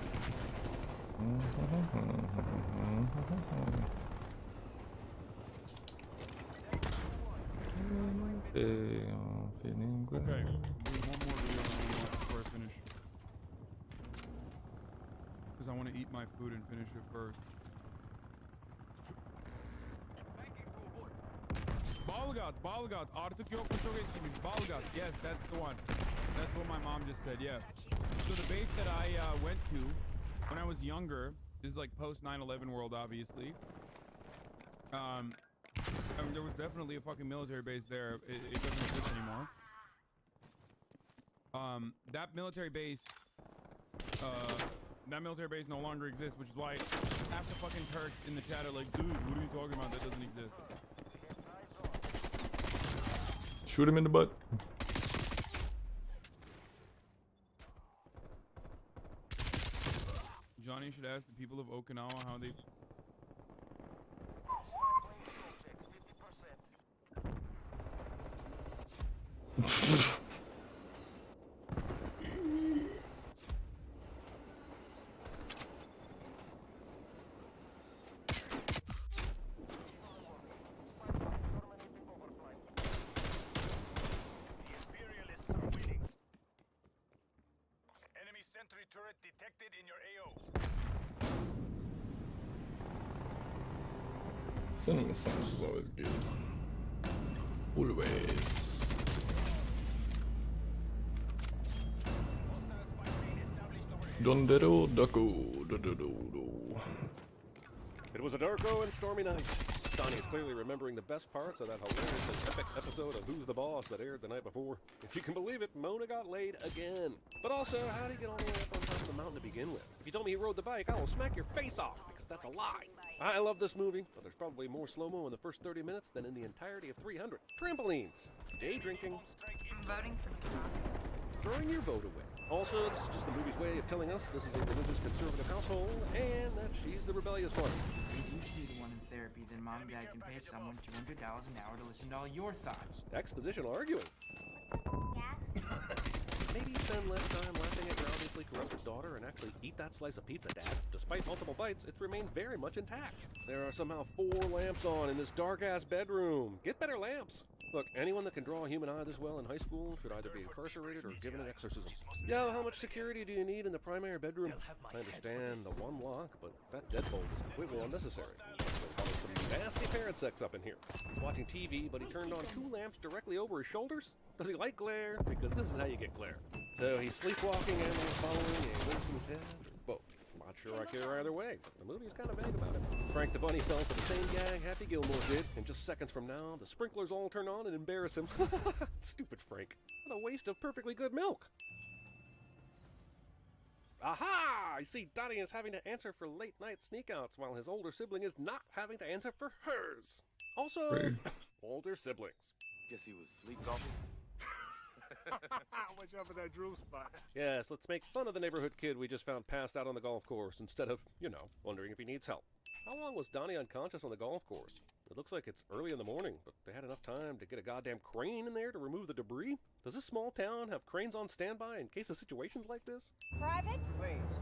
Okay, there's one more video I want to watch before I finish. Because I want to eat my food and finish it first. Balgat. Artık yok mu, çok eskiymiş. Balgat, yes, that's the one. That's what my mom just said, yeah. So the base that I went to when I was younger, this is like post 9/11 world, obviously. I mean, there was definitely a fucking military base there. It doesn't exist anymore. That military base no longer exists, which is why half the fucking Turks in the chat are like, dude, what are you talking about? That doesn't exist. Shoot him in the butt. Johnny should ask the people of Okinawa how they... Cinnamon sauce is always good. Always. Dondero ducko. It was a darko and stormy night. Donnie is clearly remembering the best parts of that hilarious and epic episode of Who's the Boss that aired the night before. If you can believe it, Mona got laid again. But also, how did he get all the way up on top of the mountain to begin with? If you told me he rode the bike, I will smack your face off, because that's a lie. I love this movie, but there's probably more slow-mo in the first 30 minutes than in the entirety of 300. Trampolines, day drinking, I'm voting for McDonald's. throwing your vote away. Also, this is just the movie's way of telling us this is a religious conservative household, and that she's the rebellious one. If you need one in therapy, then mom and dad can pay someone $200 an hour to listen to all your thoughts. Expositional arguing. Maybe spend less time laughing at your obviously corrupted daughter and actually eat that slice of pizza, Dad. Despite multiple bites, it's remained very much intact. There are somehow 4 lamps on in this dark-ass bedroom. Get better lamps. Look, anyone that can draw a human eye this well in high school should either be incarcerated or given an exorcism. Yo, how much security do you need in the primary bedroom? I understand the one lock, but that deadbolt is completely unnecessary. There's probably some nasty parent sex up in here. He's watching TV, but he turned on 2 lamps directly over his shoulders? Does he like glare? Because this is how you get glare. So he's sleepwalking and he's following a voice in his head, or both. Not sure I care either way. The movie's kind of vague about it. Frank the Bunny fell for the same gag Happy Gilmore did, and just seconds from now, the sprinklers all turn on and embarrass him. Stupid Frank. What a waste of perfectly good milk. Aha! I see Donnie is having to answer for late night sneakouts while his older sibling is not having to answer for hers. Also, older siblings. Guess he was sleepwalking. Watch out for that drool spot. Yes, let's make fun of the neighborhood kid we just found passed out on the golf course instead of, wondering if he needs help. How long was Donnie unconscious on the golf course? It looks like it's early in the morning, but they had enough time to get a goddamn crane in there to remove the debris? Does this small town have cranes on standby in case of situations like this? Private? Please.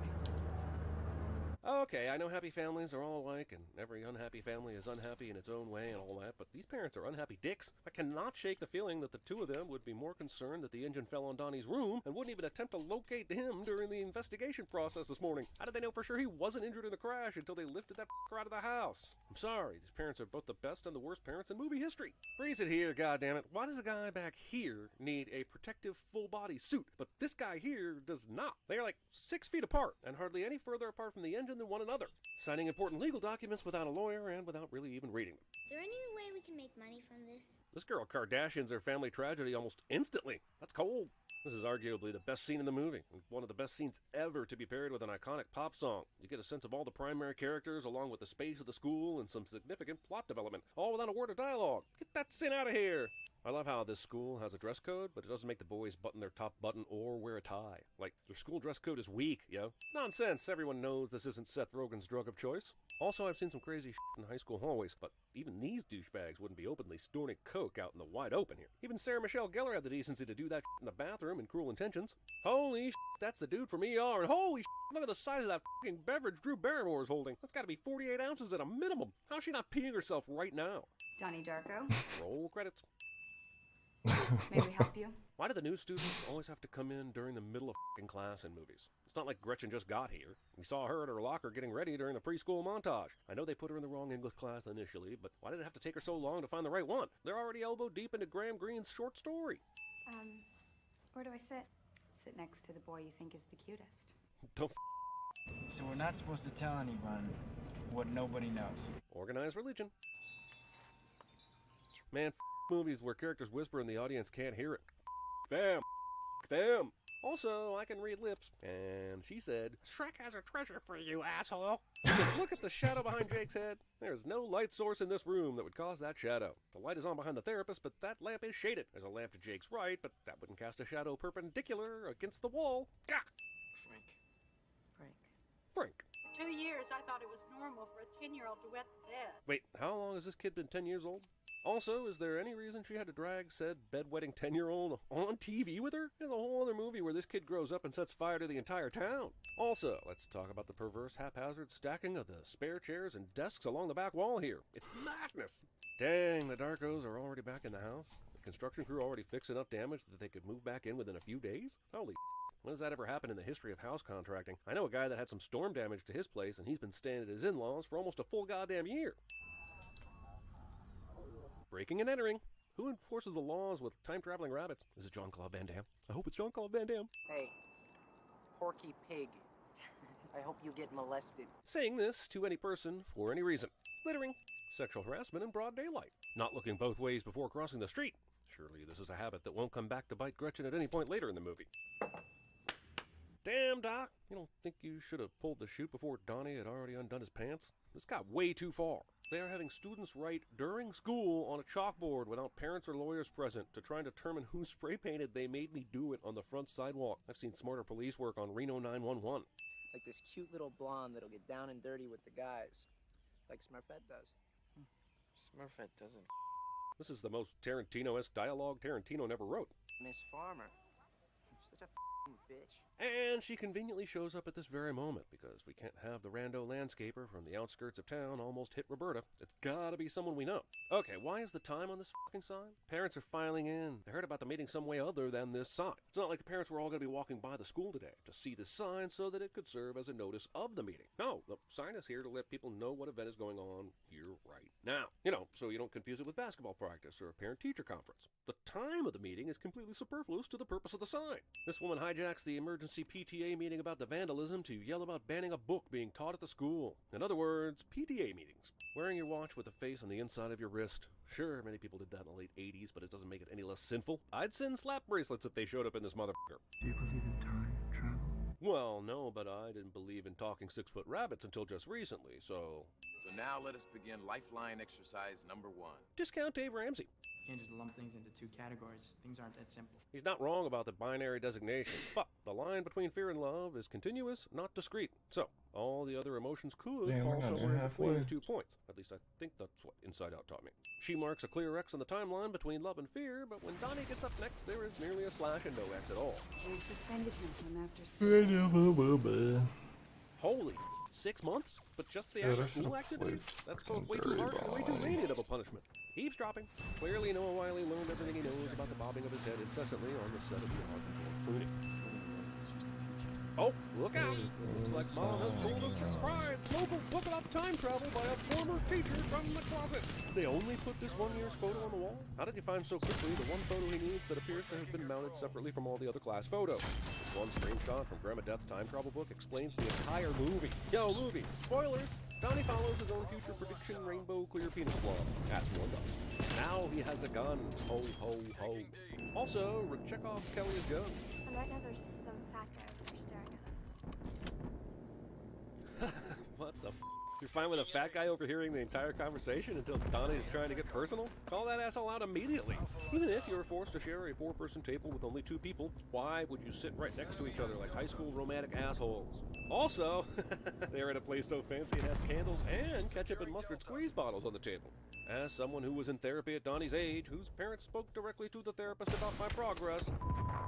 Okay, I know happy families are all alike, and every unhappy family is unhappy in its own way and all that, but these parents are unhappy dicks. I cannot shake the feeling that the two of them would be more concerned that the engine fell on Donnie's room and wouldn't even attempt to locate him during the investigation process this morning. How did they know for sure he wasn't injured in the crash until they lifted that f***er out of the house? I'm sorry, these parents are both the best and the worst parents in movie history. Freeze it here, goddammit. Why does a guy back here need a protective full-body suit, but this guy here does not? They are like 6 feet apart, and hardly any further apart from the engine than one another, signing important legal documents without a lawyer and without really even reading them. Is there any way we can make money from this? This girl Kardashians her family tragedy almost instantly. That's cold. This is arguably the best scene in the movie, and one of the best scenes ever to be paired with an iconic pop song. You get a sense of all the primary characters along with the space of the school and some significant plot development, all without a word of dialogue. Get that sin out of here! I love how this school has a dress code, but it doesn't make the boys button their top button or wear a tie. Like, their school dress code is weak, yo. Nonsense, everyone knows this isn't Seth Rogen's drug of choice. Also, I've seen some crazy shit in high school hallways, but even these douchebags wouldn't be openly snorting coke out in the wide open here. Even Sarah Michelle Gellar had the decency to do that shit in the bathroom in Cruel Intentions. Holy shit, that's the dude from ER, and holy shit, look at the size of that fucking beverage Drew Barrymore's holding. That's gotta be 48 ounces at a minimum. How's she not peeing herself right now? Donnie Darko, Roll credits. may we help you? Why do the new students always have to come in during the middle of f***ing class in movies? It's not like Gretchen just got here. We saw her at her locker getting ready during the preschool montage. I know they put her in the wrong English class initially, but why did it have to take her so long to find the right one? They're already elbow deep into Graham Greene's short story. Where do I sit? Sit next to the boy you think is the cutest. Don't So we're not supposed to tell anyone what nobody knows. Organized religion. Man, movies where characters whisper and the audience can't hear it. Them. Them. Also, I can read lips. And she said, Shrek has a treasure for you, asshole. Look at the shadow behind Jake's head. There's no light source in this room that would cause that shadow. The light is on behind the therapist, but that lamp is shaded. There's a lamp to Jake's right, but that wouldn't cast a shadow perpendicular against the wall. Gah! Frank. 2 years, I thought it was normal for a 10-year-old to wet the bed. Wait, how long has this kid been 10 years old? Also, is there any reason she had to drag said bedwetting 10-year-old on TV with her? There's a whole other movie where this kid grows up and sets fire to the entire town. Also, let's talk about the perverse haphazard stacking of the spare chairs and desks along the back wall here. It's madness! Dang, the Darkos are already back in the house. The construction crew already fixed enough damage that they could move back in within a few days? Holy when has that ever happened in the history of house contracting? I know a guy that had some storm damage to his place, and he's been staying at his in-laws for almost a full goddamn year. Breaking and entering. Who enforces the laws with time-traveling rabbits? Is it Jean-Claude Van Damme? I hope it's Jean-Claude Van Damme. Hey, Porky Pig. I hope you get molested. Saying this to any person for any reason. Littering. Sexual harassment in broad daylight. Not looking both ways before crossing the street. Surely this is a habit that won't come back to bite Gretchen at any point later in the movie. Damn, Doc. You don't think you should have pulled the chute before Donnie had already undone his pants? This got way too far. They are having students write during school on a chalkboard without parents or lawyers present to try and determine who spray painted "They Made Me Do It" on the front sidewalk. I've seen smarter police work on Reno 911. Like this cute little blonde that'll get down and dirty with the guys. Like Smurfette does. Smurfette doesn't. This is the most Tarantino-esque dialogue Tarantino never wrote. Miss Farmer. Such a bitch. And she conveniently shows up at this very moment, because we can't have the rando landscaper from the outskirts of town almost hit Roberta. It's gotta be someone we know. Okay, why is the time on this fucking sign? Parents are filing in. They heard about the meeting some way other than this sign. It's not like the parents were all gonna be walking by the school today to see this sign so that it could serve as a notice of the meeting. No, the sign is here to let people know what event is going on here right now. You know, so you don't confuse it with basketball practice or a parent-teacher conference. The time of the meeting is completely superfluous to the purpose of the sign. This woman hijacks the emergency PTA meeting about the vandalism to yell about banning a book being taught at the school. In other words, PTA meetings. Wearing your watch with a face on the inside of your wrist. Sure, many people did that in the late 80s, but it doesn't make it any less sinful. I'd send slap bracelets if they showed up in this motherfucker. Do you believe in time travel? Well, no, but I didn't believe in talking 6-foot rabbits until just recently, so... So now let us begin lifeline exercise number 1. Discount Dave Ramsey. You can't just lump things into two categories. Things aren't that simple. He's not wrong about the binary designation, but the line between fear and love is continuous, not discrete. So, all the other emotions could Damn, fall we're not somewhere in halfway. between the 2 points. At least I think that's what Inside Out taught me. She marks a clear X on the timeline between love and fear, but when Donnie gets up next, there is merely a slash and no X at all. We suspended him from after school. Holy 6 months? But just the Yeah, after that school should've activities? played That's both fucking way too dirty harsh and way too boy. lenient of a punishment. Eavesdropping. Clearly Noah Wiley learned everything he knows about the bobbing of his head incessantly on the set of the Clooney. Oh, look out! Looks like Mom has pulled a surprise local book about time travel by a former teacher from the closet. They only put this one year's photo on the wall? How did you find so quickly the one photo he needs that appears to have been mounted separately from all the other class photos? This one screenshot from Grandma Death's time travel book explains the entire movie. Yo, movie! Spoilers! Donnie follows his own future prediction rainbow clear penis blog. That's $1. Now he has a gun. Ho, ho, ho. Also, check off Kelly as Joe. And right now there's some fat guy over there staring at us. What the f? You're fine with a fat guy overhearing the entire conversation until Donnie is trying to get personal? Call that asshole out immediately. Even if you were forced to share a 4-person table with only 2 people, why would you sit right next to each other like high school romantic assholes? Also, they're at a place so fancy it has candles and ketchup and mustard squeeze bottles on the table. As someone who was in therapy at Donnie's age, whose parents spoke directly to the therapist about my progress,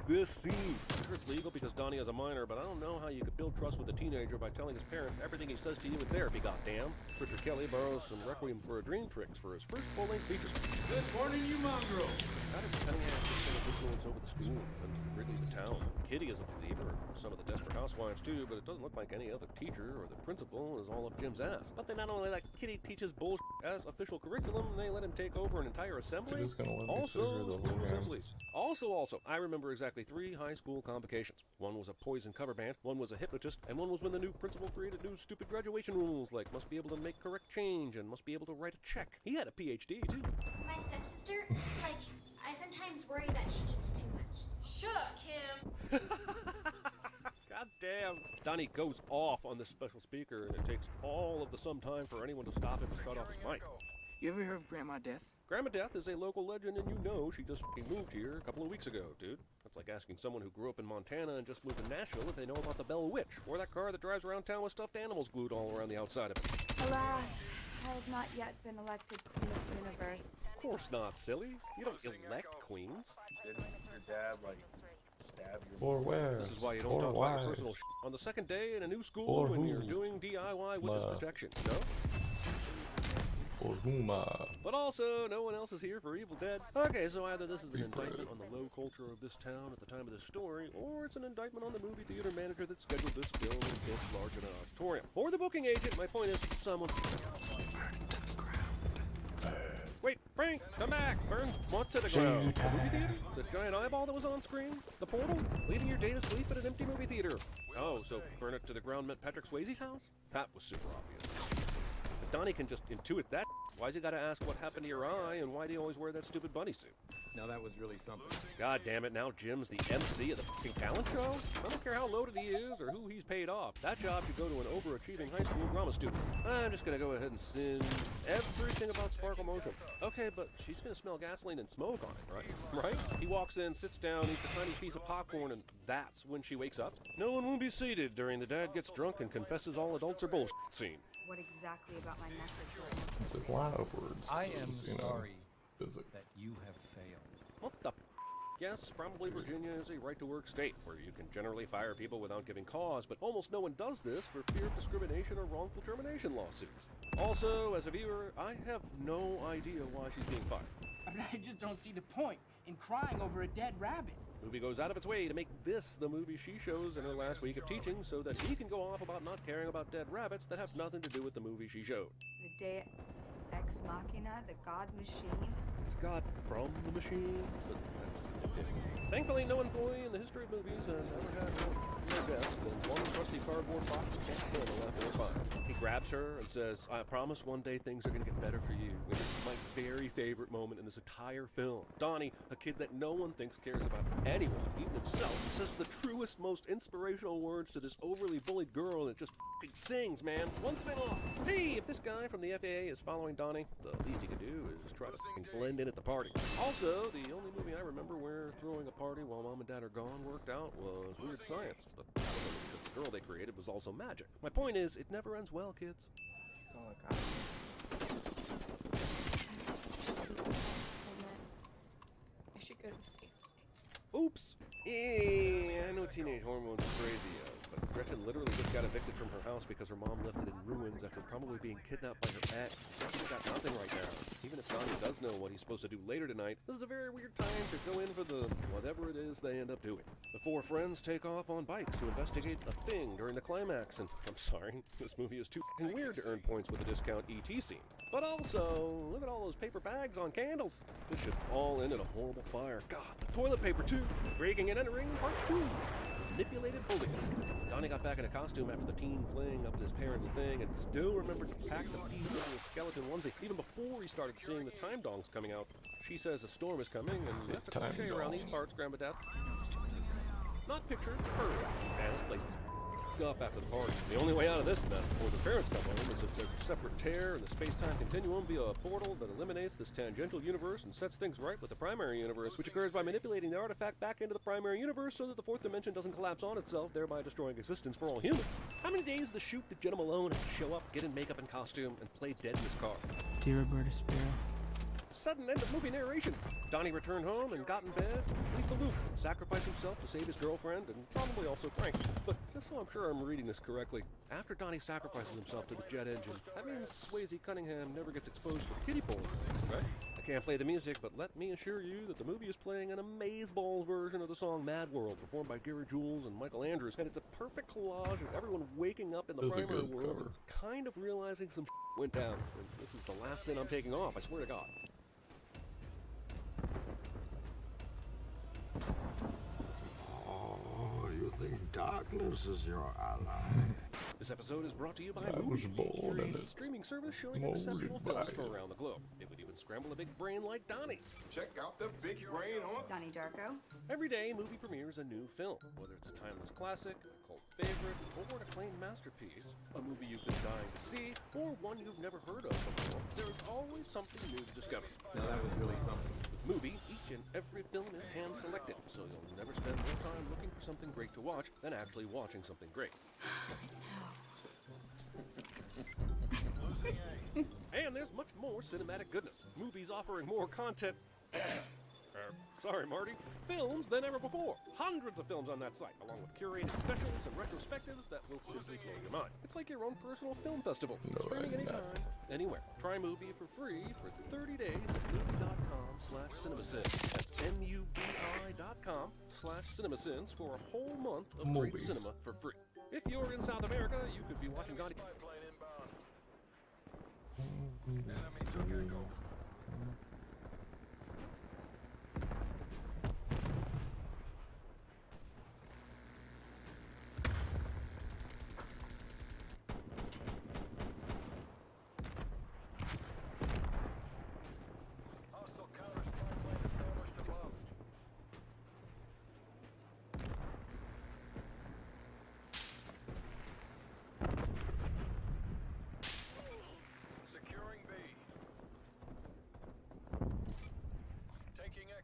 this scene. Sure, it's legal because Donnie is a minor, but I don't know how you could build trust with a teenager by telling his parents everything he says to you in therapy, goddamn. Richard Kelly borrows some Requiem for a Dream tricks for his first full-length feature. Good morning, you mongrel. How does Cunningham get so much influence over the school and Wrigley the town? Kitty is a believer, some of the Desperate Housewives too, but it doesn't look like any other teacher or the principal is all up Jim's ass. But they not only let Kitty teach his bullshit as official curriculum, they let him take over an entire assembly. Kitty's gonna let me sit Also, here the school whole time. assemblies. Also, I remember exactly 3 high school convocations. One was a Poison cover band, one was a hypnotist, and one was when the new principal created new stupid graduation rules, like must be able to make correct change and must be able to write a check. He had a PhD, too. My stepsister, like, I sometimes worry that she eats too much. Shut up, Kim. God damn. Donnie goes off on this special speaker, and it takes all of the some time for anyone to stop him and shut off his mic. You ever heard of Grandma Death? Grandma Death is a local legend, and you know she just moved here a couple of weeks ago, dude. That's like asking someone who grew up in Montana and just moved to Nashville if they know about the Bell Witch, or that car that drives around town with stuffed animals glued all around the outside of it. Alas, I have not yet been elected Queen of the Universe. Of course not, silly. You don't elect queens. Didn't your dad, like, stab your Or where? This is why you don't Or talk why? about your personal shit on the second day in a new school Or when who? you're doing DIY witness Ma. protection, no? Or Huma. But also, no one else is here for Evil Dead. Okay, so either this is an Reaper. indictment on the low culture of this town at the time of this story, or it's an indictment on the movie theater manager that scheduled this film in this large an auditorium. Or the booking agent, my point is, someone... Wait, Frank, come back! Burn what to the ground? The movie theater? The giant eyeball that was on screen? The portal? Leaving your day to sleep at an empty movie theater? Oh, so burn it to the ground meant Patrick Swayze's house? That was super obvious. If Donnie can just intuit that, why's he gotta ask what happened to your eye and why do you always wear that stupid bunny suit? Now that was really something. God damn it, now Jim's the MC of the fucking talent show? I don't care how loaded he is or who he's paid off. That job should go to an overachieving high school drama student. I'm just gonna go ahead and send everything about Sparkle Motion. Okay, but she's gonna smell gasoline and smoke on it, right? Right? He walks in, sits down, eats a tiny piece of popcorn, and that's when she wakes up? No one will be seated during the dad gets drunk and confesses all adults are bullshit scene. What exactly about my message? It's a lot of words. I am You know, sorry physics. that you have failed. What the f? Yes, probably Virginia is a right-to-work state where you can generally fire people without giving cause, but almost no one does this for fear of discrimination or wrongful termination lawsuits. Also, as a viewer, I have no idea why she's being fired. I mean, I just don't see the point in crying over a dead rabbit. The movie goes out of its way to make this the movie she shows in her last week of teaching so that he can go off about not caring about dead rabbits that have nothing to do with the movie she showed. The Deus Ex Machina, the God Machine. It's God from the machine, but thankfully, no employee in the history of movies has ever had more deaths than one trusty cardboard box can't handle after a fire. He grabs her and says, I promise one day things are going to get better for you. Which is my very favorite moment in this entire film. Donnie, a kid that no one thinks cares about anyone, even himself, says the truest, most inspirational words to this overly bullied girl that just f***ing sings, man. One sing off. Hey, if this guy from the FAA is following Donnie, the least he can do is try to f***ing blend in at the party. Also, the only movie I remember where throwing a party while mom and dad are gone worked out was Weird Science, but I don't know because the girl they created was also magic. My point is, it never ends well, kids. Oh, God. I should go to safe. Oops! I know teenage hormones are crazy, but Gretchen literally just got evicted from her house because her mom left it in ruins after probably being kidnapped by her ex. She's got nothing right now. Even if Donnie does know what he's supposed to do later tonight, this is a very weird time to go in for the whatever it is they end up doing. The four friends take off on bikes to investigate a thing during the climax, and I'm sorry, this movie is too f***ing weird to earn points with a discount ET scene. But also, look at all those paper bags on candles. This should all end in a horrible fire. God, the toilet paper too. Breaking and entering, part 2. Manipulated bullies. Donnie got back in a costume after the teen fling up at his parents' thing and still remembered to pack the piece in his skeleton onesie even before he started seeing the time dongs coming out. She says a storm is coming, and that's a cliche around these parts, Grandma Death. Not pictured, heard. Man, this place is f***ed up after the party. The only way out of this mess before the parents come home is if there's a separate tear in the space-time continuum via a portal that eliminates this tangential universe and sets things right with the primary universe, which occurs by manipulating the artifact back into the primary universe so that the fourth dimension doesn't collapse on itself, thereby destroying existence for all humans. How many days the shoot did Jenna Malone have to show up, get in makeup and costume, and play dead in his car? Dear Roberta Sparrow. Sudden end of movie narration. Donnie returned home and got in bed to complete the loop, sacrifice himself to save his girlfriend and probably also Frank. But just so I'm sure I'm reading this correctly, after Donnie sacrifices himself to the jet engine, that means Swayze Cunningham never gets exposed to kiddie pools, right? I can't play the music, but let me assure you that the movie is playing an amazeballs version of the song Mad World, performed by Gary Jules and Michael Andrews, and it's a perfect collage of everyone waking up in the primary world and kind of realizing some went down. And this is the last sin I'm taking off, I swear to God. Oh, you think darkness is your ally? This episode is brought to you by Movie, a curated streaming service showing exceptional films from around the globe. It would even scramble a big brain like Donnie's. Check out the big brain on Donnie Darko. Every day, Movie premieres a new film, whether it's a timeless classic, a cult favorite, or an acclaimed masterpiece, a movie you've been dying to see, or one you've never heard of before. There is always something new to discover. Now that was really something. With Movie, each and every film is hand-selected, so you'll never spend more time looking for something great to watch than actually watching something great. And there's much more cinematic goodness. Movies offering more content. Sorry, Marty. Films than ever before. Hundreds of films on that site, along with curated specials and retrospectives that will simply blow your mind. It's like your own personal film festival. Streaming anytime, anywhere. Try Movie for free for 30 days at movie.com/cinemasins. That's MUBI.com/cinemasins for a whole month of great cinema for free. If you're in South America, you could be watching Gotti.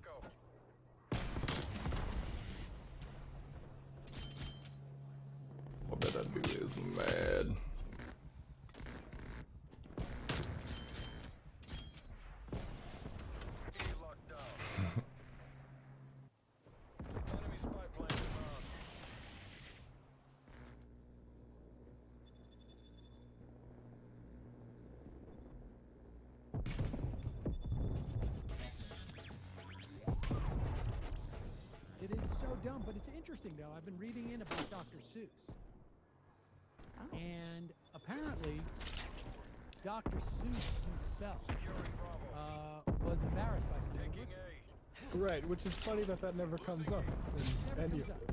Echo. I bet that dude is mad. Locked down. Enemy spy plane inbound. It is so dumb, but it's interesting though. I've been reading in about Dr. Seuss. And apparently, Dr. Seuss himself was embarrassed by some Taking A. Right, which is funny that that never comes up in any of it.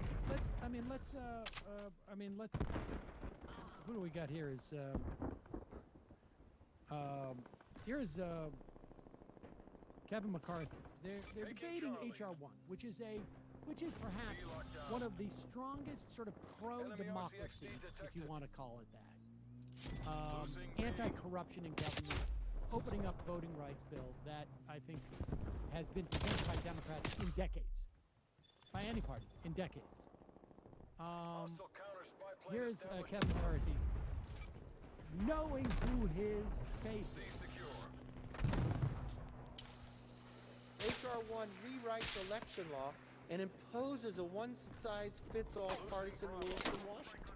Let's who do we got here is here's Kevin McCarthy. They're debating HR1, which is perhaps one of the strongest sort of pro-democracy, if you want to call it that. Anti-corruption in government, opening up voting rights bill that I think has been presented by Democrats in decades, by any party in decades. Here's Kevin McCarthy, knowing who his face is. HR1 rewrites election law and imposes a one-size-fits-all partisan rules from Washington.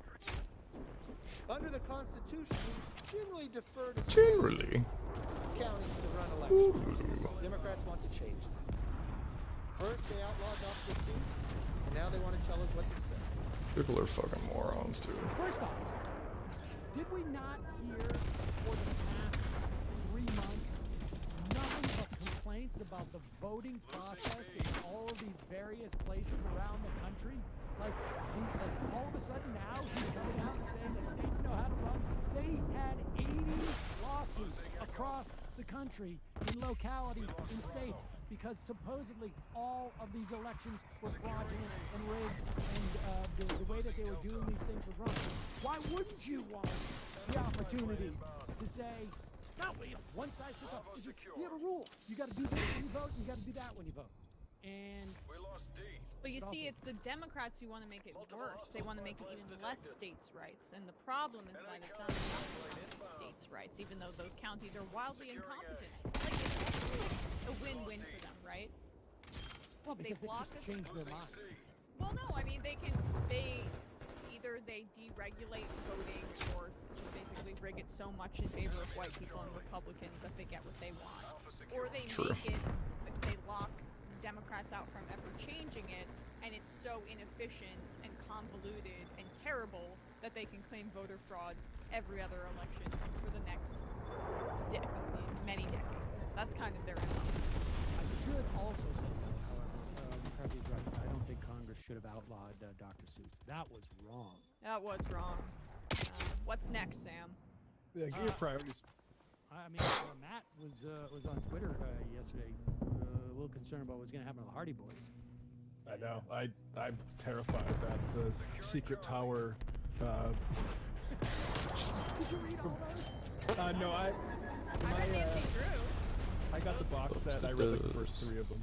Under the Constitution, we generally defer to counties to run elections. Democrats want to change that. First, they outlawed Dr. Seuss, and now they want to tell us what to say. People are fucking morons too. First off, did we not hear for the past 3 months nothing but complaints about the voting process in all of these various places around the country? Like all of a sudden now he's coming out and saying that states know how to run. They had 80 lawsuits across the country in localities, in states, because supposedly all of these elections were fraudulent and rigged, and the way that they were doing these things was wrong. Why wouldn't you want the opportunity to say, no, one size fits all? We have a rule. You got to do this when you vote, and you got to do that when you vote. And we lost D. But you see, it's the Democrats who want to make it worse. They want to make it even less states' rights. And the problem is that it's not enough states' rights, even though those counties are wildly incompetent. Like, it's actually a win-win for them, right? Well, because they just changed their mind. Well, no, I mean, either they deregulate voting or just basically rig it so much in favor of white people and Republicans that they get what they want. Or they they lock Democrats out from ever changing it, and it's so inefficient and convoluted and terrible that they can claim voter fraud every other election for the next many decades. That's kind of their MO. I should also say, however, McCarthy's right. I don't think Congress should have outlawed Dr. Seuss. That was wrong. That was wrong. What's next, Sam? Yeah, give your priorities. I mean, Matt was on Twitter yesterday, a little concerned about what's going to happen to the Hardy Boys. I know. I'm terrified that the Secret Tower. Did you read all those? No, I got the box set. I read the first 3 of them.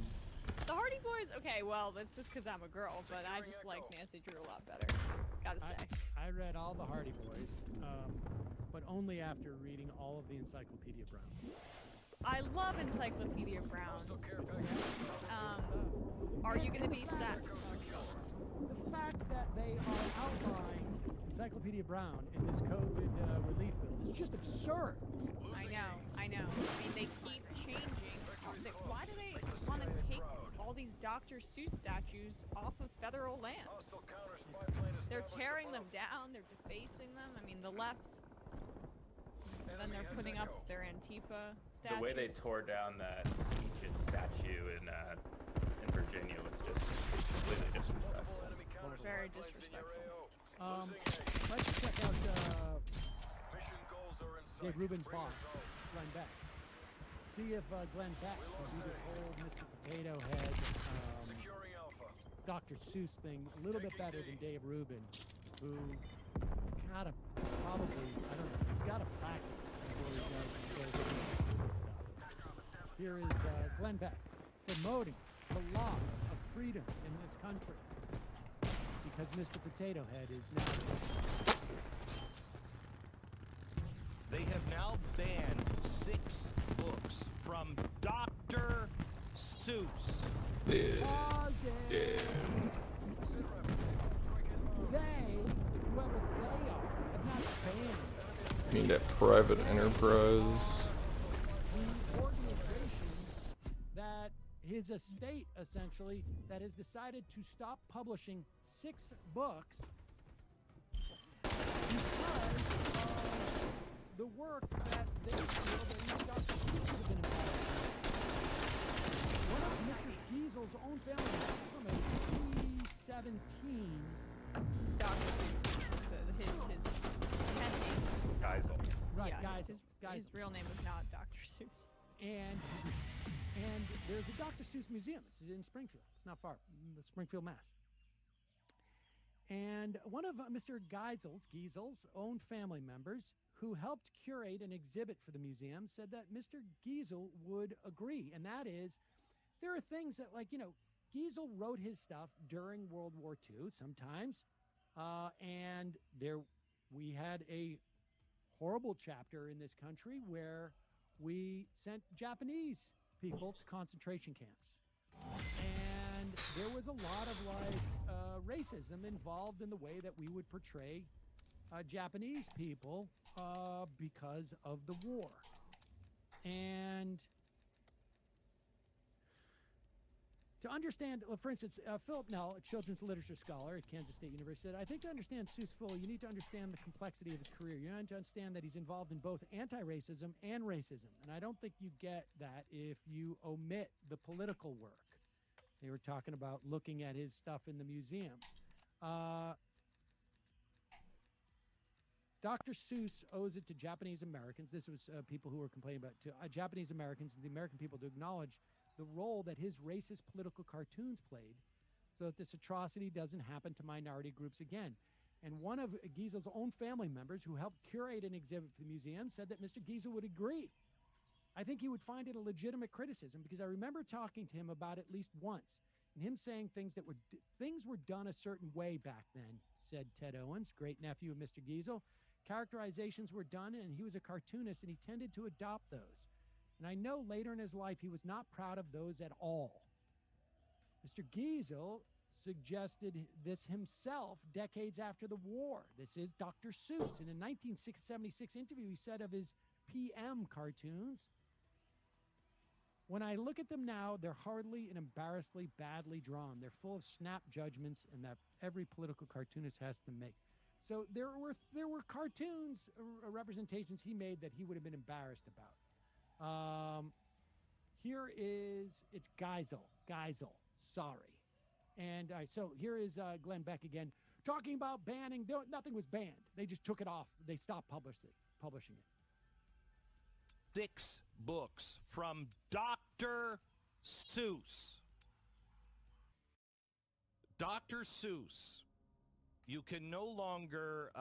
The Hardy Boys, okay, well, that's just because I'm a girl, but I just like Nancy Drew a lot better. Gotta say. I read all the Hardy Boys, but only after reading all of the Encyclopedia Browns. I love Encyclopedia Browns. Are you going to be sad? The fact that they are outlawing Encyclopedia Brown in this COVID relief bill is just absurd. I know. I mean, they keep changing. Why do they want to take all these Dr. Seuss statues off of federal land? They're tearing them down. They're defacing them. I mean, the left. Then they're putting up their Antifa statues. The way they tore down that Speeches statue in Virginia was just completely disrespectful. Very disrespectful. Let's check out Dave Rubin's boss, Glenn Beck. See if Glenn Beck can do this whole Mr. Potato Head, Dr. Seuss thing a little bit better than Dave Rubin, who gotta probably, I don't know, he's gotta practice before he does this stuff. Here is Glenn Beck promoting the loss of freedom in this country. Because Mr. Potato Head is now... They have now banned 6 books from Dr. Seuss. They, whoever they are, have not banned. I mean that private enterprise. The organization that his estate, essentially, that has decided to stop publishing 6 books because the work that they feel that Dr. Seuss has been involved in. One of Mr. Giesel's own family members from a 2017. Dr. Seuss, his pen name. Geisel. Right, Yeah, Geisel. his real name is not Dr. Seuss. And there's a Dr. Seuss museum. It's in Springfield. It's not far, Springfield, Mass. And one of Mr. Giesel's own family members who helped curate an exhibit for the museum said that Mr. Giesel would agree. And that is, there are things that, like, Giesel wrote his stuff during World War II sometimes. And we had a horrible chapter in this country where we sent Japanese people to concentration camps. And there was a lot of racism involved in the way that we would portray Japanese people because of the war. And to understand, for instance, Philip Nell, a children's literature scholar at Kansas State University, said, I think to understand Seuss fully, you need to understand the complexity of his career. You need to understand that he's involved in both anti-racism and racism. And I don't think you get that if you omit the political work. They were talking about looking at his stuff in the museum. Dr. Seuss owes it to Japanese Americans. This was people who were complaining about to Japanese Americans and the American people to acknowledge the role that his racist political cartoons played so that this atrocity doesn't happen to minority groups again. And one of Giesel's own family members who helped curate an exhibit for the museum said that Mr. Giesel would agree. I think he would find it a legitimate criticism because I remember talking to him about it at least once and him saying things were done a certain way back then, said Ted Owens, great nephew of Mr. Giesel. Characterizations were done and he was a cartoonist and he tended to adopt those. And I know later in his life, he was not proud of those at all. Mr. Giesel suggested this himself decades after the war. This is Dr. Seuss. In a 1976 interview, he said of his PM cartoons, when I look at them now, they're hardly and embarrassedly badly drawn. They're full of snap judgments and that every political cartoonist has to make. So there were cartoons, representations he made that he would have been embarrassed about. It's Geisel, sorry. And so here is Glenn Beck again, talking about banning. Nothing was banned. They just took it off. They stopped publishing it. 6 books from Dr. Seuss. Dr. Seuss, you can no longer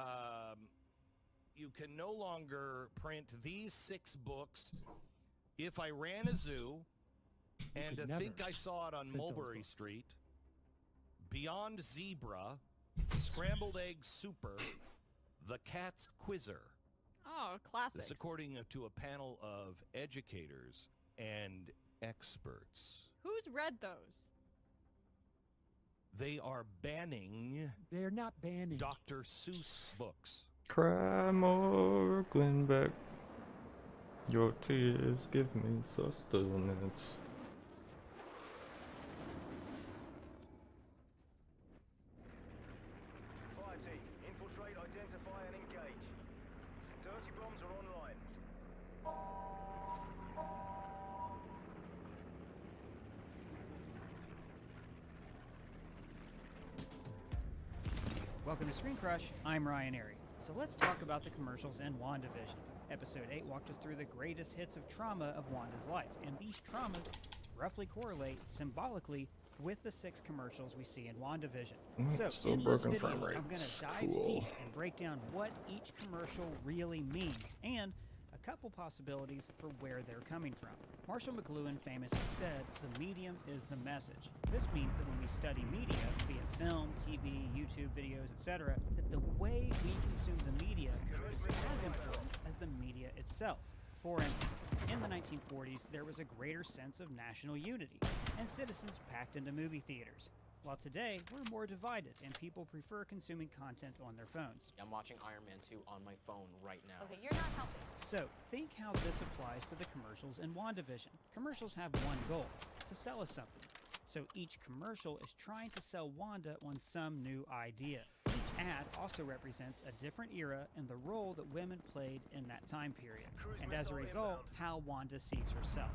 print these 6 books. If I ran a zoo, and I think I saw it on Mulberry Street, Beyond Zebra, Scrambled Egg Super, The Cat's Quizzer. Oh, classics. This according to a panel of educators and experts. Who's read those? They are banning... They're not banning. Dr. Seuss books. Cry more, Glenn Beck. Your tears give me sustenance. Fire team, infiltrate, identify, and engage. Dirty bombs are online. Welcome to Screen Crush, I'm Ryan Airy. So let's talk about the commercials in WandaVision. Episode 8 walked us through the greatest hits of trauma of Wanda's life, and these traumas roughly correlate symbolically with the 6 commercials we see in WandaVision. So still in this broken video, frame rate. I'm going to dive Cool. deep and break down what each commercial really means, and a couple possibilities for where they're coming from. Marshall McLuhan famously said, "The medium is the message." This means that when we study media, be it film, TV, YouTube videos, etc., that the way we consume the media is as important as the media itself. For instance, in the 1940s, there was a greater sense of national unity, and citizens packed into movie theaters. While today, we're more divided, and people prefer consuming content on their phones. I'm watching Iron Man 2 on my phone right now. Okay, you're not helping. So, think how this applies to the commercials in WandaVision. Commercials have one goal, to sell us something. So each commercial is trying to sell Wanda on some new idea. Each ad also represents a different era and the role that women played in that time period, and as a result, how Wanda sees herself.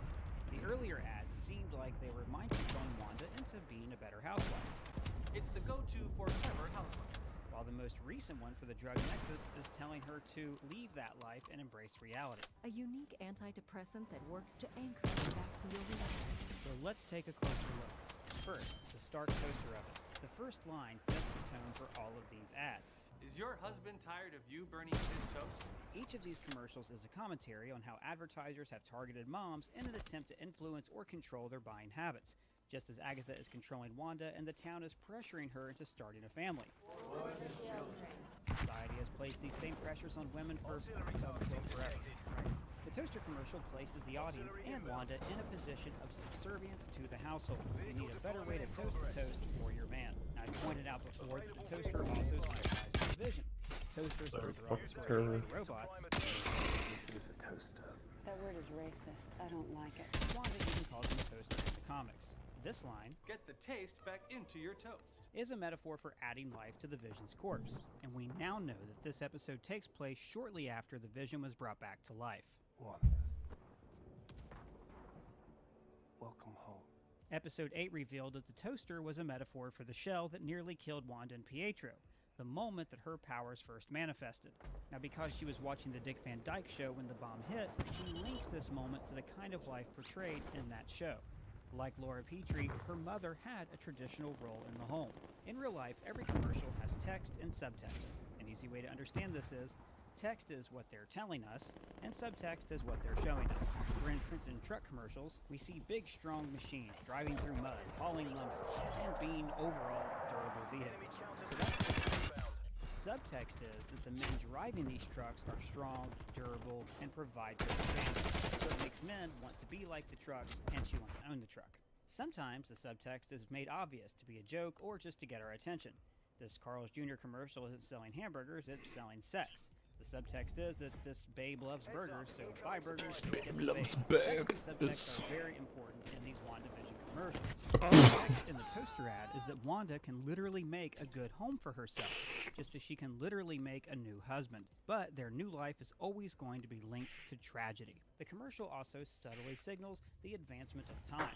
The earlier ads seemed like they were mind-controlling Wanda into being a better housewife. It's the go-to for clever housewives. While the most recent one for the drug nexus is telling her to leave that life and embrace reality. A unique antidepressant that works to anchor you back to your reality. So let's take a closer look. First, the Stark toaster oven. The first line sets the tone for all of these ads. Is your husband tired of you burning his toast? Each of these commercials is a commentary on how advertisers have targeted moms in an attempt to influence or control their buying habits, just as Agatha is controlling Wanda and the town is pressuring her into starting a family. Society has placed these same pressures on women for forever. The toaster commercial places the audience and Wanda in a position of subservience to the household. You need a better way to toast the toast for your man. Now, I pointed out before that the toaster also symbolizes division. Toasters are derogatory robots. Is a toaster. That word is racist. I don't like it. Wanda even calls him a toaster in the comics. This line, "Get the taste back into your toast," is a metaphor for adding life to the Vision's corpse. And we now know that this episode takes place shortly after the Vision was brought back to life. Wanda. Welcome home. Episode 8 revealed that the toaster was a metaphor for the shell that nearly killed Wanda and Pietro, the moment that her powers first manifested. Now, because she was watching the Dick Van Dyke Show when the bomb hit, she links this moment to the kind of life portrayed in that show. Like Laura Petrie, her mother had a traditional role in the home. In real life, every commercial has text and subtext. An easy way to understand this is, text is what they're telling us, and subtext is what they're showing us. For instance, in truck commercials, we see big, strong machines driving through mud, hauling lumber, and being overall durable vehicles. So that's the subtext is that the men driving these trucks are strong, durable, and provide for their families. So it makes men want to be like the trucks, and she wants to own the truck. Sometimes the subtext is made obvious to be a joke or just to get our attention. This Carl's Jr. commercial isn't selling hamburgers, it's selling sex. The subtext is that this babe loves burgers, so buy burgers, get the babe. Text and subtext are very important in these WandaVision commercials. The text in the toaster ad is that Wanda can literally make a good home for herself, just as she can literally make a new husband. But their new life is always going to be linked to tragedy. The commercial also subtly signals the advancement of time.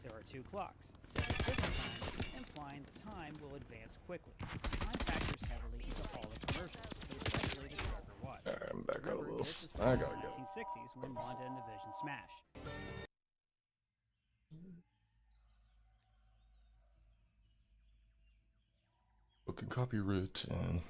There are two clocks, set at different times, implying that time will advance quickly. Time factors heavily into all the commercials, but especially the Trevor watch. Alright, I'm back out of Remember, this. this is I set in gotta the go. 1960s when Wanda and the Vision smash. Book and copyright and